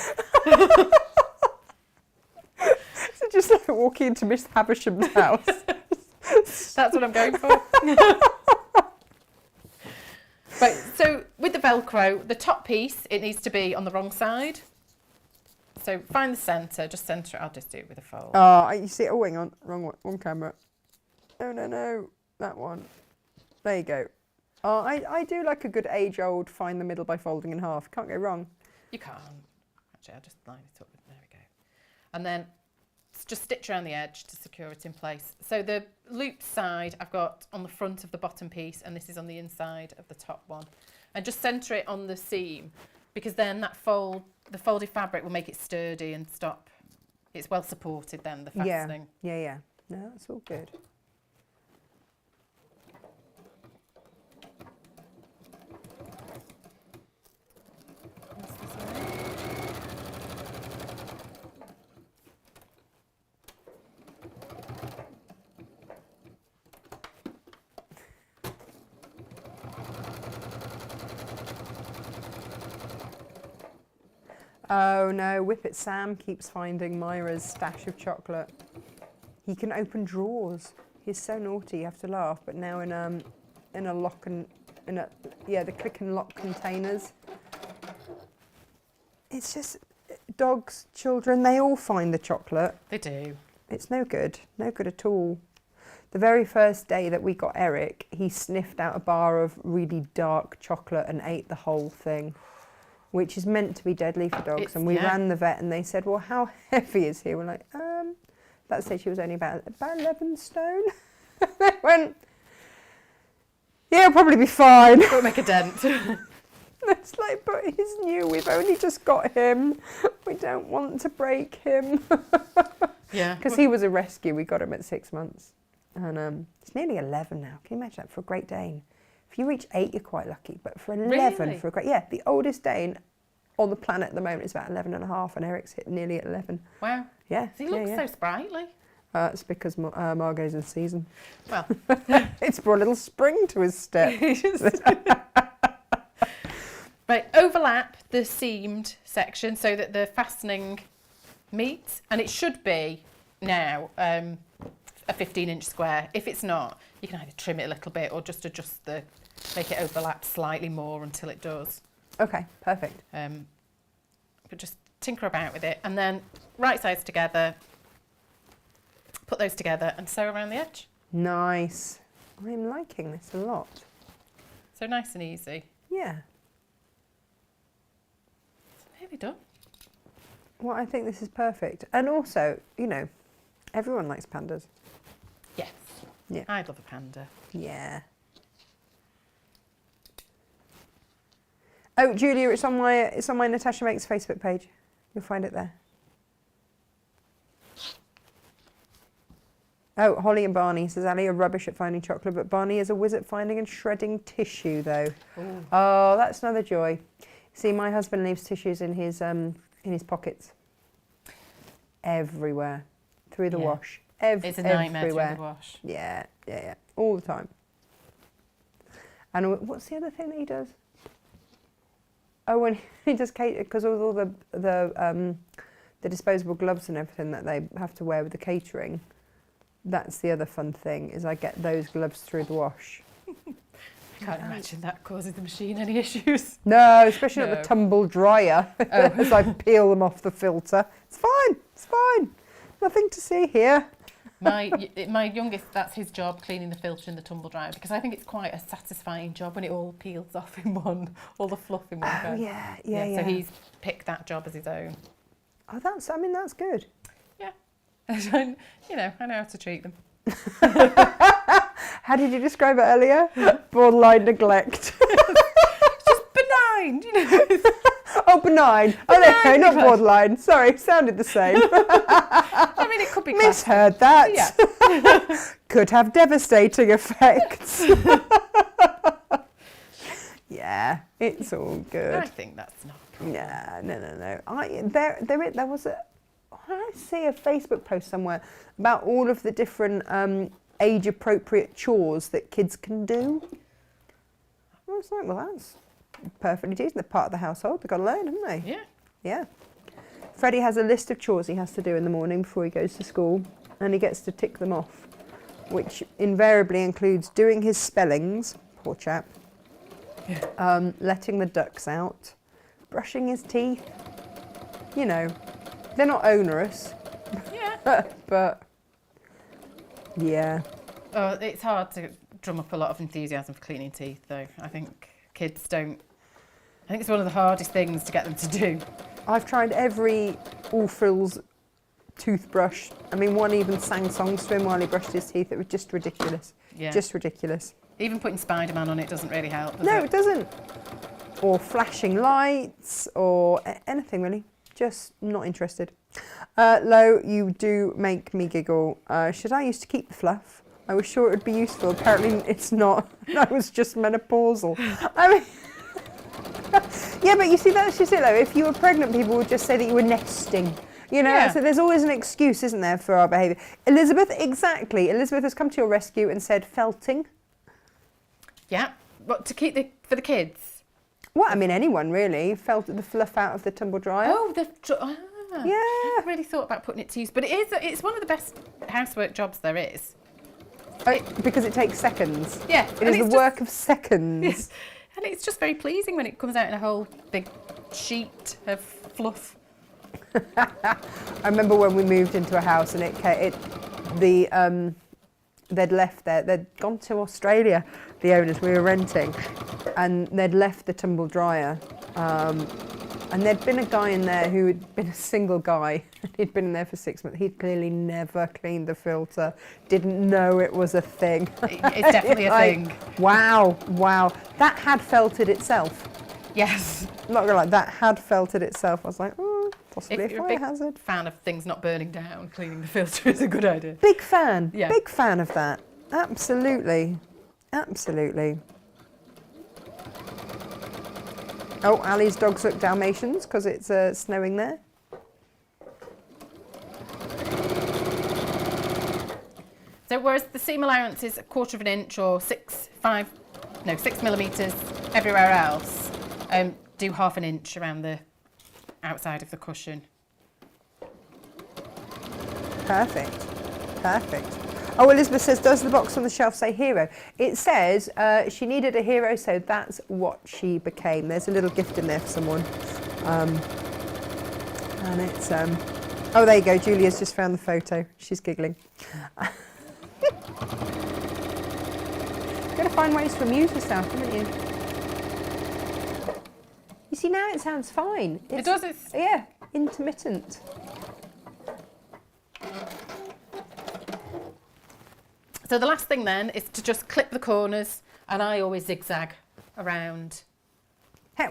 S1: So just like walking into Miss Havisham's house.
S2: That's what I'm going for. Right, so with the Velcro, the top piece, it needs to be on the wrong side. So find the centre, just centre it. I'll just do it with a fold.
S1: Oh, you see, oh, hang on, wrong one, wrong camera. No, that one. There you go. Oh, I do like a good age-old find the middle by folding in half. Can't go wrong.
S2: You can't. Actually, I'll just line it up. There we go. And then just stitch around the edge to secure it in place. So the loop side I've got on the front of the bottom piece, and this is on the inside of the top one. And just centre it on the seam, because then that the folded fabric will make it sturdy and stop it's well supported then, the
S1: Yeah,
S2: fastening.
S1: yeah. No, that's all good. Oh no, Whippet Sam keeps finding Myra's stash of chocolate. He can open drawers. He's so naughty, you have to laugh, but now in a lock and the click and lock containers. It's just dogs, children, they all find the chocolate.
S2: They do.
S1: It's no good at all. The very first day that we got Eric, he sniffed out a bar of really dark chocolate and ate the whole thing, which is meant to be deadly for dogs. And we ran the vet and they said, well, how heavy is he? We're like, that stage he was only about 11 stone. They went, yeah, he'll probably be fine.
S2: Won't make a dent.
S1: It's like, but he's new, we've only just got him. We don't want to break him.
S2: Yeah.
S1: Because he was a rescue, we got him at 6 months. And it's nearly 11 now. Can you imagine that for a Great Dane? If you reach 8, you're quite lucky. But for 11,
S2: Really?
S1: for a Great... Yeah, the oldest Dane on the planet at the moment is about 11 and a half, and Eric's hit nearly at 11.
S2: Wow.
S1: Yeah.
S2: He looks so sprightly.
S1: It's because Margot's in season.
S2: Well.
S1: It's brought a little spring to his step.
S2: Right, overlap the seamed section so that the fastening meets, and it should be now a 15-inch square. If it's not, you can either trim it a little bit or just make it overlap slightly more until it does.
S1: Okay, perfect.
S2: But just tinker about with it, and then right sides together, put those together and sew around the edge.
S1: Nice. I'm liking this a lot.
S2: So nice and easy.
S1: Yeah.
S2: Nearly done.
S1: Well, I think this is perfect. And also, you know, everyone likes pandas.
S2: Yes.
S1: Yeah.
S2: I'd love a panda.
S1: Yeah. Oh, Julia, it's on my Natasha Makes Facebook page. You'll find it there. Oh, Holly and Barney says Ali are rubbish at finding chocolate, but Barney is a whiz at finding and shredding tissue, though. Ooh. Oh, that's another joy. See, my husband leaves tissues in his pockets. Everywhere. Through the wash.
S2: It's a nightmare through the wash.
S1: Yeah. All the time. And what's the other thing that he does? Oh, when he does cater, because of all the disposable gloves and everything that they have to wear with the catering, that's the other fun thing, is I get those gloves through the wash.
S2: I can't imagine that causes the machine any issues.
S1: No, especially not the tumble dryer, as I peel them off the filter. It's fine. Nothing to see here.
S2: My youngest, that's his job, cleaning the filter in the tumble dryer, because I think it's quite a satisfying job when it all peels off in one, all the fluff in one go.
S1: Yeah.
S2: So he's picked that job as his own.
S1: Oh, that's good.
S2: Yeah. I know how to treat them.
S1: How did you describe it earlier? Borderline neglect.
S2: It's just benign, you know.
S1: Oh, benign. Oh, no, not borderline. Sorry, sounded the same.
S2: I mean, it could be
S1: misheard that.
S2: Yeah.
S1: Could have devastating effects. Yeah, it's all good.
S2: I think that's not a problem.
S1: Yeah, no. There was I see a Facebook post somewhere about all of the different age-appropriate chores that kids can do. I was like, well, that's perfectly decent. They're part of the household. They've got to learn, haven't they?
S2: Yeah.
S1: Yeah. Freddie has a list of chores he has to do in the morning before he goes to school, and he gets to tick them off, which invariably includes doing his spellings, poor chap, letting the ducks out, brushing his teeth. You know, they're not onerous.
S2: Yeah.
S1: But, yeah.
S2: Oh, it's hard to drum up a lot of enthusiasm for cleaning teeth, though. I think kids don't. I think it's one of the hardest things to get them to do.
S1: I've tried every All Frills toothbrush. I mean, one even sang songs to him while he brushed his teeth. It was just ridiculous.
S2: Yeah.
S1: Just ridiculous.
S2: Even putting Spider-Man on it doesn't really help, does
S1: No,
S2: it?
S1: it doesn't. Or flashing lights or anything really. Just not interested. Lo, you do make me giggle. Should I used to keep the fluff? I was sure it would be useful. Apparently it's not. I was just menopausal. I mean, yeah, but you see, that's just it, though. If you were pregnant, people would just say that you were nesting. You know,
S2: Yeah.
S1: so there's always an excuse, isn't there, for our behaviour. Elizabeth, exactly. Elizabeth has come to your rescue and said felting.
S2: Yeah. What, to keep for the kids?
S1: Well, I mean, anyone really. Felt the fluff out of the tumble dryer.
S2: Oh,
S1: Yeah.
S2: I haven't really thought about putting it to use, but it's one of the best housework jobs there is.
S1: Because it takes seconds.
S2: Yeah.
S1: It is the work of seconds.
S2: Yes. And it's just very pleasing when it comes out in a whole big sheet of fluff.
S1: I remember when we moved into a house and they'd left there, they'd gone to Australia, the owners, we were renting, and they'd left the tumble dryer. And there'd been a guy in there who had been a single guy. He'd been in there for 6 months. He'd clearly never cleaned the filter, didn't know it was a thing.
S2: It's definitely a thing.
S1: Wow. That had felted itself.
S2: Yes.
S1: I'm not gonna lie, that had felted itself. I was like, possibly
S2: If
S1: a
S2: you're
S1: fire
S2: a big
S1: hazard.
S2: fan of things not burning down, cleaning the filter is a good idea.
S1: Big fan.
S2: Yeah.
S1: Big fan of that. Absolutely. Oh, Ali's dogs look Dalmatians because it's snowing there.
S2: So whereas the seam allowance is 1/4 inch or 6 millimetres everywhere else, do 1/2 inch around the outside of the cushion.
S1: Perfect. Oh, Elizabeth says, does the box on the shelf say hero? It says she needed a hero, so that's what she became. There's a little gift in there for someone. And it's, oh, there you go. Julia's just found the photo. She's giggling. You've got to find ways to amuse yourself, haven't you? You see, now it sounds fine.
S2: It does.
S1: Yeah, intermittent.
S2: So the last thing then is to just clip the corners, and I always zigzag around.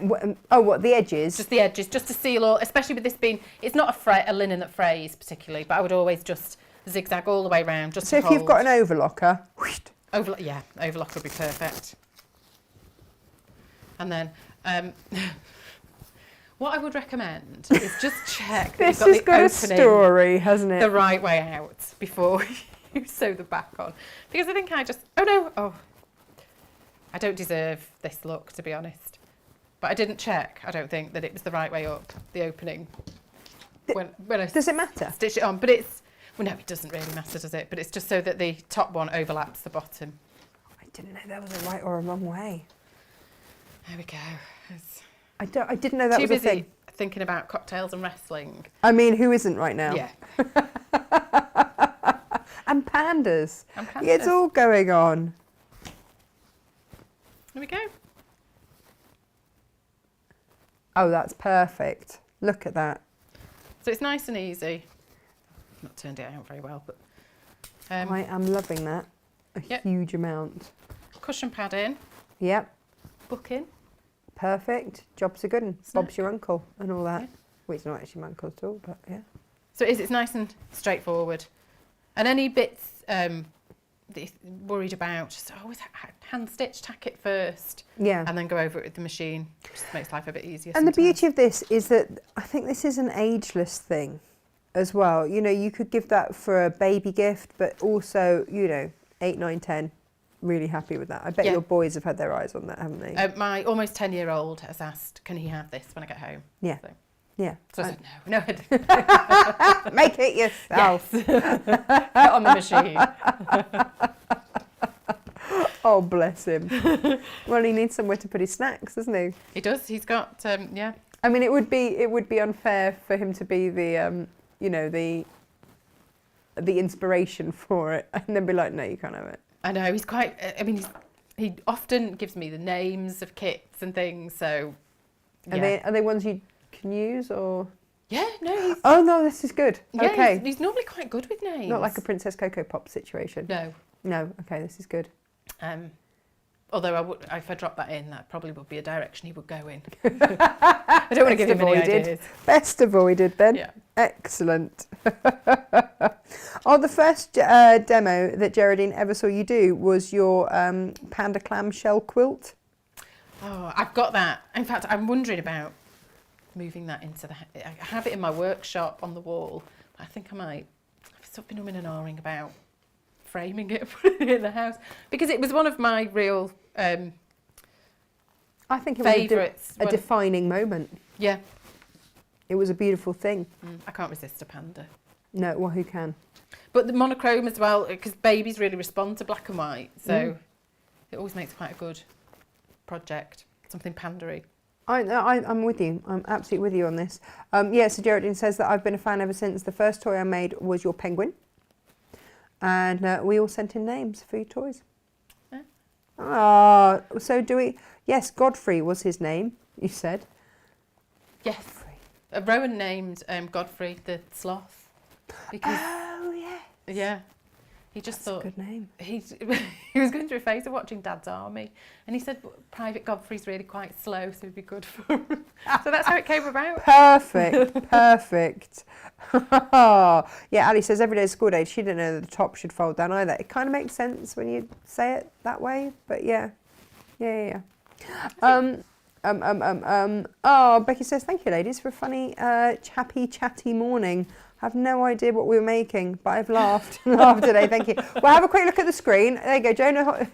S1: What, the edges?
S2: Just the edges, just to seal all, especially with this being, it's not a linen that frays particularly, but I would always just zigzag all the way around just
S1: so
S2: to
S1: if you've got an overlocker,
S2: overlock would be perfect. And then what I would recommend is just check that
S1: this
S2: you've got
S1: has
S2: the
S1: got a
S2: opening
S1: story, hasn't it?
S2: the right way out before you sew the back on. Because I think I don't deserve this look, to be honest. But I didn't check, I don't think, that it was the right way up, the opening. When I
S1: Does it matter?
S2: stitch it on, but no, it doesn't really matter, does it? But it's just so that the top one overlaps the bottom.
S1: I didn't know there was a right or a wrong way.
S2: There we go.
S1: I didn't know that was a thing.
S2: Too busy thinking about cocktails and wrestling.
S1: I mean, who isn't right now?
S2: Yeah.
S1: And pandas.
S2: And
S1: Yeah, it's
S2: pandas.
S1: all going on.
S2: There we go.
S1: Oh, that's perfect. Look at that.
S2: So it's nice and easy. I've not turned it out very well, but
S1: I am loving that. A
S2: Yep.
S1: huge amount.
S2: cushion pad in,
S1: Yep.
S2: book in.
S1: Perfect. Job's a good one. Bob's
S2: Snack.
S1: your uncle and all that.
S2: Yeah.
S1: Well, he's not actually my uncle at all, but yeah.
S2: So it's nice and straightforward. And any bits that you're worried about, just always hand stitch, tack it first,
S1: Yeah.
S2: and then go over it with the machine. Just makes life a bit easier.
S1: And the
S2: sometimes.
S1: beauty of this is that I think this is an ageless thing as well. You know, you could give that for a baby gift, but also, 8, 9, 10, really happy with that. I bet
S2: Yeah.
S1: your boys have had their eyes on that, haven't they?
S2: My almost 10-year-old has asked, can he have this when I get home?
S1: Yeah.
S2: So,
S1: Yeah.
S2: so I said, no, I didn't.
S1: Make it yourself.
S2: Yes. Put on the machine.
S1: Oh, bless him. Well, he needs somewhere to put his snacks, doesn't he?
S2: He does. He's got, yeah.
S1: I mean, it would be unfair for him to be the the inspiration for it, and then be like, no, you can't have it.
S2: I know, he's quite, he often gives me the names of kits and things, so, yeah.
S1: Are they ones you can use, or?
S2: Yeah, no, he's,
S1: Oh no, this is good.
S2: yeah,
S1: Okay.
S2: he's normally quite good with names.
S1: Not like a Princess Cocoa Pop situation.
S2: No.
S1: No. Okay, this is good.
S2: Although if I dropped that in, that probably would be a direction he would go in. I don't want to give him any ideas.
S1: Best avoided then.
S2: Yeah.
S1: Excellent. Oh, the first demo that Geraldine ever saw you do was your Panda clamshell quilt.
S2: Oh, I've got that. In fact, I'm wondering about moving that into I have it in my workshop on the wall. I think I might. I've sort of been umming and ahhing about framing it, putting it in the house, because it was one of my real
S1: I think it
S2: favourites.
S1: was a defining moment.
S2: Yeah.
S1: It was a beautiful thing.
S2: I can't resist a panda.
S1: No, well, who can?
S2: But the monochrome as well, because babies really respond to black and white, so it always makes quite a good project, something pandery.
S1: I'm with you. I'm absolutely with you on this. Yeah, so Geraldine says that I've been a fan ever since. The first toy I made was your penguin. And we all sent in names for your toys. Ah, so do we... Yes, Godfrey was his name, you said.
S2: Yes. Rowan named Godfrey the sloth. Because,
S1: oh, yeah.
S2: Yeah. He just
S1: That's
S2: thought...
S1: a good name.
S2: He was going through a phase of watching Dad's Army. And he said, Private Godfrey's really quite slow, so it'd be good for him. So that's how it came about.
S1: Perfect, perfect. Yeah, Ali says every day is school day. She didn't know that the top should fold down either. It kind of makes sense when you say it that way, but yeah. Oh, Becky says, thank you, ladies, for a funny, happy, chatty morning. I have no idea what we were making, but I've laughed today. Thank you. Well, have a quick look at the screen. There you go, Jane. I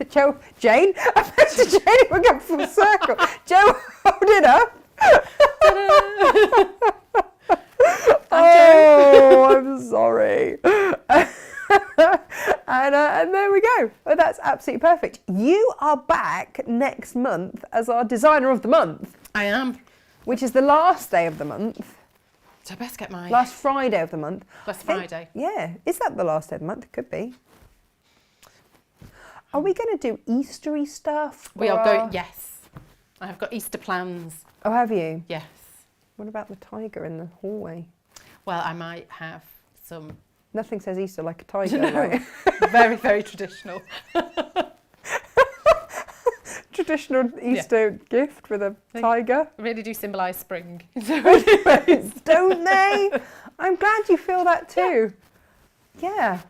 S1: mentioned Jane. We're going full circle. Joe, hold it up. Oh, I'm sorry. And there we go. Well, that's absolutely perfect. You are back next month as our designer of the month.
S2: I am.
S1: Which is the last day of the month.
S2: So I best get my...
S1: Last Friday of the month.
S2: Last Friday.
S1: Yeah. Is that the last day of the month? It could be. Are we going to do Eastery stuff?
S2: We are going... Yes. I have got Easter plans.
S1: Oh, have you?
S2: Yes.
S1: What about the tiger in the hallway?
S2: Well, I might have some...
S1: Nothing says Easter like a tiger,
S2: No.
S1: right?
S2: Very, very traditional.
S1: Traditional Easter gift with a tiger.
S2: Really do symbolise spring.
S1: Don't they? I'm glad you feel that too. Yeah.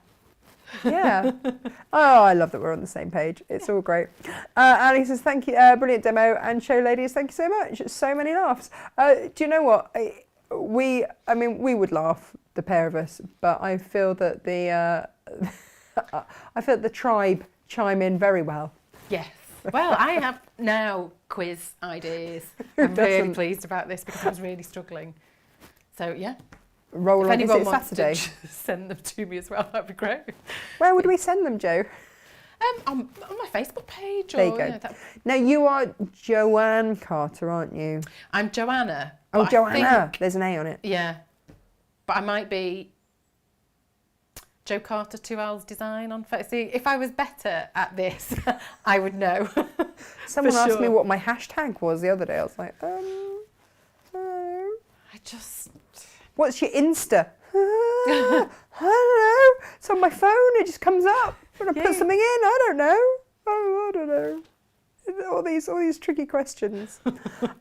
S1: Oh, I love that we're on the same page. It's all great. Ali says, thank you. Brilliant demo. And show ladies, thank you so much. So many laughs. Do you know what? We would laugh, the pair of us, but I feel that the tribe chime in very well.
S2: Yes. Well, I have now quiz ideas. I'm really pleased about this because I was really struggling. So, yeah.
S1: Roll on, is it Saturday?
S2: Send them to me as well, that'd be great.
S1: Where would we send them, Jo?
S2: On my Facebook page.
S1: There you go. Now, you are Joanne Carter, aren't you?
S2: I'm Joanna.
S1: Oh, Joanna. There's an A on it.
S2: Yeah. But I might be Jo Carter 2L's design on Facebook. See, if I was better at this, I would know.
S1: Someone asked me what my hashtag was the other day. I was like, What's your Insta? I don't know. It's on my phone. It just comes up when I put something in. I don't know. I don't know. All these tricky questions.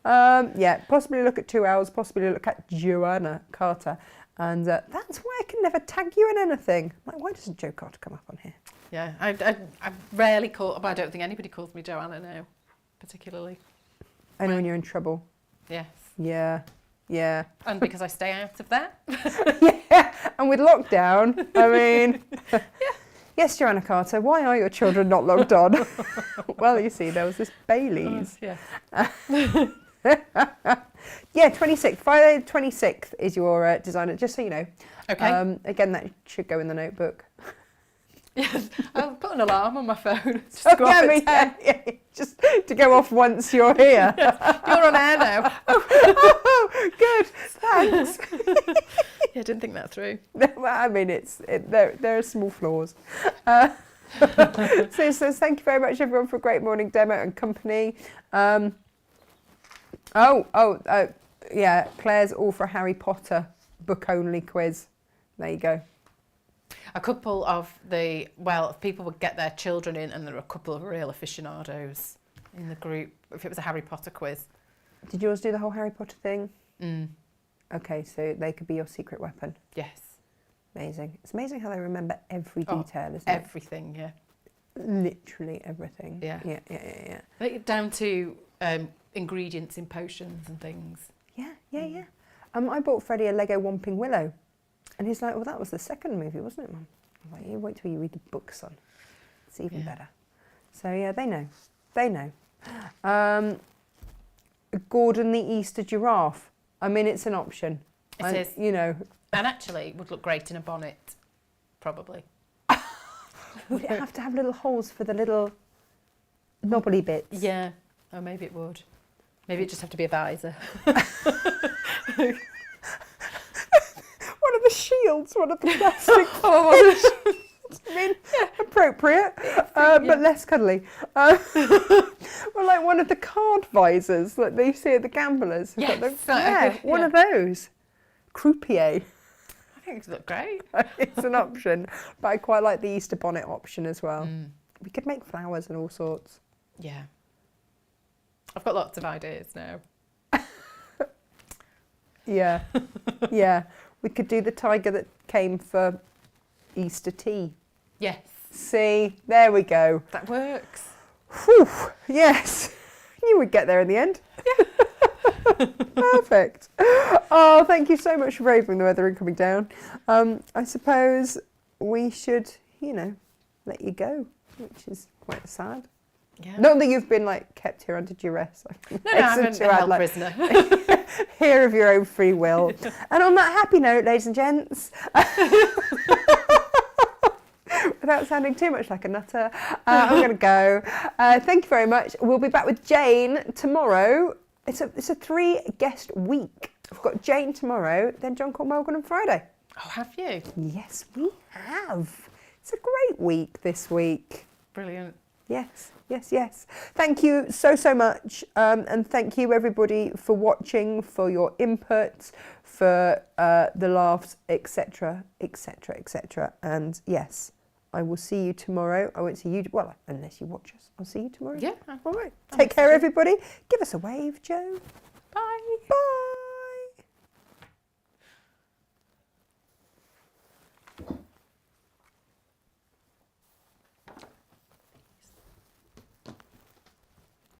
S1: Possibly look at 2Ls. Possibly look at Joanna Carter. And that's why I can never tag you in anything. Like, why doesn't Jo Carter come up on here?
S2: Yeah, I rarely call... But I don't think anybody calls me Joanna now, particularly.
S1: Only when you're in trouble.
S2: Yes.
S1: Yeah.
S2: And because I stay out of that.
S1: Yeah, and with lockdown, I mean... Yes, Joanna Carter, why are your children not logged on? Well, you see, there was this Bailey's.
S2: Yeah.
S1: Yeah, 26th. Friday the 26th is your designer, just so you know.
S2: Okay.
S1: Again, that should go in the notebook.
S2: Yes, I'll put an alarm on my phone. Just go off at 10.
S1: Yeah, just to go off once you're here.
S2: You're on air now.
S1: Oh, good. Thanks.
S2: Yeah, didn't think that through.
S1: Well, I mean, there are small flaws. So it says, thank you very much, everyone, for a great morning demo and company. Yeah, Claire's all for a Harry Potter book-only quiz. There you go.
S2: A couple of people would get their children in, and there were a couple of real aficionados in the group. If it was a Harry Potter quiz.
S1: Did yours do the whole Harry Potter thing? Okay, so they could be your secret weapon.
S2: Yes.
S1: Amazing. It's amazing how they remember every
S2: Oh,
S1: detail, isn't it?
S2: Everything, yeah.
S1: Literally everything.
S2: Yeah.
S1: Yeah.
S2: Like down to ingredients in potions and things.
S1: Yeah. I bought Freddie a Lego Whomping Willow. And he's like, well, that was the second movie, wasn't it, Mum? I'm like, you wait till you read the book, son. It's even better. So, yeah, they know. They know. Gordon the Easter giraffe. I mean, it's an option.
S2: It is.
S1: You know.
S2: And actually, it would look great in a bonnet, probably.
S1: Would it have to have little holes for the little knobbly bits?
S2: Yeah. Oh, maybe it would. Maybe it just have to be a visor.
S1: One of the shields, one of the plastic. I mean, appropriate, but less cuddly. Well, like one of the card visors that they see at the gamblers.
S2: Yes,
S1: One of those. Croupier.
S2: I think it would look great.
S1: It's an option, but I quite like the Easter bonnet option as well. We could make flowers and all sorts.
S2: Yeah. I've got lots of ideas now.
S1: Yeah. Yeah. We could do the tiger that came for Easter tea.
S2: Yes.
S1: See, there we go.
S2: That works.
S1: Whew, yes. You would get there in the end. Yeah. Perfect. Oh, thank you so much for braving the weather and coming down. I suppose we should, let you go, which is quite sad.
S2: Yeah.
S1: Not that you've been kept here under duress.
S2: No, I'm a held prisoner.
S1: Here of your own free will. And on that happy note, ladies and gents, without sounding too much like a nutter, I'm going to go. Thank you very much. We'll be back with Jane tomorrow. It's a 3-guest week. We've got Jane tomorrow, then John Cormorgan on Friday.
S2: Oh, have you?
S1: Yes, we have. It's a great week this week.
S2: Brilliant.
S1: Yes. Thank you so much. And thank you, everybody, for watching, for your input, for the laughs, etc. And yes, I will see you tomorrow. I won't see you, well, unless you watch us. I'll see you tomorrow.
S2: Yeah.
S1: All right. Take care, everybody. Give us a wave, Joe.
S2: Bye.
S1: Bye.